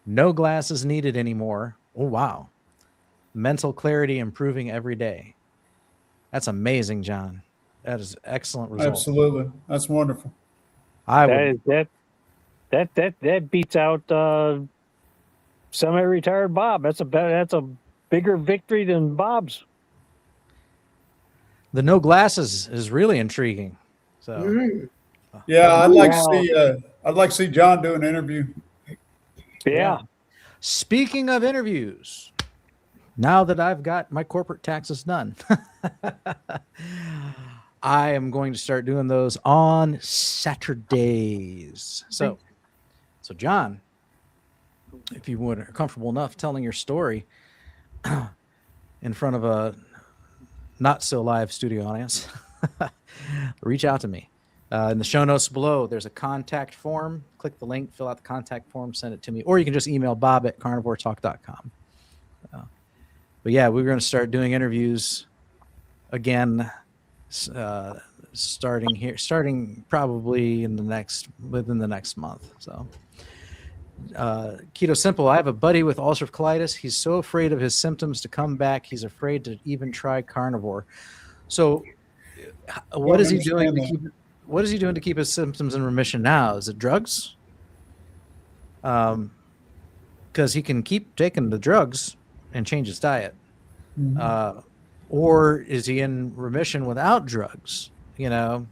[SPEAKER 1] No glasses needed anymore. Oh, wow. Mental clarity improving every day. That's amazing, John. That is excellent result.
[SPEAKER 5] Absolutely. That's wonderful.
[SPEAKER 2] That beats out semi-retired Bob. That's a bigger victory than Bob's.
[SPEAKER 1] The no glasses is really intriguing. So
[SPEAKER 5] Yeah, I'd like to see John do an interview.
[SPEAKER 2] Yeah.
[SPEAKER 1] Speaking of interviews, now that I've got my corporate taxes done, I am going to start doing those on Saturdays. So John, if you are comfortable enough telling your story in front of a not so live studio audience, reach out to me. In the show notes below, there's a contact form. Click the link, fill out the contact form, send it to me, or you can just email bob@carnivoretalk.com. But yeah, we're going to start doing interviews again, starting probably within the next month. So, Keto Simple. I have a buddy with ulcerative colitis. He's so afraid of his symptoms to come back. He's afraid to even try carnivore. So, what is he doing to keep? What is he doing to keep his symptoms in remission now? Is it drugs? Because he can keep taking the drugs and change his diet. Mm-hmm. Or is he in remission without drugs? Then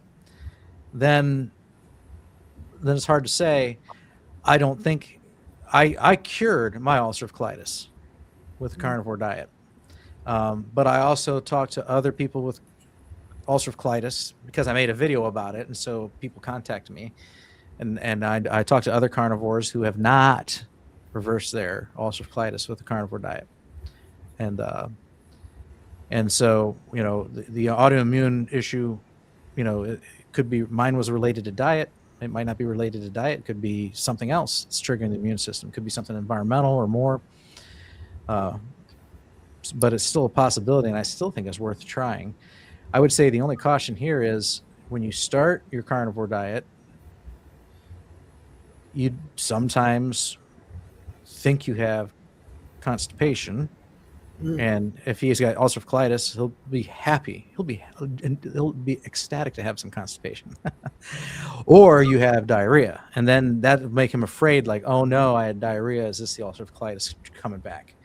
[SPEAKER 1] it's hard to say. I don't think I cured my ulcerative colitis with the carnivore diet. But I also talked to other people with ulcerative colitis because I made a video about it. And so people contact me and I talked to other carnivores who have not reversed their ulcerative colitis with the carnivore diet. And so, the autoimmune issue, it could be, mine was related to diet. It might not be related to diet. It could be something else. It's triggering the immune system. It could be something environmental or more. But it's still a possibility, and I still think it's worth trying. I would say the only caution here is when you start your carnivore diet, you sometimes think you have constipation. And if he's got ulcerative colitis, he'll be happy. He'll be ecstatic to have some constipation. Or you have diarrhea, and then that would make him afraid. Like, oh no, I had diarrhea. Is this the ulcerative colitis coming back?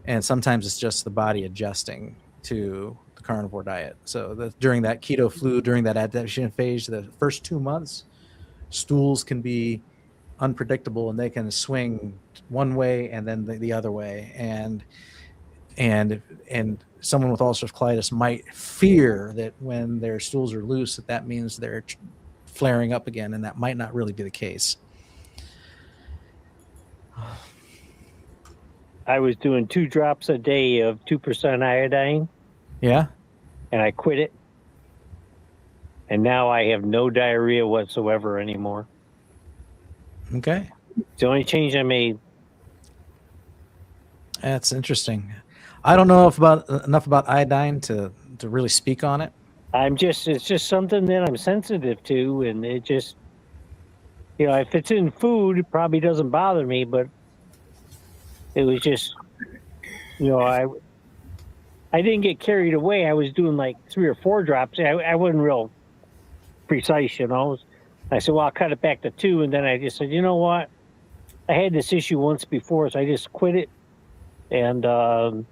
[SPEAKER 1] And sometimes it's just the body adjusting to the carnivore diet. So during that keto flu, during that adaptation phase, the first 2 months, stools can be unpredictable, and they can swing one way and then the other way. And someone with ulcerative colitis might fear that when their stools are loose, that means they're flaring up again, and that might not really be the case.
[SPEAKER 2] I was doing 2 drops a day of 2% iodine.
[SPEAKER 1] Yeah.
[SPEAKER 2] And I quit it. And now I have no diarrhea whatsoever anymore.
[SPEAKER 1] Okay.
[SPEAKER 2] It's the only change I made.
[SPEAKER 1] That's interesting. I don't know enough about iodine to really speak on it.
[SPEAKER 2] It's just something that I'm sensitive to, and it just, if it's in food, it probably doesn't bother me, but it was just, I didn't get carried away. I was doing like 3 or 4 drops. I wasn't real precise, I said, well, I'll cut it back to 2, and then I just said, you know what? I had this issue once before, so I just quit it, and I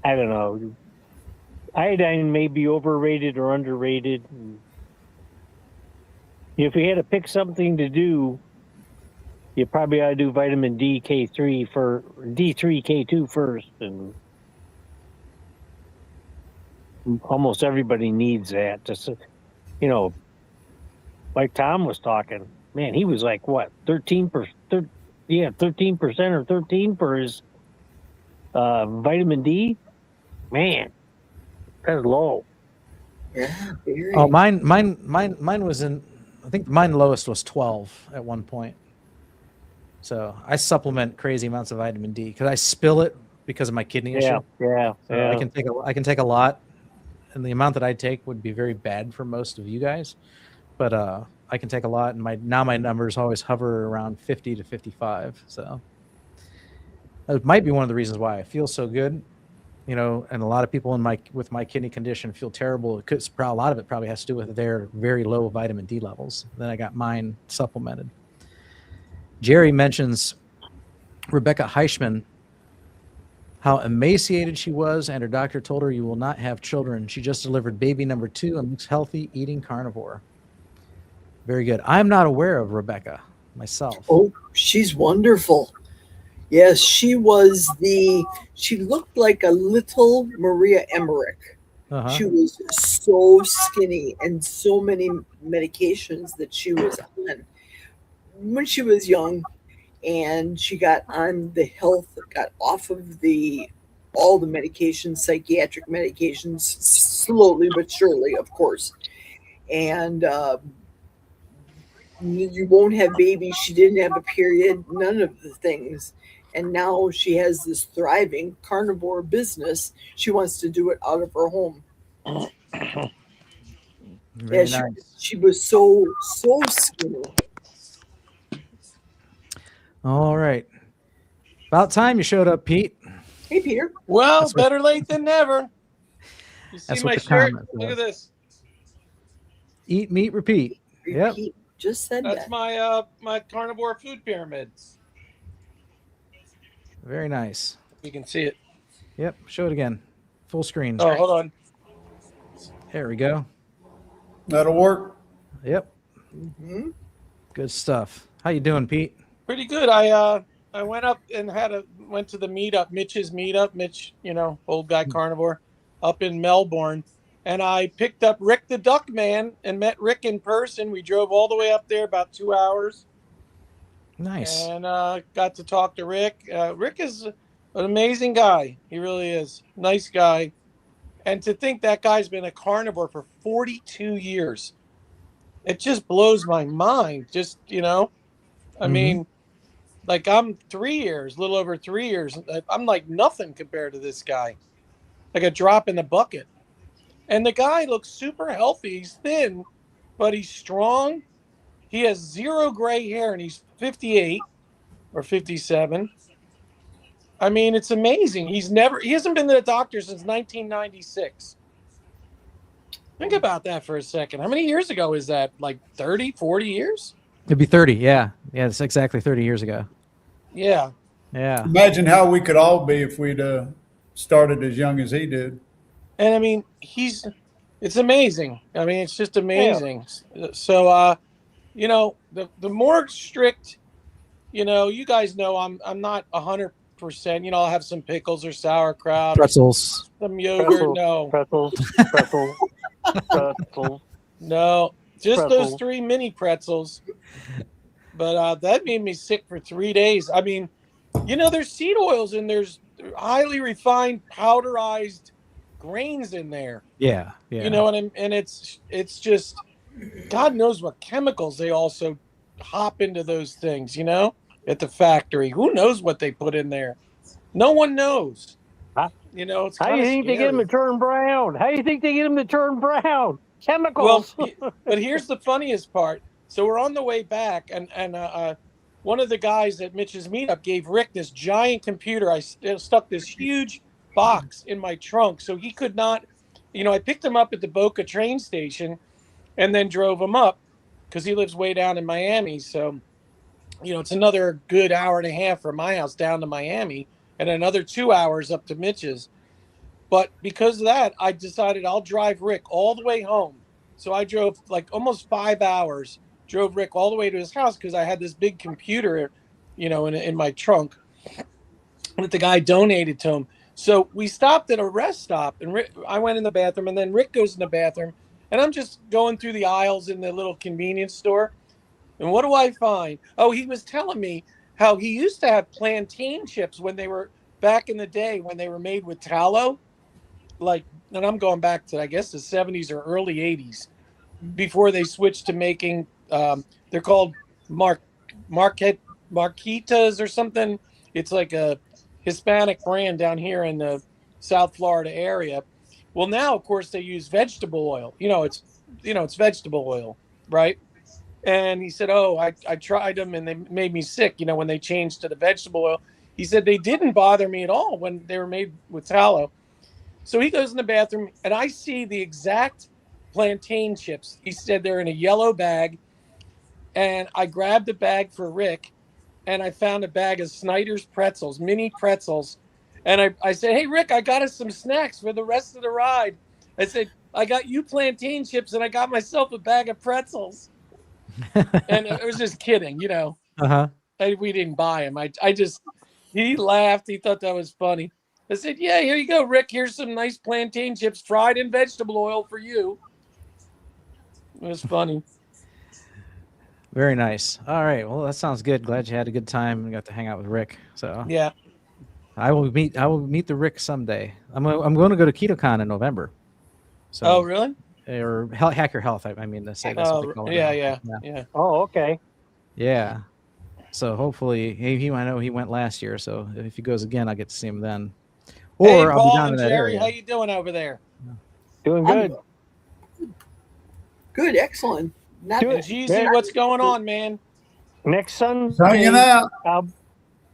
[SPEAKER 2] don't know. Iodine may be overrated or underrated. If you had to pick something to do, you probably ought to do vitamin D, K3 for D3, K2 first, and almost everybody needs that. Just, like Tom was talking, man, he was like what 13%, 13% or 13 for his vitamin D. Man, that's low.
[SPEAKER 6] Yeah.
[SPEAKER 1] Oh, mine was in. I think mine lowest was 12 at one point. So I supplement crazy amounts of vitamin D because I spill it because of my kidney issue.
[SPEAKER 2] Yeah.
[SPEAKER 1] So I can take a lot, and the amount that I take would be very bad for most of you guys. But I can take a lot, and my numbers always hover around 50 to 55. So that might be one of the reasons why I feel so good. And a lot of people with my kidney condition feel terrible. A lot of it probably has to do with their very low vitamin D levels. Then I got mine supplemented. Jerry mentions Rebecca Heichman, how emaciated she was, and her doctor told her, you will not have children. She just delivered baby number 2 and looks healthy, eating carnivore. Very good. I'm not aware of Rebecca myself.
[SPEAKER 6] Oh, she's wonderful. Yes, she looked like a little Maria Emmerich. Uh-huh. She was so skinny and so many medications that she was on when she was young, and she got on got off of the all the medications, psychiatric medications, slowly but surely, of course. And you won't have babies. She didn't have a period, none of the things. And now she has this thriving carnivore business. She wants to do it out of her home.
[SPEAKER 1] Very
[SPEAKER 6] Yeah,
[SPEAKER 1] nice.
[SPEAKER 6] she was so skinny.
[SPEAKER 1] All right. About time you showed up, Pete.
[SPEAKER 6] Hey, Peter.
[SPEAKER 7] Well,
[SPEAKER 1] That's what-
[SPEAKER 7] better late than never. You see
[SPEAKER 1] That's what
[SPEAKER 7] my
[SPEAKER 1] the
[SPEAKER 7] shirt?
[SPEAKER 1] comment
[SPEAKER 7] Look at
[SPEAKER 1] was.
[SPEAKER 7] this.
[SPEAKER 1] Eat, meat, repeat. Yep.
[SPEAKER 6] Repeat. Just said
[SPEAKER 7] That's
[SPEAKER 6] that.
[SPEAKER 7] my my carnivore food pyramid.
[SPEAKER 1] Very nice.
[SPEAKER 7] You can see it.
[SPEAKER 1] Yep. Show it again. Full screen.
[SPEAKER 7] Oh, hold on.
[SPEAKER 1] There we go.
[SPEAKER 5] That'll work.
[SPEAKER 1] Yep.
[SPEAKER 6] Mhm.
[SPEAKER 1] Good stuff. How you doing, Pete?
[SPEAKER 7] Pretty good. I went up and went to the meetup, Mitch's meetup. Mitch, old guy carnivore, up in Melbourne, and I picked up Rick the Duck Man and met Rick in person. We drove all the way up there, about 2 hours.
[SPEAKER 1] Nice.
[SPEAKER 7] And got to talk to Rick. Rick is an amazing guy. He really is. Nice guy. And to think that guy's been a carnivore for 42 years. It just blows my mind. Just, I mean, like I'm 3 years, a little over 3 years. I'm like nothing compared to this guy. Like a drop in the bucket. And the guy looks super healthy. He's thin, but he's strong. He has zero gray hair and he's 58 or 57. I mean, it's amazing. He hasn't been to the doctor since 1996. Think about that for a second. How many years ago is that? Like 30, 40 years?
[SPEAKER 1] It'd be 30. Yeah. Yeah. It's exactly 30 years ago.
[SPEAKER 7] Yeah.
[SPEAKER 1] Yeah.
[SPEAKER 5] Imagine how we could all be if we'd started as young as he did.
[SPEAKER 7] And I mean, it's amazing. I mean, it's just amazing. Yeah. So, the more strict, you guys know I'm not 100%. I'll have some pickles or sauerkraut,
[SPEAKER 1] Pretzels.
[SPEAKER 7] some yogurt.
[SPEAKER 2] Pretzels.
[SPEAKER 7] No, just
[SPEAKER 2] Pretzels.
[SPEAKER 7] those 3 mini pretzels. But that made me sick for 3 days. I mean, there's seed oils and there's highly refined powderized grains in there.
[SPEAKER 1] Yeah. Yeah.
[SPEAKER 7] And it's just God knows what chemicals they also hop into those things, at the factory. Who knows what they put in there? No one knows. It's
[SPEAKER 2] How do you think they get them to turn brown? How do you think they get them to turn brown? Chemicals.
[SPEAKER 7] Well, but here's the funniest part. So we're on the way back, and one of the guys at Mitch's meetup gave Rick this giant computer. I stuck this huge box in my trunk, so he could not. I picked him up at the Boca train station, and then drove him up because he lives way down in Miami. So, it's another good hour and a half from my house down to Miami, and another 2 hours up to Mitch's. But because of that, I decided I'll drive Rick all the way home. So I drove like almost 5 hours, drove Rick all the way to his house because I had this big computer, in my trunk that the guy donated to him. So we stopped at a rest stop, and I went in the bathroom, and then Rick goes in the bathroom, and I'm just going through the aisles in the little convenience store. And what do I find? Oh, he was telling me how he used to have plantain chips when they were back in the day when they were made with tallow. And I'm going back to, I guess, the 70s or early 80s before they switched to making, they're called Marquitas or something. It's like a Hispanic brand down here in the South Florida area. Well, now, of course, they use vegetable oil. It's vegetable oil, right? And he said, oh, I tried them and they made me sick, when they changed to the vegetable oil. He said they didn't bother me at all when they were made with tallow. So he goes in the bathroom, and I see the exact plantain chips. He said they're in a yellow bag. And I grabbed a bag for Rick, and I found a bag of Snyder's pretzels, mini pretzels. And I said, hey, Rick, I got us some snacks for the rest of the ride. I said, I got you plantain chips, and I got myself a bag of pretzels. And it was just kidding,
[SPEAKER 1] Uh-huh.
[SPEAKER 7] We didn't buy them. He laughed. He thought that was funny. I said, yeah, here you go, Rick. Here's some nice plantain chips fried in vegetable oil for you. It was funny.
[SPEAKER 1] Very nice. All right. Well, that sounds good. Glad you had a good time and got to hang out with Rick. So
[SPEAKER 7] Yeah.
[SPEAKER 1] I will meet the Rick someday. I'm going to go to KetoCon in November. So,
[SPEAKER 7] Oh, really?
[SPEAKER 1] Or Hack Your Health. I mean to say that's what they call it.
[SPEAKER 7] Yeah.
[SPEAKER 2] Oh, okay.
[SPEAKER 1] Yeah. So hopefully, I know he went last year. So if he goes again, I'll get to see him then. Or
[SPEAKER 7] Hey,
[SPEAKER 1] I'll be
[SPEAKER 7] Paul
[SPEAKER 1] down
[SPEAKER 7] and
[SPEAKER 1] in that
[SPEAKER 7] Jerry,
[SPEAKER 1] area.
[SPEAKER 7] how you doing over there?
[SPEAKER 2] Doing good.
[SPEAKER 6] Good, excellent. Not
[SPEAKER 2] Do
[SPEAKER 7] And
[SPEAKER 2] it.
[SPEAKER 7] Jeezy, what's going on, man?
[SPEAKER 2] Next
[SPEAKER 5] Hanging
[SPEAKER 2] Sunday,
[SPEAKER 5] out.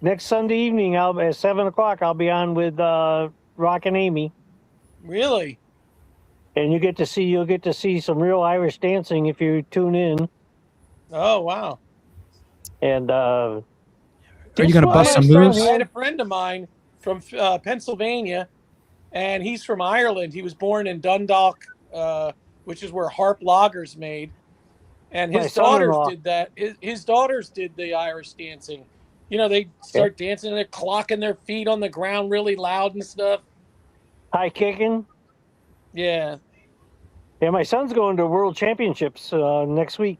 [SPEAKER 2] next Sunday evening, at 7:00, I'll be on with Rock and Amy,
[SPEAKER 7] Really?
[SPEAKER 2] and you'll get to see some real Irish dancing if you tune in.
[SPEAKER 7] Oh, wow.
[SPEAKER 2] And
[SPEAKER 1] Are you going to bust some
[SPEAKER 7] I
[SPEAKER 1] moves?
[SPEAKER 7] had a friend of mine from Pennsylvania, and he's from Ireland. He was born in Dundalk, which is where Harp Lager's made. And
[SPEAKER 2] My
[SPEAKER 7] his daughters
[SPEAKER 2] son-in-law.
[SPEAKER 7] did that. His daughters did the Irish dancing. You know, they start dancing and they're clocking their feet on the ground really loud and stuff.
[SPEAKER 2] High kicking.
[SPEAKER 7] Yeah.
[SPEAKER 2] Yeah, my son's going to World Championships next week.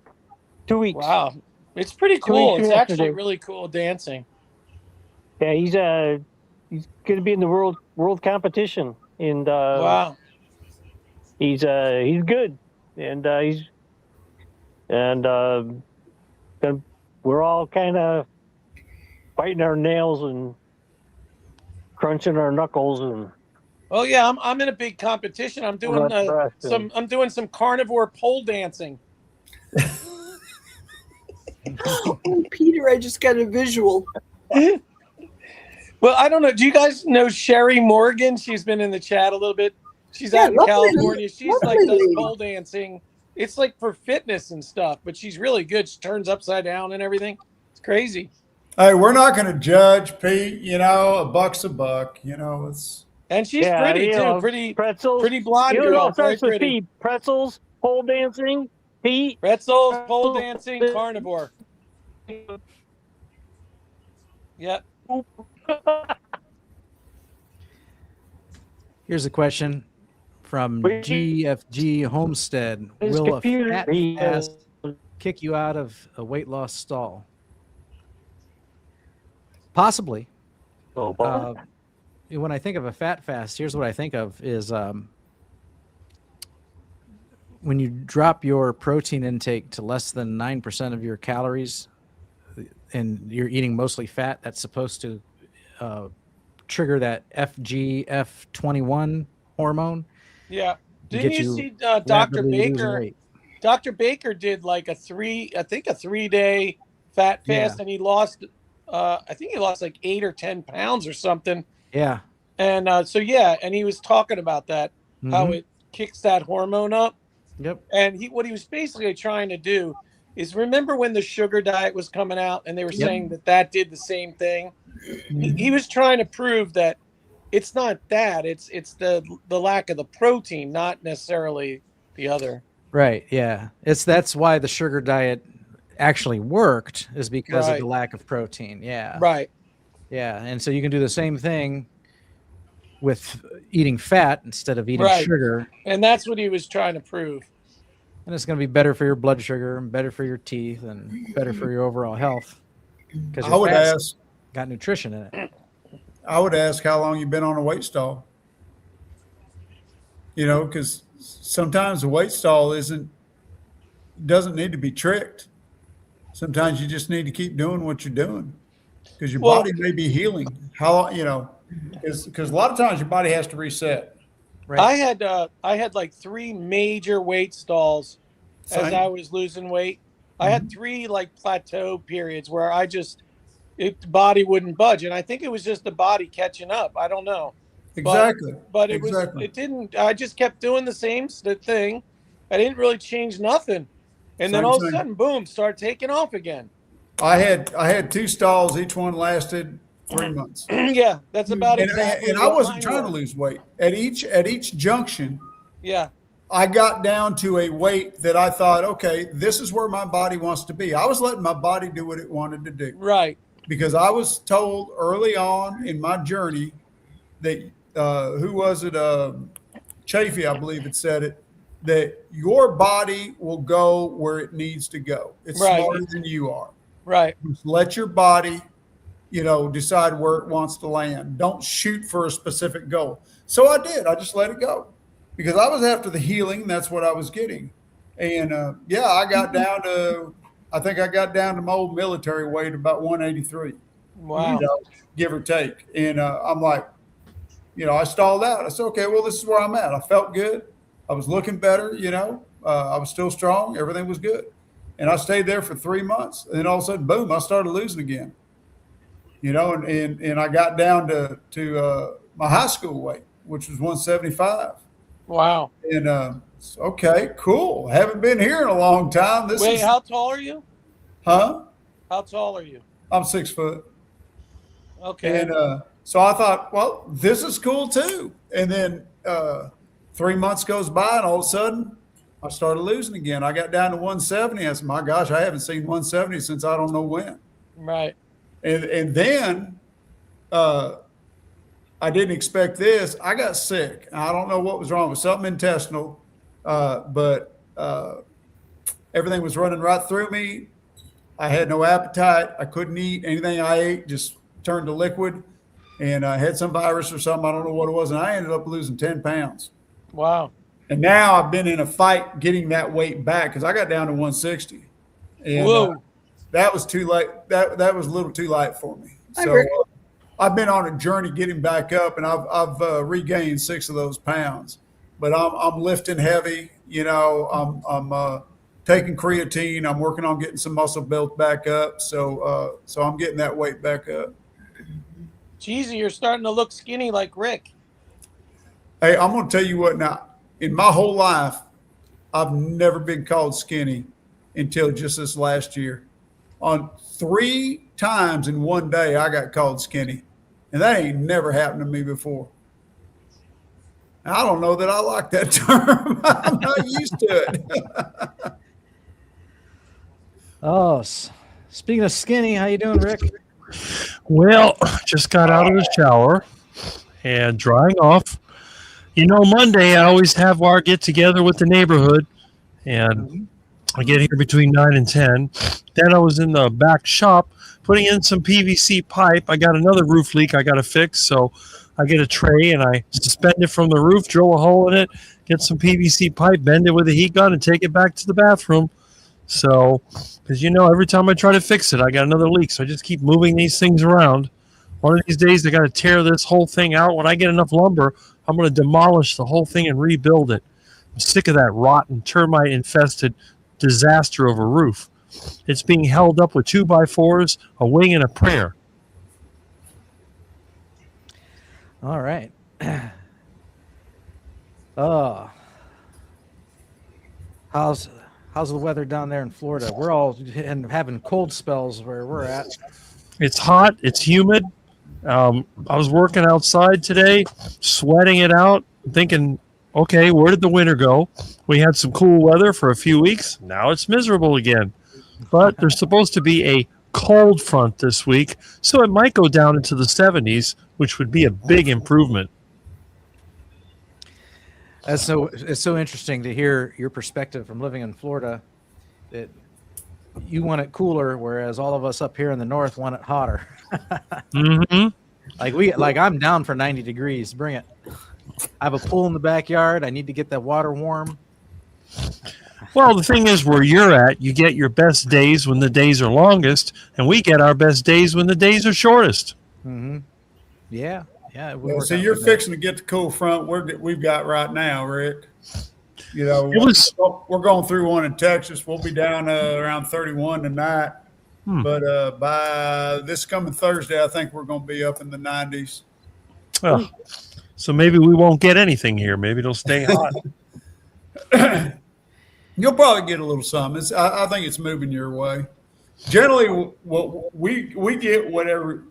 [SPEAKER 2] 2 weeks.
[SPEAKER 7] Wow. It's pretty
[SPEAKER 2] 2 weeks
[SPEAKER 7] cool.
[SPEAKER 2] from
[SPEAKER 7] It's actually
[SPEAKER 2] yesterday.
[SPEAKER 7] really cool dancing.
[SPEAKER 2] Yeah, he's going to be in the world competition, and
[SPEAKER 7] Wow.
[SPEAKER 2] he's good, and we're all kind of biting our nails and crunching our knuckles and.
[SPEAKER 7] Oh yeah, I'm in a big competition. I'm doing some carnivore pole dancing.
[SPEAKER 6] Oh, Peter, I just got a visual.
[SPEAKER 7] Well, I don't know. Do you guys know Sherry Morgan? She's been in the chat a little bit. She's out in California. She's like does pole dancing. It's like for fitness and stuff, but she's really good. She turns upside down and everything. It's crazy.
[SPEAKER 5] Hey, we're not going to judge, Pete. You know, a buck's a buck. You know, it's.
[SPEAKER 7] And she's pretty too. Pretty
[SPEAKER 2] pretzels.
[SPEAKER 7] Pretty blonde
[SPEAKER 2] You know,
[SPEAKER 7] girl.
[SPEAKER 2] it starts
[SPEAKER 7] Very
[SPEAKER 2] with
[SPEAKER 7] pretty.
[SPEAKER 2] P. Pretzels, pole dancing, Pete.
[SPEAKER 7] Pretzels, pole dancing, carnivore. Yep.
[SPEAKER 1] Here's a question from GFG Homestead.
[SPEAKER 2] His
[SPEAKER 1] Will a
[SPEAKER 2] computer-
[SPEAKER 1] fat fast kick you out of a weight loss stall? Possibly. When I think of a fat fast, here's what I think of is when you drop your protein intake to less than 9% of your calories and you're eating mostly fat, that's supposed to trigger that FGF21 hormone.
[SPEAKER 7] Yeah. Didn't you see Dr. Baker? Dr. Baker did like a 3-day fat fast, and he lost, I think he lost like 8 or 10 pounds or something.
[SPEAKER 1] Yeah.
[SPEAKER 7] And and he was talking about that, how it kicks that hormone up.
[SPEAKER 1] Yep.
[SPEAKER 7] And what he was basically trying to do is, remember when the sugar diet was coming out and they were saying that did the same thing? He was trying to prove that it's not that, it's the lack of the protein, not necessarily the other.
[SPEAKER 1] Right. Yeah. That's why the sugar diet actually worked, is because of the lack of protein. Yeah.
[SPEAKER 7] Right.
[SPEAKER 1] Yeah. And so you can do the same thing with eating fat instead of eating sugar.
[SPEAKER 7] And that's what he was trying to prove.
[SPEAKER 1] And it's going to be better for your blood sugar and better for your teeth and better for your overall health. Because
[SPEAKER 5] I would ask,
[SPEAKER 1] got nutrition in it.
[SPEAKER 5] I would ask how long you've been on a weight stall. You know, because sometimes the weight stall doesn't need to be tricked. Sometimes you just need to keep doing what you're doing because your body may be healing. How, you know, because a lot of times your body has to reset.
[SPEAKER 1] Right.
[SPEAKER 7] I had like 3 major weight stalls as I was losing weight. I had 3 like plateau periods where the body wouldn't budge, and I think it was just the body catching up. I don't know.
[SPEAKER 5] Exactly.
[SPEAKER 7] But it didn't. I just kept doing the same thing. I didn't really change nothing, and then all of a sudden, boom, start taking off again.
[SPEAKER 5] I had 2 stalls. Each one lasted 3 months.
[SPEAKER 7] Yeah, that's about it.
[SPEAKER 5] And I wasn't trying to lose weight. At each junction,
[SPEAKER 7] yeah,
[SPEAKER 5] I got down to a weight that I thought, okay, this is where my body wants to be. I was letting my body do what it wanted to do.
[SPEAKER 7] Right.
[SPEAKER 5] Because I was told early on in my journey that, who was it? Chafee, I believe it said it, that your body will go where it needs to go. It's smarter than you are.
[SPEAKER 7] Right.
[SPEAKER 5] Just let your body decide where it wants to land. Don't shoot for a specific goal. So I did. I just let it go because I was after the healing. That's what I was getting. And I got down to, I think I got down to my old military weight, about 183.
[SPEAKER 7] Wow.
[SPEAKER 5] Give or take. And I'm like, I stalled out. I said, okay, well, this is where I'm at. I felt good. I was looking better, I was still strong. Everything was good. And I stayed there for 3 months. And then all of a sudden, boom, I started losing again. And I got down to my high school weight, which was 175.
[SPEAKER 7] Wow.
[SPEAKER 5] And okay, cool. Haven't been here in a long time.
[SPEAKER 7] Wait, how tall are you?
[SPEAKER 5] Huh?
[SPEAKER 7] How tall are you?
[SPEAKER 5] I'm 6 foot.
[SPEAKER 7] Okay.
[SPEAKER 5] And so I thought, well, this is cool too. And then 3 months goes by, and all of a sudden, I started losing again. I got down to 170. I said, my gosh, I haven't seen 170 since I don't know when.
[SPEAKER 7] Right.
[SPEAKER 5] And then I didn't expect this. I got sick. I don't know what was wrong with something intestinal, but everything was running right through me. I had no appetite. I couldn't eat. Anything I ate just turned to liquid, and I had some virus or something. I don't know what it was, and I ended up losing 10 pounds.
[SPEAKER 7] Wow.
[SPEAKER 5] And now I've been in a fight getting that weight back because I got down to 160. And
[SPEAKER 7] Whoa.
[SPEAKER 5] That was too late. That was a little too light for me. So I've been on a journey getting back up, and I've regained 6 of those pounds. But I'm lifting heavy. I'm taking creatine. I'm working on getting some muscle built back up. So I'm getting that weight back up.
[SPEAKER 7] Jeezy, you're starting to look skinny like Rick.
[SPEAKER 5] Hey, I'm going to tell you what now. In my whole life, I've never been called skinny until just this last year. On 3 times in one day, I got called skinny. And that ain't never happened to me before. And I don't know that I like that term. I'm not used to it.
[SPEAKER 1] Oh, speaking of skinny, how you doing, Rick?
[SPEAKER 8] Well, just got out of the shower and drying off. Monday I always have our get together with the neighborhood, and I get here between 9 and 10. Then I was in the back shop putting in some PVC pipe. I got another roof leak I got to fix, so I get a tray and I suspend it from the roof, drill a hole in it, get some PVC pipe, bend it with a heat gun, and take it back to the bathroom. So, because every time I try to fix it, I got another leak. So I just keep moving these things around. One of these days, I got to tear this whole thing out. When I get enough lumber, I'm going to demolish the whole thing and rebuild it. I'm sick of that rotten, termite-infested disaster of a roof. It's being held up with 2x4s, a wing, and a prayer.
[SPEAKER 1] All right. How's the weather down there in Florida? We're all having cold spells where we're at.
[SPEAKER 8] It's hot. It's humid. I was working outside today, sweating it out, thinking, okay, where did the winter go? We had some cool weather for a few weeks. Now it's miserable again. But there's supposed to be a cold front this week, so it might go down into the 70s, which would be a big improvement.
[SPEAKER 1] It's so interesting to hear your perspective from living in Florida, that you want it cooler, whereas all of us up here in the north want it hotter.
[SPEAKER 8] Mm-hmm.
[SPEAKER 1] Like I'm down for 90 degrees. Bring it. I have a pool in the backyard. I need to get that water warm.
[SPEAKER 8] Well, the thing is, where you're at, you get your best days when the days are longest, and we get our best days when the days are shortest.
[SPEAKER 1] Mm-hmm. Yeah.
[SPEAKER 5] So you're fixing to get the cool front we've got right now, Rick. We're going through one in Texas. We'll be down around 31 tonight. But by this coming Thursday, I think we're going to be up in the 90s.
[SPEAKER 8] Oh, so maybe we won't get anything here. Maybe it'll stay hot.
[SPEAKER 5] You'll probably get a little something. I think it's moving your way. Generally, we get whatever.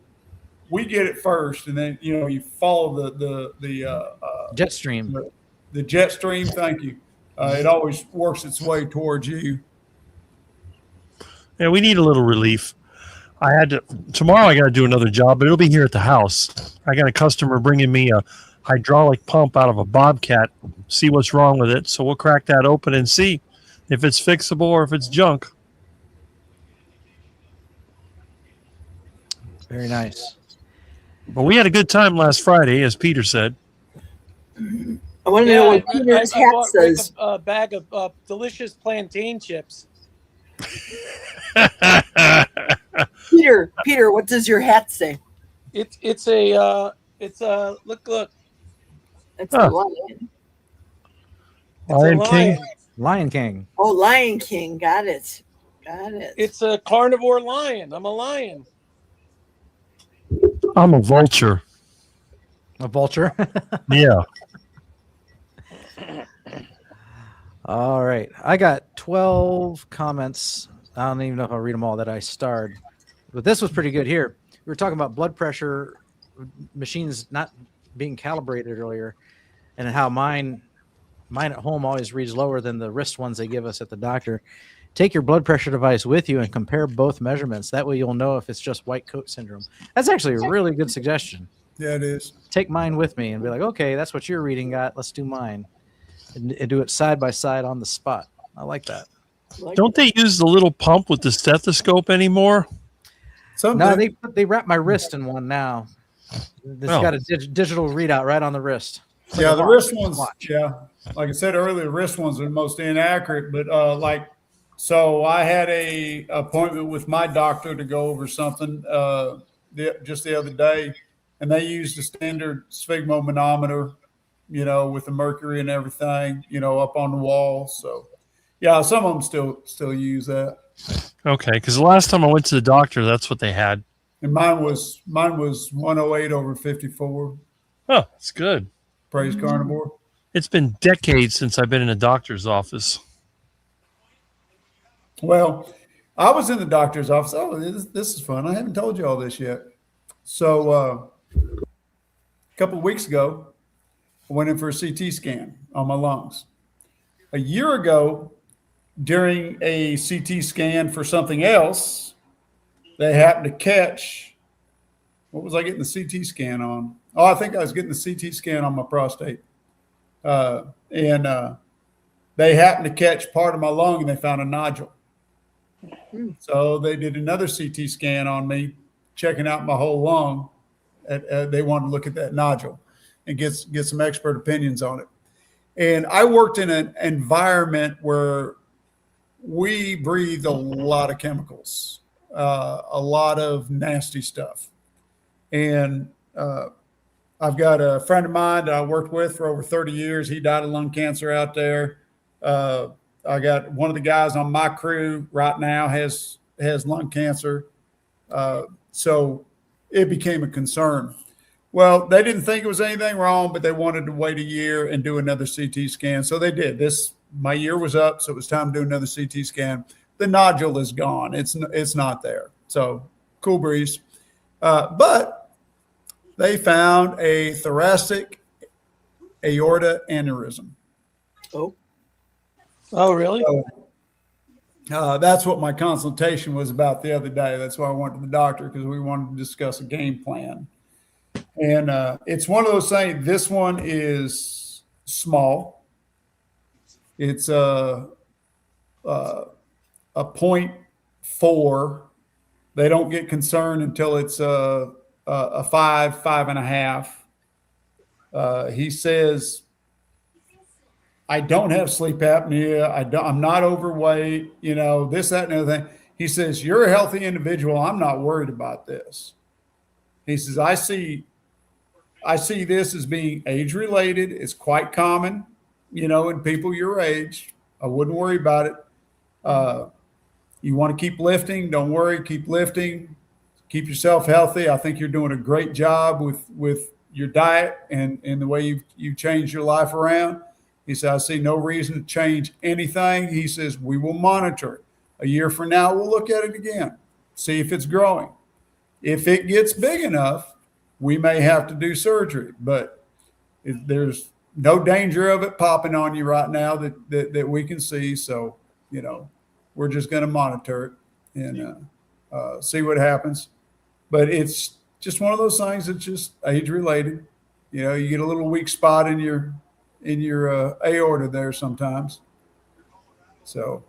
[SPEAKER 5] We get it first, and then you follow the
[SPEAKER 1] jet stream.
[SPEAKER 5] The jet stream. Thank you. It always works its way towards you.
[SPEAKER 8] Yeah, we need a little relief. Tomorrow I got to do another job, but it'll be here at the house. I got a customer bringing me a hydraulic pump out of a Bobcat, see what's wrong with it. So we'll crack that open and see if it's fixable or if it's junk.
[SPEAKER 1] Very nice.
[SPEAKER 8] But we had a good time last Friday, as Peter said.
[SPEAKER 6] I want to know what Peter's hat
[SPEAKER 7] bought Rick
[SPEAKER 6] says.
[SPEAKER 7] a bag of delicious plantain chips.
[SPEAKER 6] Peter, what does your hat say?
[SPEAKER 7] It's a look.
[SPEAKER 6] It's a lion.
[SPEAKER 8] Lion King.
[SPEAKER 1] Lion King.
[SPEAKER 6] Oh, Lion King. Got it.
[SPEAKER 7] It's a carnivore lion. I'm a lion.
[SPEAKER 8] I'm a vulture.
[SPEAKER 1] A vulture.
[SPEAKER 8] Yeah.
[SPEAKER 1] All right. I got 12 comments. I don't even know if I'll read them all that I starred. But this was pretty good here. We were talking about blood pressure machines not being calibrated earlier, and how mine at home always reads lower than the wrist ones they give us at the doctor. Take your blood pressure device with you and compare both measurements. That way you'll know if it's just white coat syndrome. That's actually a really good suggestion.
[SPEAKER 5] Yeah, it is.
[SPEAKER 1] Take mine with me and be like, okay, that's what your reading got. Let's do mine. And do it side by side on the spot. I like that.
[SPEAKER 8] Don't they use the little pump with the stethoscope anymore?
[SPEAKER 1] No, they wrap my wrist in one now. It's got a digital readout right on the wrist.
[SPEAKER 5] Yeah, the wrist ones. Yeah, like I said earlier, the wrist ones are the most inaccurate. But so I had a appointment with my doctor to go over something just the other day, and they used the standard sphygmomanometer, with the mercury and everything, up on the wall. So, yeah, some of them still use that.
[SPEAKER 8] Okay, because the last time I went to the doctor, that's what they had.
[SPEAKER 5] And mine was 108/54.
[SPEAKER 8] Oh, it's good.
[SPEAKER 5] Praise Carnivore.
[SPEAKER 8] It's been decades since I've been in a doctor's office.
[SPEAKER 5] Well, I was in the doctor's office. Oh, this is fun. I haven't told you all this yet. So a couple of weeks ago, I went in for a CT scan on my lungs. A year ago, during a CT scan for something else, they happened to catch, what was I getting the CT scan on? Oh, I think I was getting the CT scan on my prostate. And they happened to catch part of my lung and they found a nodule. So they did another CT scan on me, checking out my whole lung. They wanted to look at that nodule and get some expert opinions on it. And I worked in an environment where we breathed a lot of chemicals, a lot of nasty stuff. And I've got a friend of mine that I worked with for over 30 years. He died of lung cancer out there. I got one of the guys on my crew right now has lung cancer. So it became a concern. Well, they didn't think it was anything wrong, but they wanted to wait a year and do another CT scan. So they did. My year was up, so it was time to do another CT scan. The nodule is gone. It's not there. So cool breeze. But they found a thoracic aorta aneurysm.
[SPEAKER 7] Oh, really?
[SPEAKER 5] So, that's what my consultation was about the other day. That's why I went to the doctor, because we wanted to discuss a game plan. And it's one of those things. This one is small. It's a 0.4. They don't get concerned until it's a 5.5. He says, I don't have sleep apnea. I'm not overweight, this, that, and the other thing. He says, you're a healthy individual. I'm not worried about this. He says, I see this as being age related. It's quite common, in people your age. I wouldn't worry about it. You want to keep lifting? Don't worry. Keep lifting. Keep yourself healthy. I think you're doing a great job with your diet and the way you've changed your life around. He said, I see no reason to change anything. He says, we will monitor it. A year from now, we'll look at it again, see if it's growing. If it gets big enough, we may have to do surgery, but there's no danger of it popping on you right now that we can see. So, we're just going to monitor it and see what happens. But it's just one of those things that's just age related. You get a little weak spot in your aorta there sometimes. So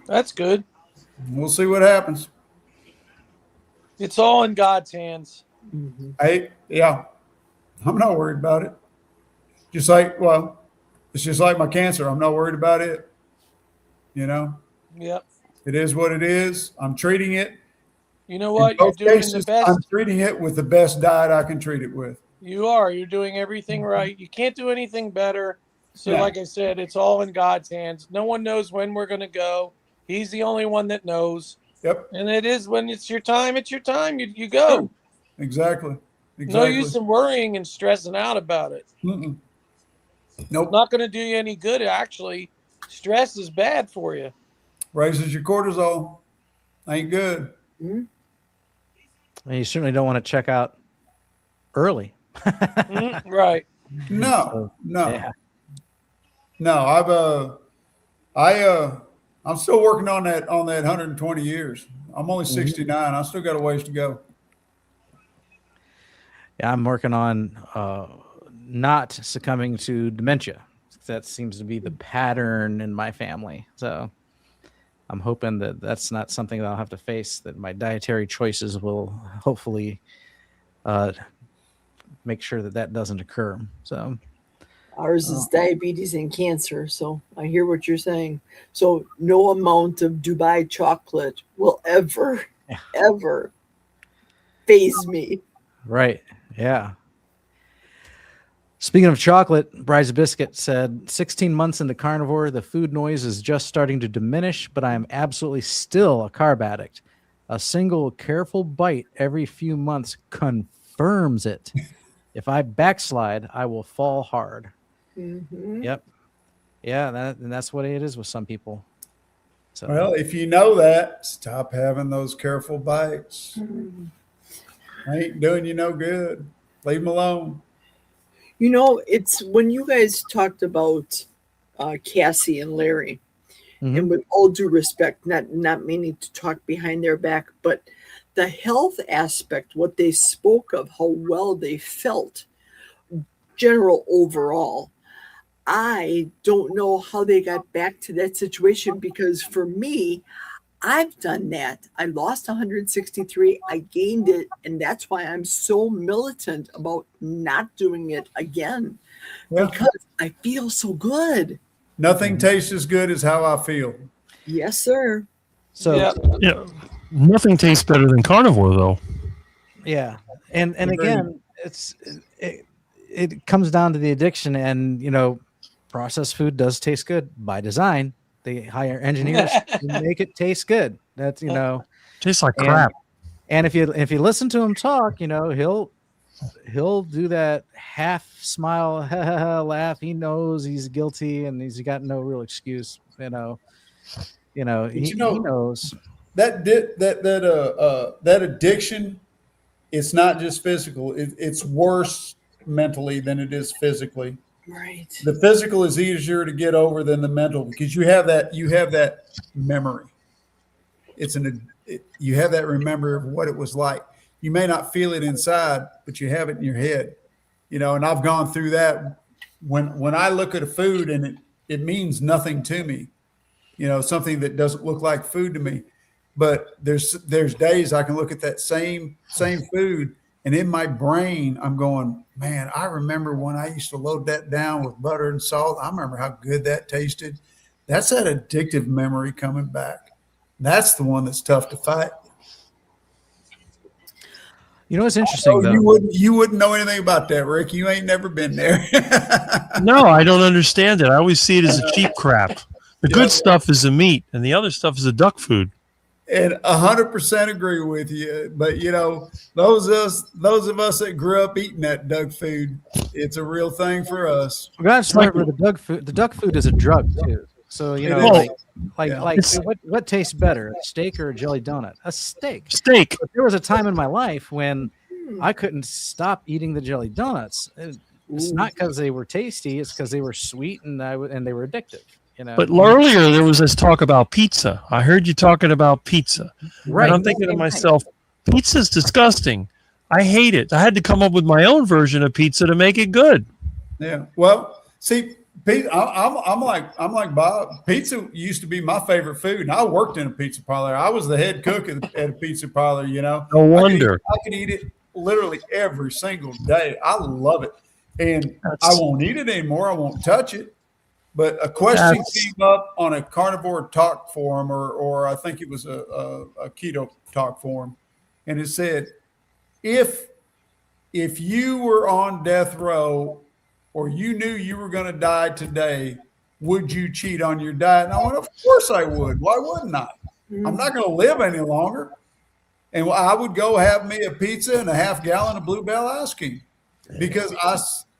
[SPEAKER 7] that's good.
[SPEAKER 5] We'll see what happens.
[SPEAKER 7] It's all in God's hands.
[SPEAKER 6] Mhm.
[SPEAKER 5] I'm not worried about it. Just like, well, it's just like my cancer. I'm not worried about it. You know,
[SPEAKER 7] Yep.
[SPEAKER 5] it is what it is. I'm treating it.
[SPEAKER 7] You know
[SPEAKER 5] In
[SPEAKER 7] what? You're
[SPEAKER 5] both
[SPEAKER 7] doing
[SPEAKER 5] cases,
[SPEAKER 7] the best.
[SPEAKER 5] I'm treating it with the best diet I can treat it with.
[SPEAKER 7] You are. You're doing everything right. You can't do anything better. So,
[SPEAKER 5] Yeah.
[SPEAKER 7] like I said, it's all in God's hands. No one knows when we're going to go. He's the only one that knows.
[SPEAKER 5] Yep.
[SPEAKER 7] And it is when it's your time, it's your time. You go.
[SPEAKER 5] Exactly.
[SPEAKER 7] No use in worrying and stressing out about it.
[SPEAKER 5] Mm-mm. Nope.
[SPEAKER 7] Not going to do you any good, actually. Stress is bad for you.
[SPEAKER 5] Raises your cortisol. Ain't good.
[SPEAKER 6] Mhm.
[SPEAKER 1] And you certainly don't want to check out early.
[SPEAKER 7] Right.
[SPEAKER 5] No.
[SPEAKER 1] Yeah.
[SPEAKER 5] No. I'm still working on that 120 years. I'm only 69. I still got a ways to go.
[SPEAKER 1] Yeah, I'm working on not succumbing to dementia. That seems to be the pattern in my family. So I'm hoping that that's not something that I'll have to face, that my dietary choices will hopefully make sure that that doesn't occur. So
[SPEAKER 6] Ours is diabetes and cancer, so I hear what you're saying. So no amount of Dubai chocolate will ever faze me.
[SPEAKER 1] right. Yeah. Speaking of chocolate, Bryce Biscuit said, 16 months into carnivore, the food noise is just starting to diminish, but I am absolutely still a carb addict. A single careful bite every few months confirms it. If I backslide, I will fall hard.
[SPEAKER 6] Mhm.
[SPEAKER 1] Yep. Yeah, and that's what it is with some people. So
[SPEAKER 5] Well, if you know that, stop having those careful bites. Ain't doing you no good. Leave them alone.
[SPEAKER 6] You know, it's when you guys talked about Cassie and Larry, and with all due respect, not meaning to talk behind their back, but the health aspect, what they spoke of, how well they felt, general overall. I don't know how they got back to that situation, because for me, I've done that. I lost 163, I gained it, and that's why I'm so militant about not doing it again, because I feel so good.
[SPEAKER 5] Nothing tastes as good as how I feel.
[SPEAKER 6] Yes, sir.
[SPEAKER 1] So
[SPEAKER 8] yeah, nothing tastes better than carnivore, though.
[SPEAKER 1] yeah, and again, it comes down to the addiction, and processed food does taste good by design. They hire engineers to make it taste good. That's
[SPEAKER 8] tastes like crap.
[SPEAKER 1] And if you listen to him talk, he'll do that half smile, laugh. He knows he's guilty and he's got no real excuse. He knows
[SPEAKER 5] that addiction. It's not just physical. It's worse mentally than it is physically.
[SPEAKER 6] Right.
[SPEAKER 5] The physical is easier to get over than the mental, because you have that memory. You have that remember of what it was like. You may not feel it inside, but you have it in your head. And I've gone through that. When I look at a food and it means nothing to me, something that doesn't look like food to me. But there's days I can look at that same food, and in my brain, I'm going, man, I remember when I used to load that down with butter and salt. I remember how good that tasted. That's that addictive memory coming back. That's the one that's tough to fight.
[SPEAKER 1] It's interesting, though.
[SPEAKER 5] You wouldn't know anything about that, Rick. You ain't never been there.
[SPEAKER 8] No, I don't understand it. I always see it as a cheap crap. The good stuff is the meat, and the other stuff is the duck food.
[SPEAKER 5] And 100% agree with you. But those of us that grew up eating that duck food, it's a real thing for us.
[SPEAKER 1] We got to remember the duck food is a drug too. So what tastes better, a steak or a jelly donut? A steak. But there was a time in my life when I couldn't stop eating the jelly donuts. It's not because they were tasty; it's because they were sweet and they were addictive.
[SPEAKER 8] But earlier there was this talk about pizza. I heard you talking about pizza.
[SPEAKER 1] Right.
[SPEAKER 8] And I'm thinking to myself, pizza's disgusting. I hate it. I had to come up with my own version of pizza to make it good.
[SPEAKER 5] Yeah. Well, see, I'm like Bob. Pizza used to be my favorite food, and I worked in a pizza parlor. I was the head cook at a pizza parlor. You know,
[SPEAKER 8] No wonder.
[SPEAKER 5] I could eat it literally every single day. I love it, and I won't eat it anymore. I won't touch it. But a question came up on a Carnivore Talk forum, or I think it was a Keto Talk forum, and it said, if you were on death row, or you knew you were going to die today, would you cheat on your diet? And I went, of course I would. Why wouldn't I? I'm not going to live any longer. And I would go have me a pizza and a half gallon of Bluebell ice cream because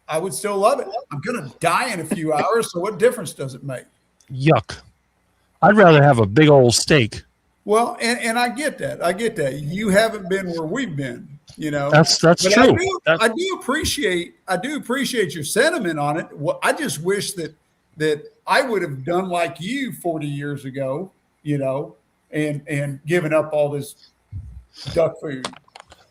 [SPEAKER 5] I would still love it. I'm going to die in a few hours, so what difference does it make?
[SPEAKER 8] Yuck. I'd rather have a big old steak.
[SPEAKER 5] Well, and I get that. I get that. You haven't been where we've been. You know,
[SPEAKER 8] that's
[SPEAKER 5] but
[SPEAKER 8] true.
[SPEAKER 5] I do appreciate your sentiment on it. Well, I just wish that I would have done like you 40 years ago, you know, and given up all this duck food.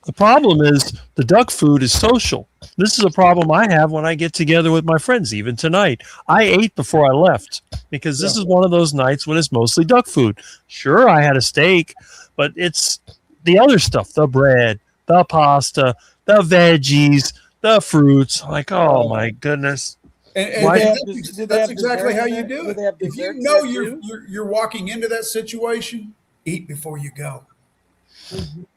[SPEAKER 8] The problem is the duck food is social. This is a problem I have when I get together with my friends. Even tonight, I ate before I left because this is one of those nights when it's mostly duck food. Sure, I had a steak, but it's the other stuff, the bread, the pasta, the veggies, the fruits. Like, oh my goodness.
[SPEAKER 5] And that's exactly how you do it. If you know you're walking into that situation, eat before you go.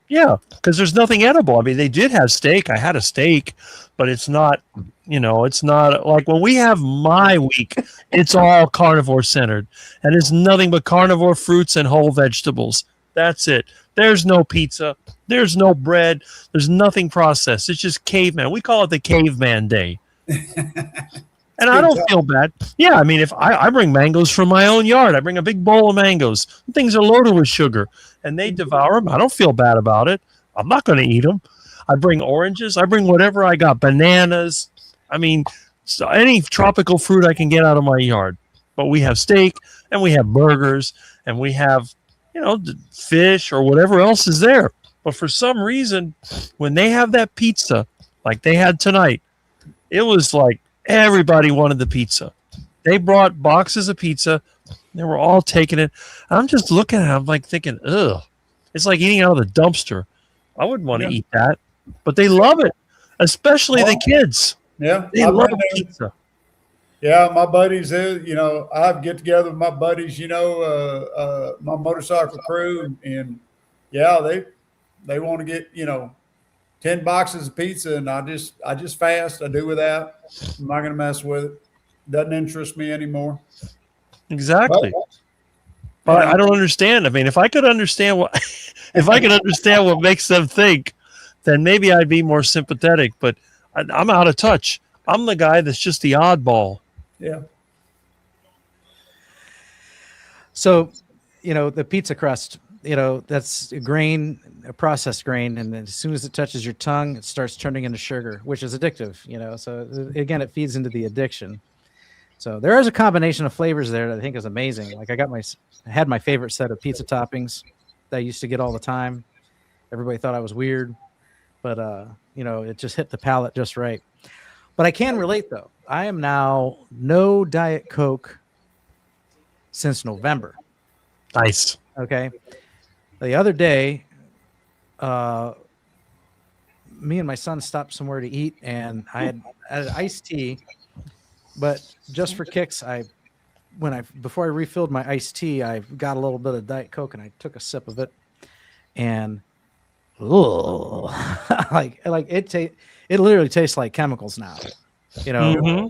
[SPEAKER 8] Yeah, because there's nothing edible. I mean, they did have steak. I had a steak, but it's not, it's not like when we have my week, it's all carnivore centered. And it's nothing but carnivore fruits and whole vegetables. That's it. There's no pizza. There's no bread. There's nothing processed. It's just caveman. We call it the caveman day. And I don't feel bad. Yeah, I mean, if I bring mangoes from my own yard, I bring a big bowl of mangoes. Things are loaded with sugar, and they devour them. I don't feel bad about it. I'm not going to eat them. I bring oranges. I bring whatever I got, bananas. I mean, so any tropical fruit I can get out of my yard. But we have steak, and we have burgers, and we have, fish or whatever else is there. But for some reason, when they have that pizza, like they had tonight, it was like, everybody wanted the pizza. They brought boxes of pizza. They were all taking it. I'm just looking at it. I'm like thinking, ugh. It's like eating out of the dumpster. I wouldn't want to eat that. But they love it, especially the kids.
[SPEAKER 5] Yeah.
[SPEAKER 8] They love pizza.
[SPEAKER 5] Yeah, my buddies, I get together with my buddies, my motorcycle crew. And yeah, they want to get, 10 boxes of pizza, and I just fast. I do without. I'm not going to mess with it. Doesn't interest me anymore.
[SPEAKER 8] Exactly. But I don't understand. I mean, if I could understand what makes them think, then maybe I'd be more sympathetic. But I'm out of touch. I'm the guy that's just the oddball.
[SPEAKER 5] Yeah.
[SPEAKER 1] So, the pizza crust, that's a processed grain. And then as soon as it touches your tongue, it starts turning into sugar, which is addictive, So again, it feeds into the addiction. So there is a combination of flavors there that I think is amazing. Like I had my favorite set of pizza toppings that I used to get all the time. Everybody thought I was weird, but it just hit the palate just right. But I can relate though. I am now no Diet Coke since November.
[SPEAKER 8] Nice.
[SPEAKER 1] Okay. The other day, me and my son stopped somewhere to eat, and I had iced tea, but just for kicks, before I refilled my iced tea, I got a little bit of Diet Coke, and I took a sip of it, and like it literally tastes like chemicals now,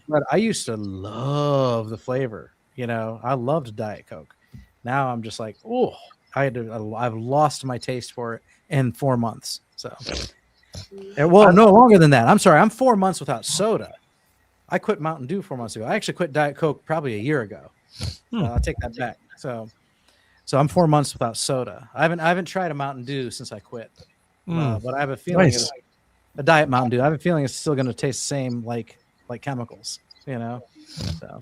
[SPEAKER 1] But I used to love the flavor, I loved Diet Coke. Now I'm just like, oh, I've lost my taste for it in 4 months. So, well, no longer than that. I'm sorry. I'm 4 months without soda. I quit Mountain Dew 4 months ago. I actually quit Diet Coke probably a year ago. I'll take that back. So I'm 4 months without soda. I haven't tried a Mountain Dew since I quit. But I have a feeling a Diet Mountain Dew. I have a feeling it's still going to taste the same like chemicals, So.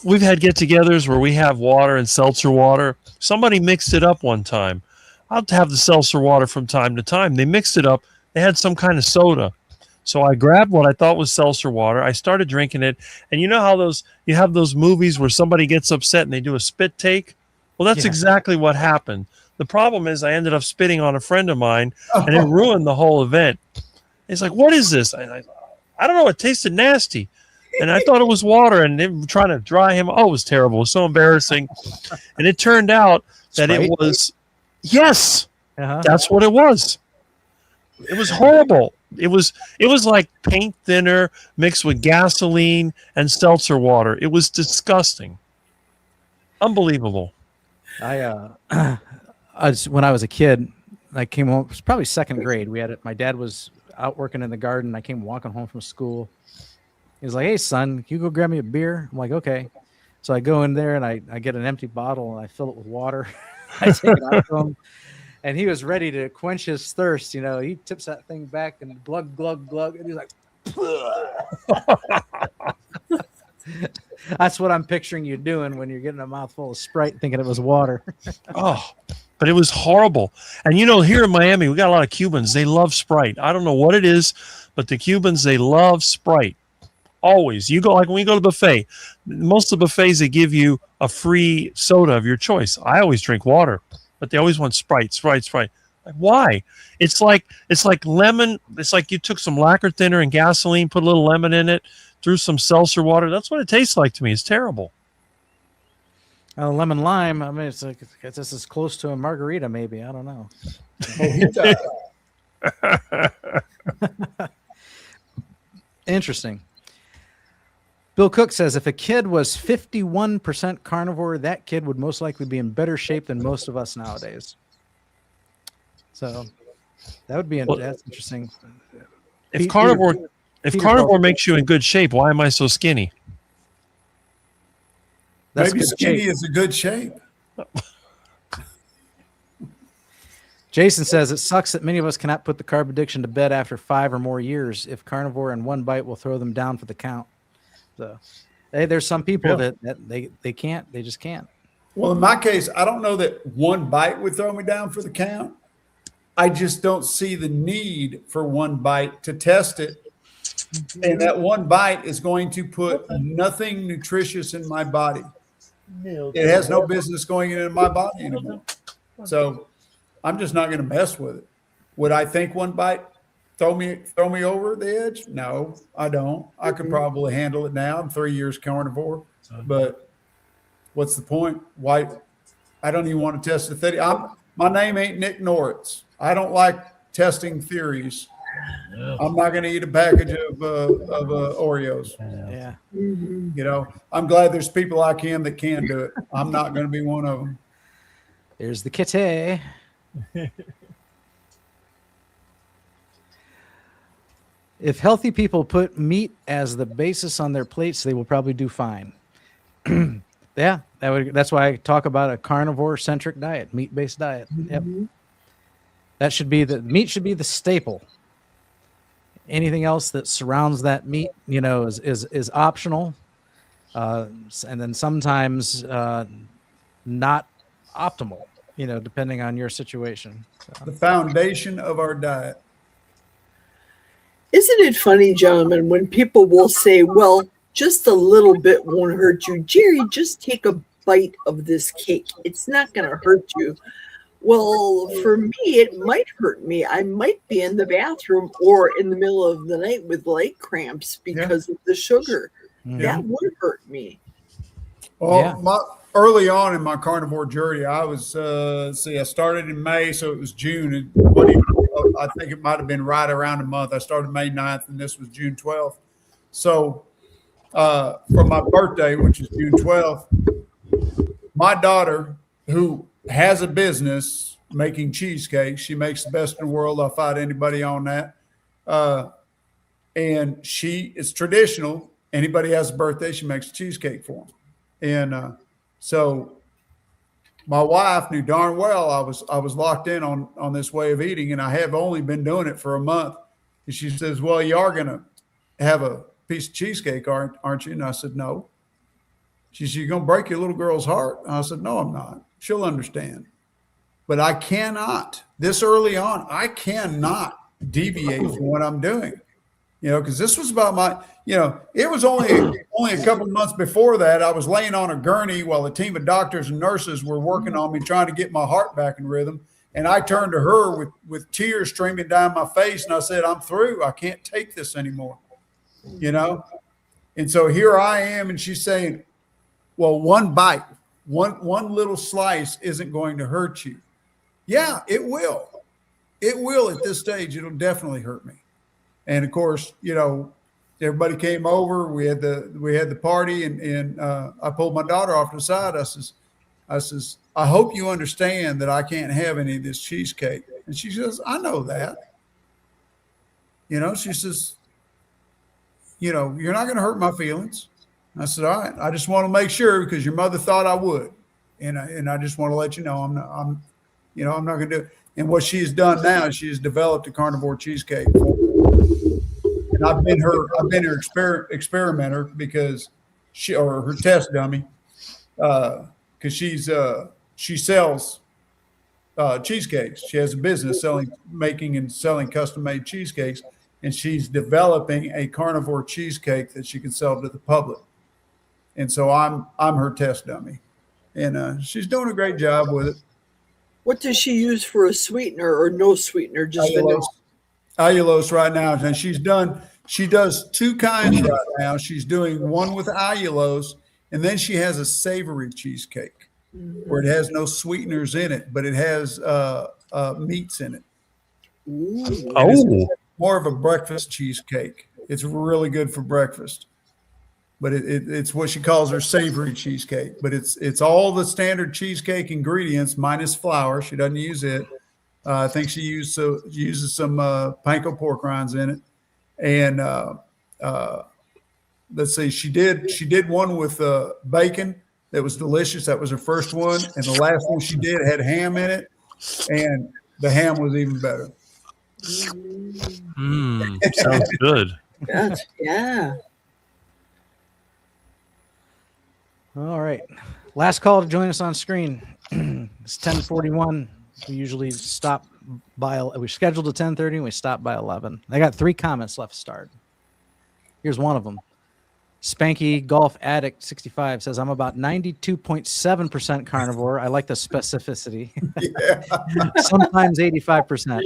[SPEAKER 8] We've had get-togethers where we have water and seltzer water. Somebody mixed it up one time. I'll have the seltzer water from time to time. They mixed it up. They had some kind of soda. So I grabbed what I thought was seltzer water. I started drinking it. And you know how you have those movies where somebody gets upset and they do a spit take? Well, that's exactly what happened. The problem is I ended up spitting on a friend of mine, and it ruined the whole event. He's like, what is this? I don't know. It tasted nasty. And I thought it was water, and they were trying to dry him. Oh, it was terrible. It was so embarrassing. And it turned out that
[SPEAKER 1] Sprite?
[SPEAKER 8] it was, yes, that's what it was. It was horrible. It was like paint thinner mixed with gasoline and seltzer water. It was disgusting. Unbelievable.
[SPEAKER 1] When I was a kid, I came home. It was probably second grade. My dad was out working in the garden. I came walking home from school. He was like, "Hey, son, can you go grab me a beer?" I'm like, "Okay." So I go in there and I get an empty bottle and I fill it with water. I take it out to him, and he was ready to quench his thirst. You know, he tips that thing back and glug glug glug, and he's like, That's what I'm picturing you doing when you're getting a mouthful of Sprite thinking it was water.
[SPEAKER 8] Oh, but it was horrible. And you know, here in Miami, we got a lot of Cubans. They love Sprite. I don't know what it is, but the Cubans, they love Sprite. Always. You go, like when you go to the buffet, most of the buffets, they give you a free soda of your choice. I always drink water, but they always want Sprite. Like, why? It's like lemon. It's like you took some lacquer thinner and gasoline, put a little lemon in it, threw some seltzer water. That's what it tastes like to me. It's terrible.
[SPEAKER 1] Lemon lime. I mean, it's just as close to a margarita, maybe. I don't know. Interesting. Bill Cook says, if a kid was 51% carnivore, that kid would most likely be in better shape than most of us nowadays. So that would be that's interesting.
[SPEAKER 8] If carnivore makes you in good shape, why am I so skinny?
[SPEAKER 1] That's
[SPEAKER 5] maybe skinny is a good shape.
[SPEAKER 1] Jason says, it sucks that many of us cannot put the carb addiction to bed after 5 or more years. If carnivore in one bite will throw them down for the count. So there's some people that they can't, they just can't.
[SPEAKER 5] Well, in my case, I don't know that one bite would throw me down for the count. I just don't see the need for one bite to test it. And that one bite is going to put nothing nutritious in my body. It has no business going into my body anymore. So I'm just not going to mess with it. Would I think one bite throw me over the edge? No, I don't. I could probably handle it now. I'm 3 years carnivore, but what's the point? Why? I don't even want to test the theory. My name ain't Nick Norris. I don't like testing theories. I'm not going to eat a package of Oreos.
[SPEAKER 1] Yeah.
[SPEAKER 5] You know, I'm glad there's people like him that can do it. I'm not going to be one of them.
[SPEAKER 1] There's the kitty. If healthy people put meat as the basis on their plates, they will probably do fine. Yeah, that's why I talk about a carnivore-centric diet, meat-based diet. Mm-hmm. Yep. That should be meat should be the staple. Anything else that surrounds that meat, you know, is optional, and then sometimes not optimal, you know, depending on your situation. So.
[SPEAKER 5] The foundation of our diet.
[SPEAKER 6] Isn't it funny, gentlemen, when people will say, well, just a little bit won't hurt you. Jerry, just take a bite of this cake. It's not going to hurt you. Well, for me, it might hurt me. I might be in the bathroom or in the middle of the night with leg cramps because of the sugar.
[SPEAKER 5] Yeah.
[SPEAKER 6] That would hurt me.
[SPEAKER 5] Well, early on in my carnivore journey, I was, I started in May, so it was June. I think it might have been right around a month. I started May 9th, and this was June 12th. So for my birthday, which is June 12th, my daughter, who has a business making cheesecakes, she makes the best in the world. I'll fight anybody on that. And it's traditional. Anybody has a birthday, she makes a cheesecake for them. And so my wife knew darn well I was locked in on this way of eating, and I have only been doing it for a month. And she says, well, you are going to have a piece of cheesecake, aren't you? And I said, no. She said, you're going to break your little girl's heart. And I said, no, I'm not. She'll understand. But I cannot, this early on, I cannot deviate from what I'm doing. because this was about my, it was only a couple of months before that. I was laying on a gurney while a team of doctors and nurses were working on me, trying to get my heart back in rhythm. And I turned to her with tears streaming down my face, and I said, "I'm through. I can't take this anymore." And so here I am, and she's saying, "Well, one bite, one little slice isn't going to hurt you." Yeah, it will. It will at this stage. It'll definitely hurt me. And of course, everybody came over. We had the party, and I pulled my daughter off to the side. I says, "I hope you understand that I can't have any of this cheesecake." And she says, "I know that." She says, "You're not going to hurt my feelings." I said, "All right. I just want to make sure because your mother thought I would, and I just want to let you know I'm not going to do it." And what she has done now is she has developed a carnivore cheesecake. And I've been her experimenter because her test dummy, because she sells cheesecakes. She has a business making and selling custom made cheesecakes, and she's developing a carnivore cheesecake that she can sell to the public. And so I'm her test dummy, and she's doing a great job with it.
[SPEAKER 6] What does she use for a sweetener, or no sweetener, just vanilla?
[SPEAKER 5] Allulose right now. And she does two kinds right now. She's doing one with allulose, and then she has a savory cheesecake where it has no sweeteners in it, but it has meats in it.
[SPEAKER 8] Oh,
[SPEAKER 5] more of a breakfast cheesecake. It's really good for breakfast. But it's what she calls her savory cheesecake. But it's all the standard cheesecake ingredients minus flour. She doesn't use it. I think she uses some panko pork rinds in it. And let's see, she did one with bacon that was delicious. That was her first one. And the last one she did had ham in it, and the ham was even better.
[SPEAKER 8] Sounds good.
[SPEAKER 6] Yeah.
[SPEAKER 1] All right. Last call to join us on screen. It's 10:41. We usually stop by. We're scheduled at 10:30 and we stop by 11. I got 3 comments left to start. Here's one of them. Spanky Golf Addict 65 says, "I'm about 92.7% carnivore. I like the specificity. Sometimes 85%.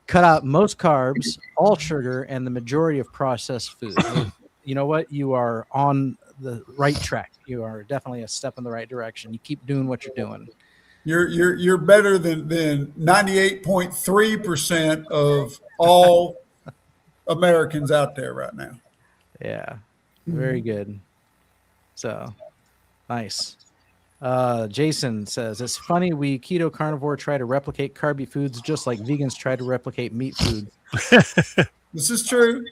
[SPEAKER 1] Cut out most carbs, all sugar, and the majority of processed food." You know what? You are on the right track. You are definitely a step in the right direction. You keep doing what you're doing.
[SPEAKER 5] You're better than 98.3% of all Americans out there right now.
[SPEAKER 1] Yeah, very good. So nice. Jason says, "It's funny we keto carnivore try to replicate carby foods just like vegans try to replicate meat food."
[SPEAKER 5] This is true.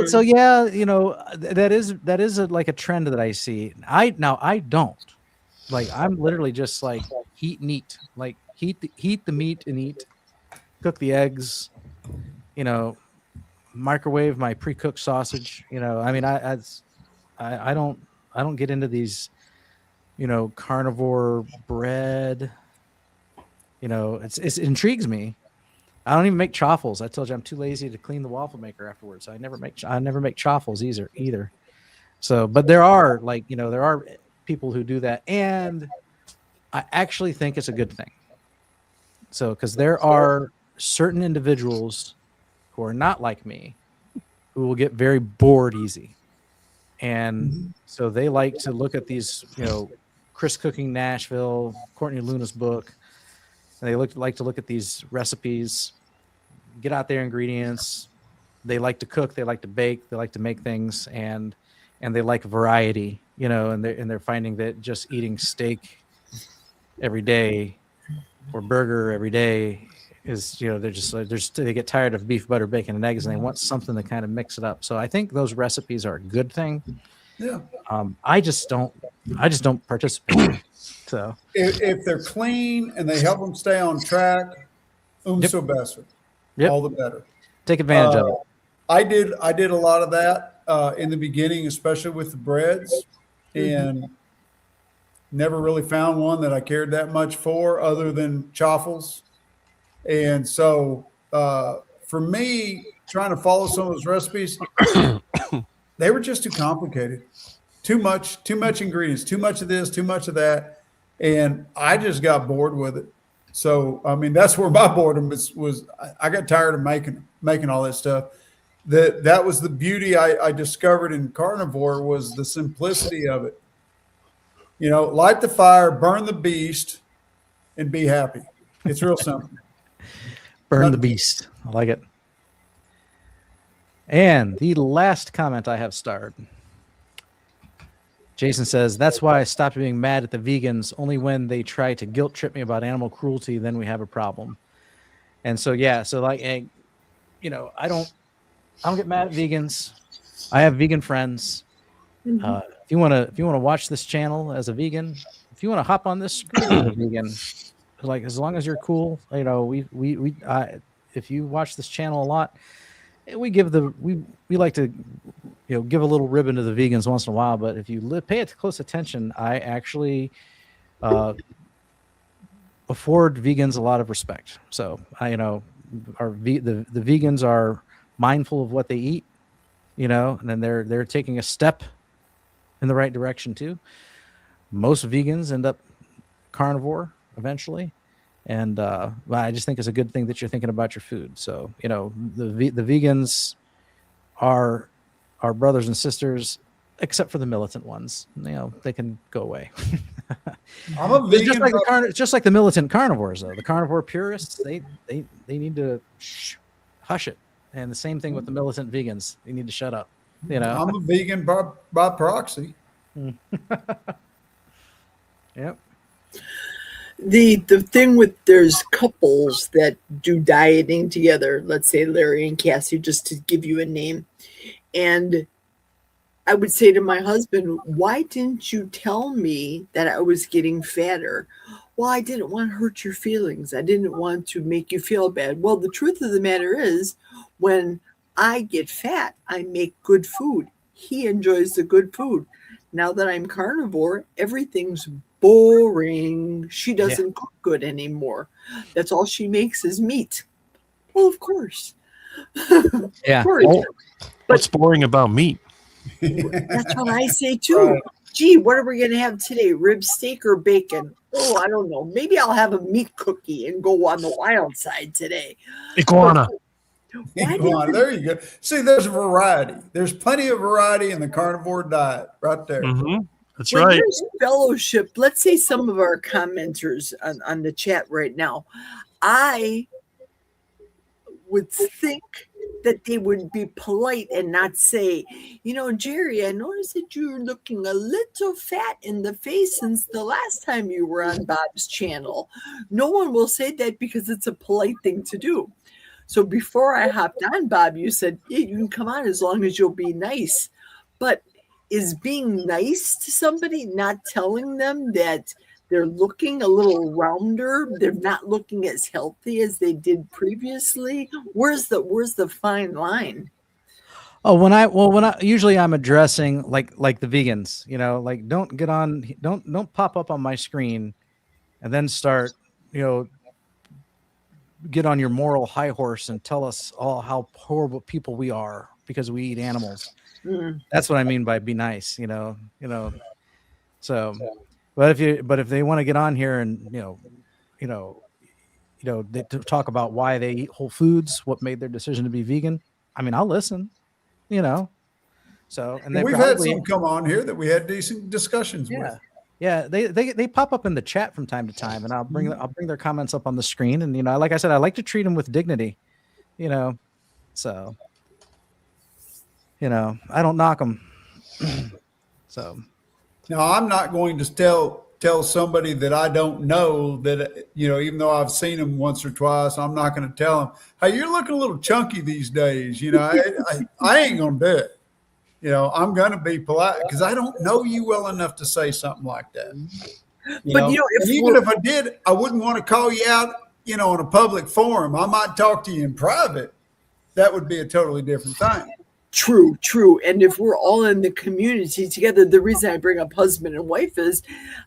[SPEAKER 1] So yeah, that is like a trend that I see. I don't. Like, I'm literally just like heat and eat. Like heat the meat and eat. Cook the eggs. Microwave my pre-cooked sausage. I mean, I don't get into these, carnivore bread. It intrigues me. I don't even make chaffles. I told you I'm too lazy to clean the waffle maker afterwards. So I never make chaffles either. So, but there are there are people who do that, and I actually think it's a good thing. So, because there are certain individuals who are not like me, who will get very bored easy, and so they like to look at these, Chris Cooking Nashville, Courtney Luna's book. And they like to look at these recipes, get out their ingredients. They like to cook. They like to bake. They like to make things, and they like variety, and they're finding that just eating steak every day or burger every day is, they get tired of beef, butter, bacon, and eggs, and they want something to kind of mix it up. So I think those recipes are a good thing.
[SPEAKER 5] Yeah.
[SPEAKER 1] I just don't participate. So
[SPEAKER 5] if they're clean and they help them stay on track, so better.
[SPEAKER 1] Yep.
[SPEAKER 5] All the better.
[SPEAKER 1] Take advantage of it.
[SPEAKER 5] I did a lot of that in the beginning, especially with the breads, and never really found one that I cared that much for other than chaffles. And so for me, trying to follow some of those recipes, they were just too complicated. Too much ingredients, too much of this, too much of that. And I just got bored with it. So, I mean, that's where my boredom was. I got tired of making all that stuff. That was the beauty I discovered in carnivore, was the simplicity of it. You know, light the fire, burn the beast, and be happy. It's real simple.
[SPEAKER 1] Burn the beast. I like it. And the last comment I have starred. Jason says, that's why I stopped being mad at the vegans. Only when they try to guilt trip me about animal cruelty, then we have a problem. And so, yeah, so like, you know, I don't get mad at vegans. I have vegan friends. If you want to watch this channel as a vegan, if you want to hop on this screen as a vegan, like, as long as you're cool, you know, if you watch this channel a lot, we like to, you know, give a little ribbon to the vegans once in a while. But if you pay it close attention, I actually afford vegans a lot of respect. So you know, the vegans are mindful of what they eat, you know, and then they're taking a step in the right direction too. Most vegans end up carnivore eventually. And I just think it's a good thing that you're thinking about your food. So, you know, the vegans are our brothers and sisters, except for the militant ones. You know, they can go away.
[SPEAKER 5] I'm a vegan.
[SPEAKER 1] Just like the militant carnivores, though. The carnivore purists, they need to hush it. And the same thing with the militant vegans. They need to shut up. You know,
[SPEAKER 5] I'm a vegan by proxy.
[SPEAKER 1] Yep.
[SPEAKER 6] The thing with, there's couples that do dieting together, let's say Larry and Cassie, just to give you a name. And I would say to my husband, why didn't you tell me that I was getting fatter? Well, I didn't want to hurt your feelings. I didn't want to make you feel bad. Well, the truth of the matter is, when I get fat, I make good food. He enjoys the good food. Now that I'm carnivore, everything's boring. She doesn't cook good anymore. That's all she makes is meat. Well, of course.
[SPEAKER 1] Yeah.
[SPEAKER 6] Of course.
[SPEAKER 8] Oh, what's boring about meat?
[SPEAKER 6] That's what I say too. Gee, what are we going to have today? Rib steak or bacon? Oh, I don't know. Maybe I'll have a meat cookie and go on the wild side today.
[SPEAKER 8] Iguana.
[SPEAKER 5] There you go. See, there's a variety. There's plenty of variety in the carnivore diet right there.
[SPEAKER 8] Mm-hmm. That's
[SPEAKER 6] when
[SPEAKER 8] right.
[SPEAKER 6] There's fellowship. Let's say some of our commenters on the chat right now, I would think that they would be polite and not say, you know, Jerry, I noticed that you're looking a little fat in the face since the last time you were on Bob's channel. No one will say that because it's a polite thing to do. So before I hopped on, Bob, you said, yeah, you can come on as long as you'll be nice. But is being nice to somebody not telling them that they're looking a little rounder, they're not looking as healthy as they did previously? Where's the fine line?
[SPEAKER 1] Oh, when I usually I'm addressing like the vegans, you know, like don't pop up on my screen and then start, you know, get on your moral high horse and tell us all how horrible people we are because we eat animals. That's what I mean by be nice, you know. So, but if they want to get on here and they talk about why they eat whole foods, what made their decision to be vegan, I mean, I'll listen, you know. So, and
[SPEAKER 5] we've had some come on here that we had decent discussions with.
[SPEAKER 1] Yeah, they pop up in the chat from time to time, and I'll bring their comments up on the screen. And, you know, like I said, I like to treat them with dignity, you know. So, you know, I don't knock them. So
[SPEAKER 5] now I'm not going to tell somebody that I don't know that, you know, even though I've seen them once or twice, I'm not going to tell them, hey, you're looking a little chunky these days. You know, I ain't going to do it. You know, I'm going to be polite because I don't know you well enough to say something like that. You know, even if I did, I wouldn't want to call you out, you know, in a public forum. I might talk to you in private. That would be a totally different thing.
[SPEAKER 6] True. And if we're all in the community together, the reason I bring up husband and wife is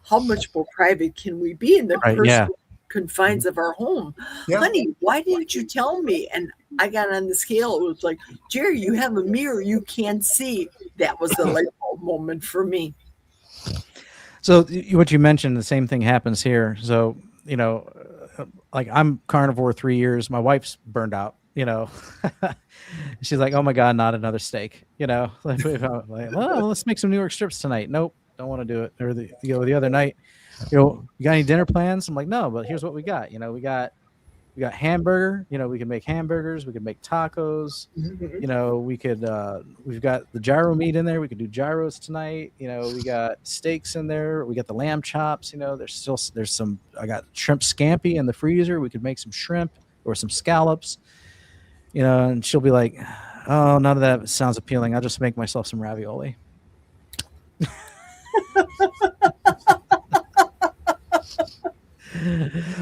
[SPEAKER 6] how much more private can we be? And the person confines of our home.
[SPEAKER 5] Yeah.
[SPEAKER 6] Honey, why didn't you tell me? And I got on the scale. It was like, Jerry, you have a mirror you can't see. That was the light bulb moment for me.
[SPEAKER 1] So what you mentioned, the same thing happens here. So, like I'm carnivore 3 years. My wife's burned out, she's like, oh my God, not another steak, like, well, let's make some New York strips tonight. Nope. Don't want to do it. Or the other night, you got any dinner plans? I'm like, no, but here's what we got. We got hamburger, we can make hamburgers, we can make tacos, we could, we've got the gyro meat in there. We could do gyros tonight. We got steaks in there. We got the lamb chops, there's some, I got shrimp scampi in the freezer. We could make some shrimp or some scallops, and she'll be like, oh, none of that sounds appealing. I'll just make myself some ravioli.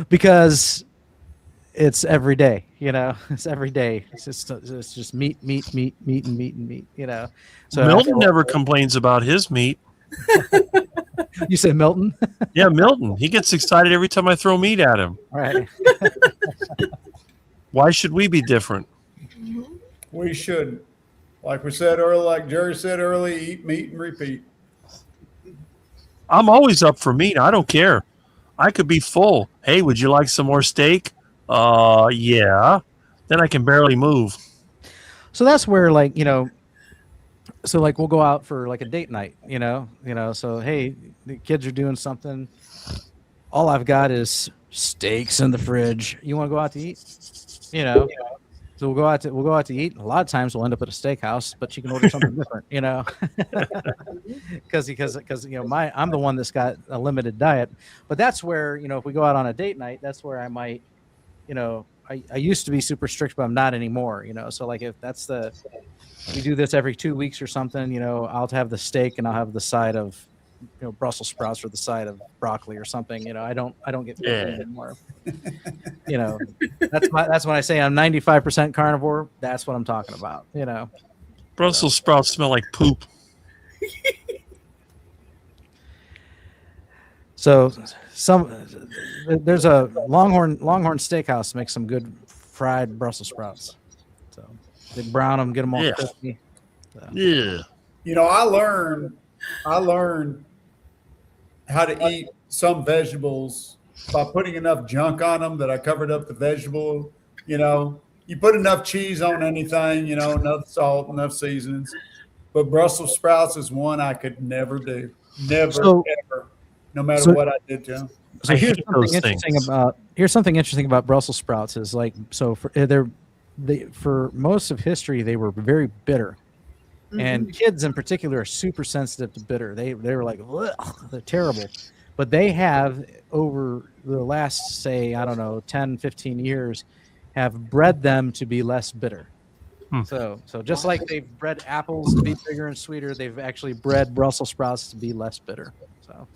[SPEAKER 1] Because it's every day, it's every day. It's just meat, and meat. So
[SPEAKER 8] Milton never complains about his meat.
[SPEAKER 1] You say Milton?
[SPEAKER 8] Yeah, Milton. He gets excited every time I throw meat at him.
[SPEAKER 1] All right.
[SPEAKER 8] Why should we be different?
[SPEAKER 5] We shouldn't. Like we said earlier, like Jerry said earlier, eat meat and repeat.
[SPEAKER 8] I'm always up for meat. I don't care. I could be full. Hey, would you like some more steak? Yeah. Then I can barely move.
[SPEAKER 1] So that's where, like, so like we'll go out for like a date night, so hey, the kids are doing something. All I've got is steaks in the fridge. You want to go out to eat? So we'll go out to eat. A lot of times we'll end up at a steakhouse, but you can order something different, because I'm the one that's got a limited diet. But that's where, if we go out on a date night, that's where I might, I used to be super strict, but I'm not anymore, So like if we do this every 2 weeks or something, I'll have the steak and I'll have the side of, Brussels sprouts or the side of broccoli or something. I don't get anymore. That's when I say I'm 95% carnivore. That's what I'm talking about.
[SPEAKER 8] Brussels sprouts smell like poop.
[SPEAKER 1] So there's a Longhorn Steakhouse makes some good fried Brussels sprouts. So they brown them, get them all crispy. So.
[SPEAKER 8] Yeah.
[SPEAKER 5] I learned how to eat some vegetables by putting enough junk on them that I covered up the vegetable. You put enough cheese on anything, enough salt, enough seasonings. But Brussels sprouts is one I could never do. Ever. No matter what I did to them.
[SPEAKER 1] So here's something interesting about Brussels sprouts is like, so for most of history, they were very bitter. And kids in particular are super sensitive to bitter. They were like, they're terrible. But they have, over the last, say, 10, 15 years, have bred them to be less bitter. So just like they've bred apples to be bigger and sweeter, they've actually bred Brussels sprouts to be less bitter. So.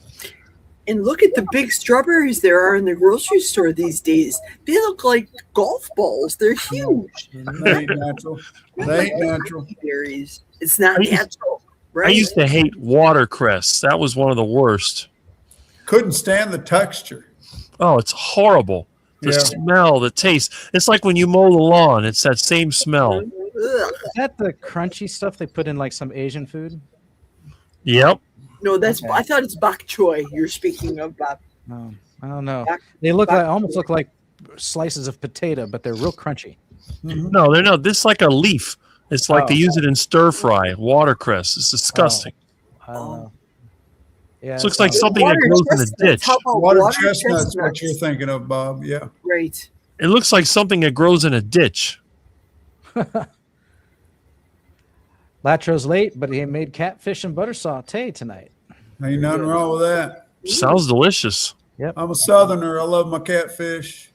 [SPEAKER 6] And look at the big strawberries there are in the grocery store these days. They look like golf balls. They're huge.
[SPEAKER 5] They ain't natural. They ain't natural.
[SPEAKER 6] Berries. It's not natural, right?
[SPEAKER 8] I used to hate watercress. That was one of the worst.
[SPEAKER 5] Couldn't stand the texture.
[SPEAKER 8] Oh, it's horrible. The smell, the taste. It's like when you mow the lawn. It's that same smell.
[SPEAKER 1] Is that the crunchy stuff they put in like some Asian food?
[SPEAKER 8] Yep.
[SPEAKER 6] No, that's. Okay. I thought it's bok choy you're speaking of, Bob.
[SPEAKER 1] No, I don't know. They almost look like slices of potato, but they're real crunchy.
[SPEAKER 8] No, they're not. This is like a leaf. It's like they use it in stir fry. Watercress. It's disgusting.
[SPEAKER 1] I don't know. Yeah,
[SPEAKER 8] it looks like something that grows in a ditch.
[SPEAKER 5] Water chestnuts, what you're thinking of, Bob. Yeah.
[SPEAKER 6] Great.
[SPEAKER 8] It looks like something that grows in a ditch.
[SPEAKER 1] Latro's late, but he made catfish and butter saute tonight.
[SPEAKER 5] Ain't nothing wrong with that.
[SPEAKER 8] Sounds delicious.
[SPEAKER 1] Yep.
[SPEAKER 5] I'm a Southerner. I love my catfish.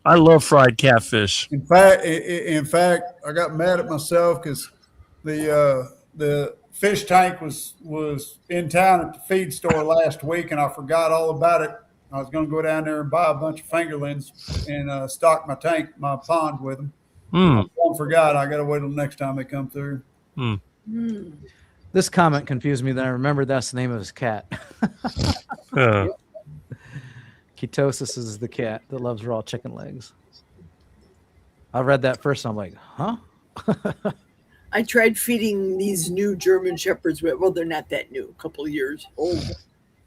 [SPEAKER 8] I love fried catfish.
[SPEAKER 5] In fact, I got mad at myself because the fish tank was in town at the feed store last week, and I forgot all about it. I was going to go down there and buy a bunch of fingerlings and stock my pond with them. I forgot. I got to wait till next time they come through.
[SPEAKER 1] This comment confused me. Then I remembered that's the name of his cat. Ketosis is the cat that loves raw chicken legs. I read that first and I'm like, huh?
[SPEAKER 6] I tried feeding these new German Shepherds. Well, they're not that new, a couple of years old.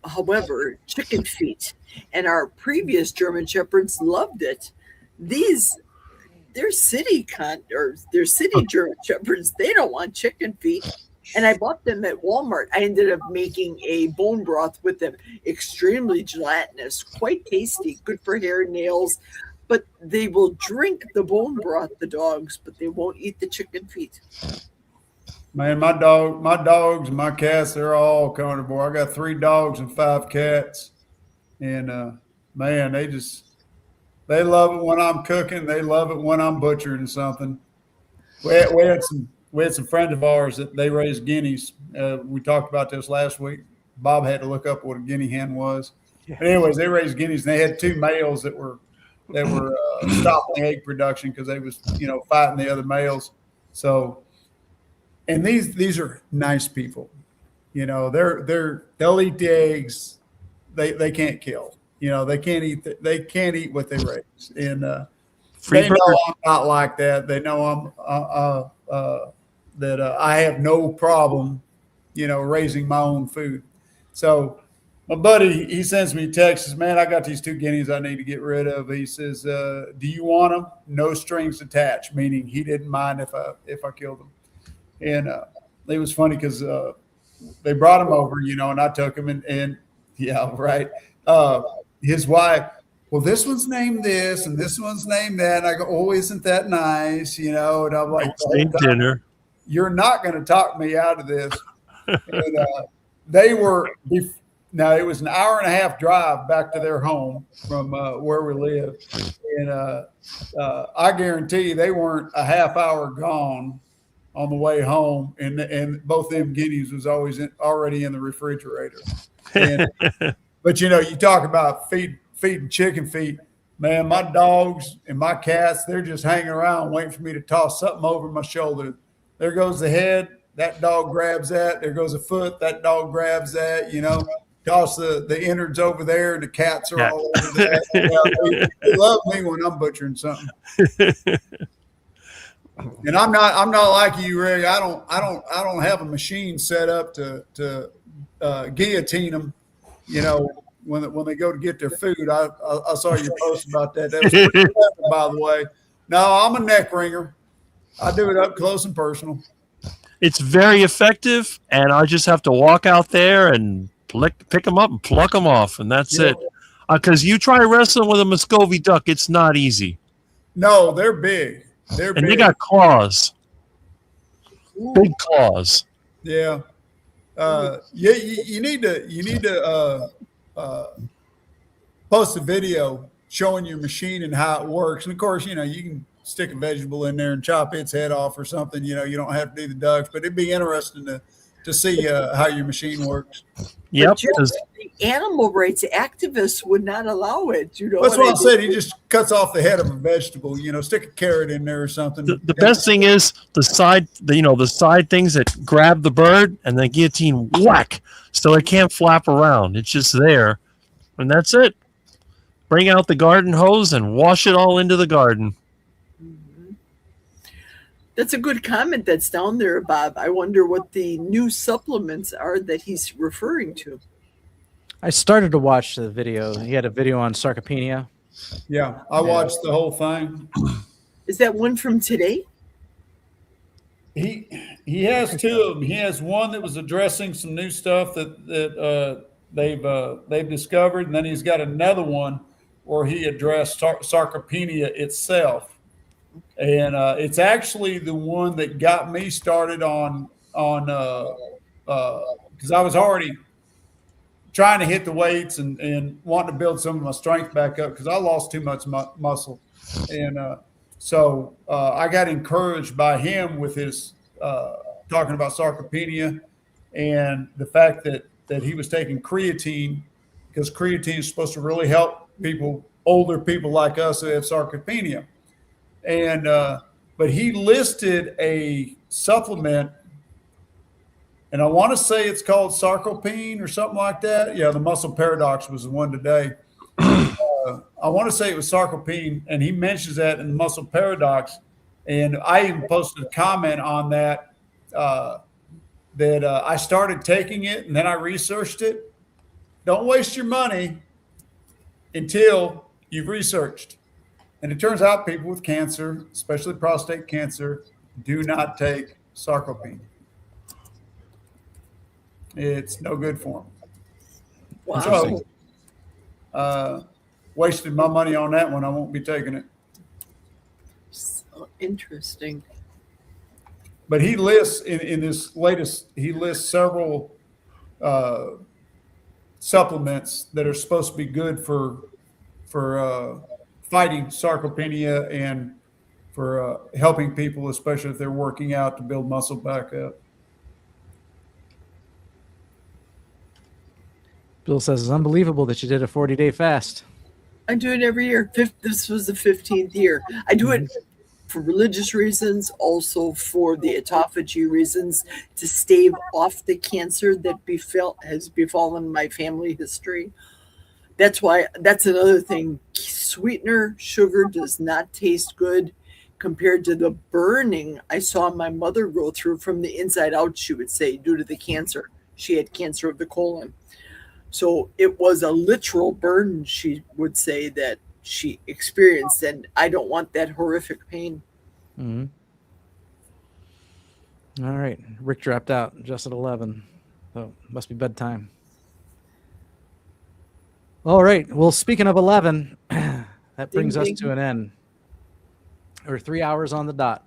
[SPEAKER 6] However, chicken feet. And our previous German Shepherds loved it. They're city German Shepherds. They don't want chicken feet. And I bought them at Walmart. I ended up making a bone broth with them. Extremely gelatinous, quite tasty, good for hair, nails. But they will drink the bone broth, the dogs, but they won't eat the chicken feet.
[SPEAKER 5] Man, my dogs and my cats, they're all carnivore. I got 3 dogs and 5 cats. And man, they love it when I'm cooking. They love it when I'm butchering something. We had some friends of ours that they raised guineas. We talked about this last week. Bob had to look up what a guinea hen was. Yeah. But anyways, they raised guineas, and they had 2 males that were stopping egg production because they was fighting the other males. So, and these are nice people. They'll eat the eggs. They can't kill. They can't eat what they raise. And they know I'm not like that. They know I'm I have no problem, raising my own food. So my buddy, he sends me texts, man, I got these 2 guineas I need to get rid of. He says, do you want them? No strings attached, meaning he didn't mind if I killed them. And it was funny because they brought him over, and I took him and yeah, right. His wife, well, this one's named this and this one's named that. And I go, oh, isn't that nice? And I'm like,
[SPEAKER 8] dinner.
[SPEAKER 5] You're not going to talk me out of this. And they were, now it was an hour and a half drive back to their home from where we live. And I guarantee you they weren't a half hour gone on the way home. And both them guineas was already in the refrigerator. And, but, you talk about feeding chicken feet. Man, my dogs and my cats, they're just hanging around waiting for me to toss something over my shoulder. There goes the head. That dog grabs that. There goes a foot. That dog grabs that, toss the innards over there. And the cats are all over that. They love me when I'm butchering something. And I'm not like you, Rick. I don't have a machine set up to guillotine them, when they go to get their food. I saw your post about that. That was pretty clever, by the way. No, I'm a neck ringer. I do it up close and personal.
[SPEAKER 8] It's very effective, and I just have to walk out there and pick them up and pluck them off, and that's it. Because you try wrestling with a Muscovy duck, it's not easy.
[SPEAKER 5] No, they're big.
[SPEAKER 8] They got claws. Ooh. Big claws.
[SPEAKER 5] Yeah. You need to post a video showing your machine and how it works. And of course, you can stick a vegetable in there and chop its head off or something. You don't have to do the ducks, but it'd be interesting to see how your machine works.
[SPEAKER 8] Yep.
[SPEAKER 6] The animal rights activists would not allow it.
[SPEAKER 5] That's what I said. He just cuts off the head of a vegetable. Stick a carrot in there or something.
[SPEAKER 8] The best thing is the side things that grab the bird and then guillotine whack, so it can't flap around. It's just there, and that's it. Bring out the garden hose and wash it all into the garden.
[SPEAKER 6] That's a good comment that's down there, Bob. I wonder what the new supplements are that he's referring to.
[SPEAKER 1] I started to watch the video. He had a video on sarcopenia.
[SPEAKER 5] Yeah, I watched the whole thing.
[SPEAKER 6] Is that one from today?
[SPEAKER 5] He has 2 of them. He has one that was addressing some new stuff that they've discovered, and then he's got another one where he addressed sarcopenia itself. And it's actually the one that got me started on because I was already trying to hit the weights and wanting to build some of my strength back up because I lost too much muscle. And so I got encouraged by him with his talking about sarcopenia and the fact that he was taking creatine, because creatine is supposed to really help older people like us who have sarcopenia. And but he listed a supplement, and I want to say it's called sarcopene or something like that. Yeah, the Muscle Paradox was the one today. I want to say it was sarcopene, and he mentions that in the muscle paradox. And I even posted a comment on that, I started taking it and then I researched it. Don't waste your money until you've researched. And it turns out people with cancer, especially prostate cancer, do not take sarcopene. It's no good for them.
[SPEAKER 6] Wow.
[SPEAKER 5] So, wasted my money on that one. I won't be taking it.
[SPEAKER 6] So interesting.
[SPEAKER 5] But he lists in this latest, he lists several supplements that are supposed to be good for fighting sarcopenia and for helping people, especially if they're working out to build muscle back up.
[SPEAKER 1] Bill says it's unbelievable that you did a 40-day fast.
[SPEAKER 6] I do it every year. This was the 15th year. I do it for religious reasons, also for the autophagy reasons, to stave off the cancer that has befallen my family history. That's another thing. Sweetener, sugar does not taste good compared to the burning I saw my mother go through from the inside out, she would say, due to the cancer. She had cancer of the colon. So it was a literal burn, she would say, that she experienced, and I don't want that horrific pain.
[SPEAKER 1] Mm-hmm. All right. Rick dropped out just at 11. So must be bedtime. All right. Well, speaking of 11, that brings us to an end. We're 3 hours on the dot.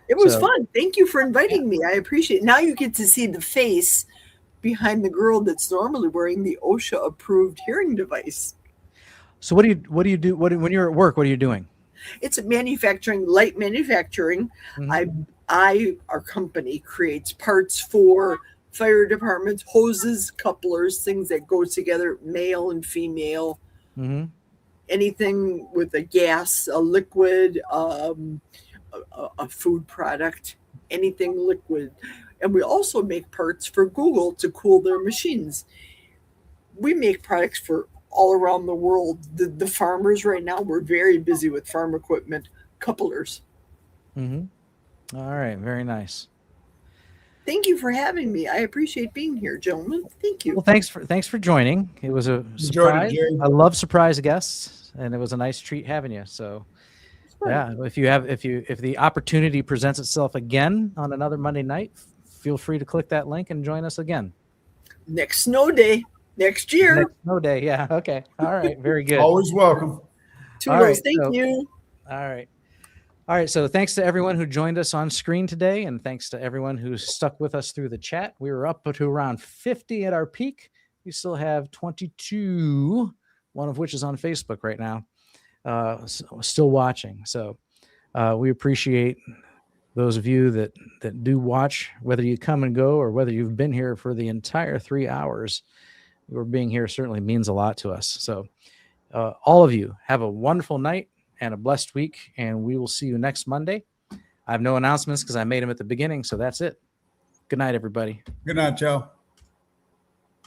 [SPEAKER 6] It was fun. Thank you for inviting me. I appreciate it. Now you get to see the face behind the girl that's normally wearing the OSHA approved hearing device.
[SPEAKER 1] So what do you do when you're at work? What are you doing?
[SPEAKER 6] It's light manufacturing. Mm-hmm. Our company creates parts for fire departments, hoses, couplers, things that go together, male and female. Mm-hmm. Anything with a gas, a liquid, a food product, anything liquid. And we also make parts for Google to cool their machines. We make products for all around the world. The farmers right now, we're very busy with farm equipment, couplers.
[SPEAKER 1] Mm-hmm. All right. Very nice.
[SPEAKER 6] Thank you for having me. I appreciate being here, gentlemen. Thank you.
[SPEAKER 1] Well, thanks for joining. It was a surprise. I love surprise guests, and it was a nice treat having you. So yeah, if the opportunity presents itself again on another Monday night, feel free to click that link and join us again.
[SPEAKER 6] Next snow day, next year.
[SPEAKER 1] Next snow day, yeah. Okay. All right. Very good.
[SPEAKER 5] Always welcome.
[SPEAKER 6] Toodles, right, thank you.
[SPEAKER 1] All right. All right. So thanks to everyone who joined us on screen today, and thanks to everyone who stuck with us through the chat. We were up to around 50 at our peak. We still have 22, one of which is on Facebook right now, still watching. So we appreciate those of you that do watch, whether you come and go or whether you've been here for the entire 3 hours. Your being here certainly means a lot to us. So all of you have a wonderful night and a blessed week, and we will see you next Monday. I have no announcements because I made them at the beginning, so that's it. Good night, everybody.
[SPEAKER 5] Good night, y'all.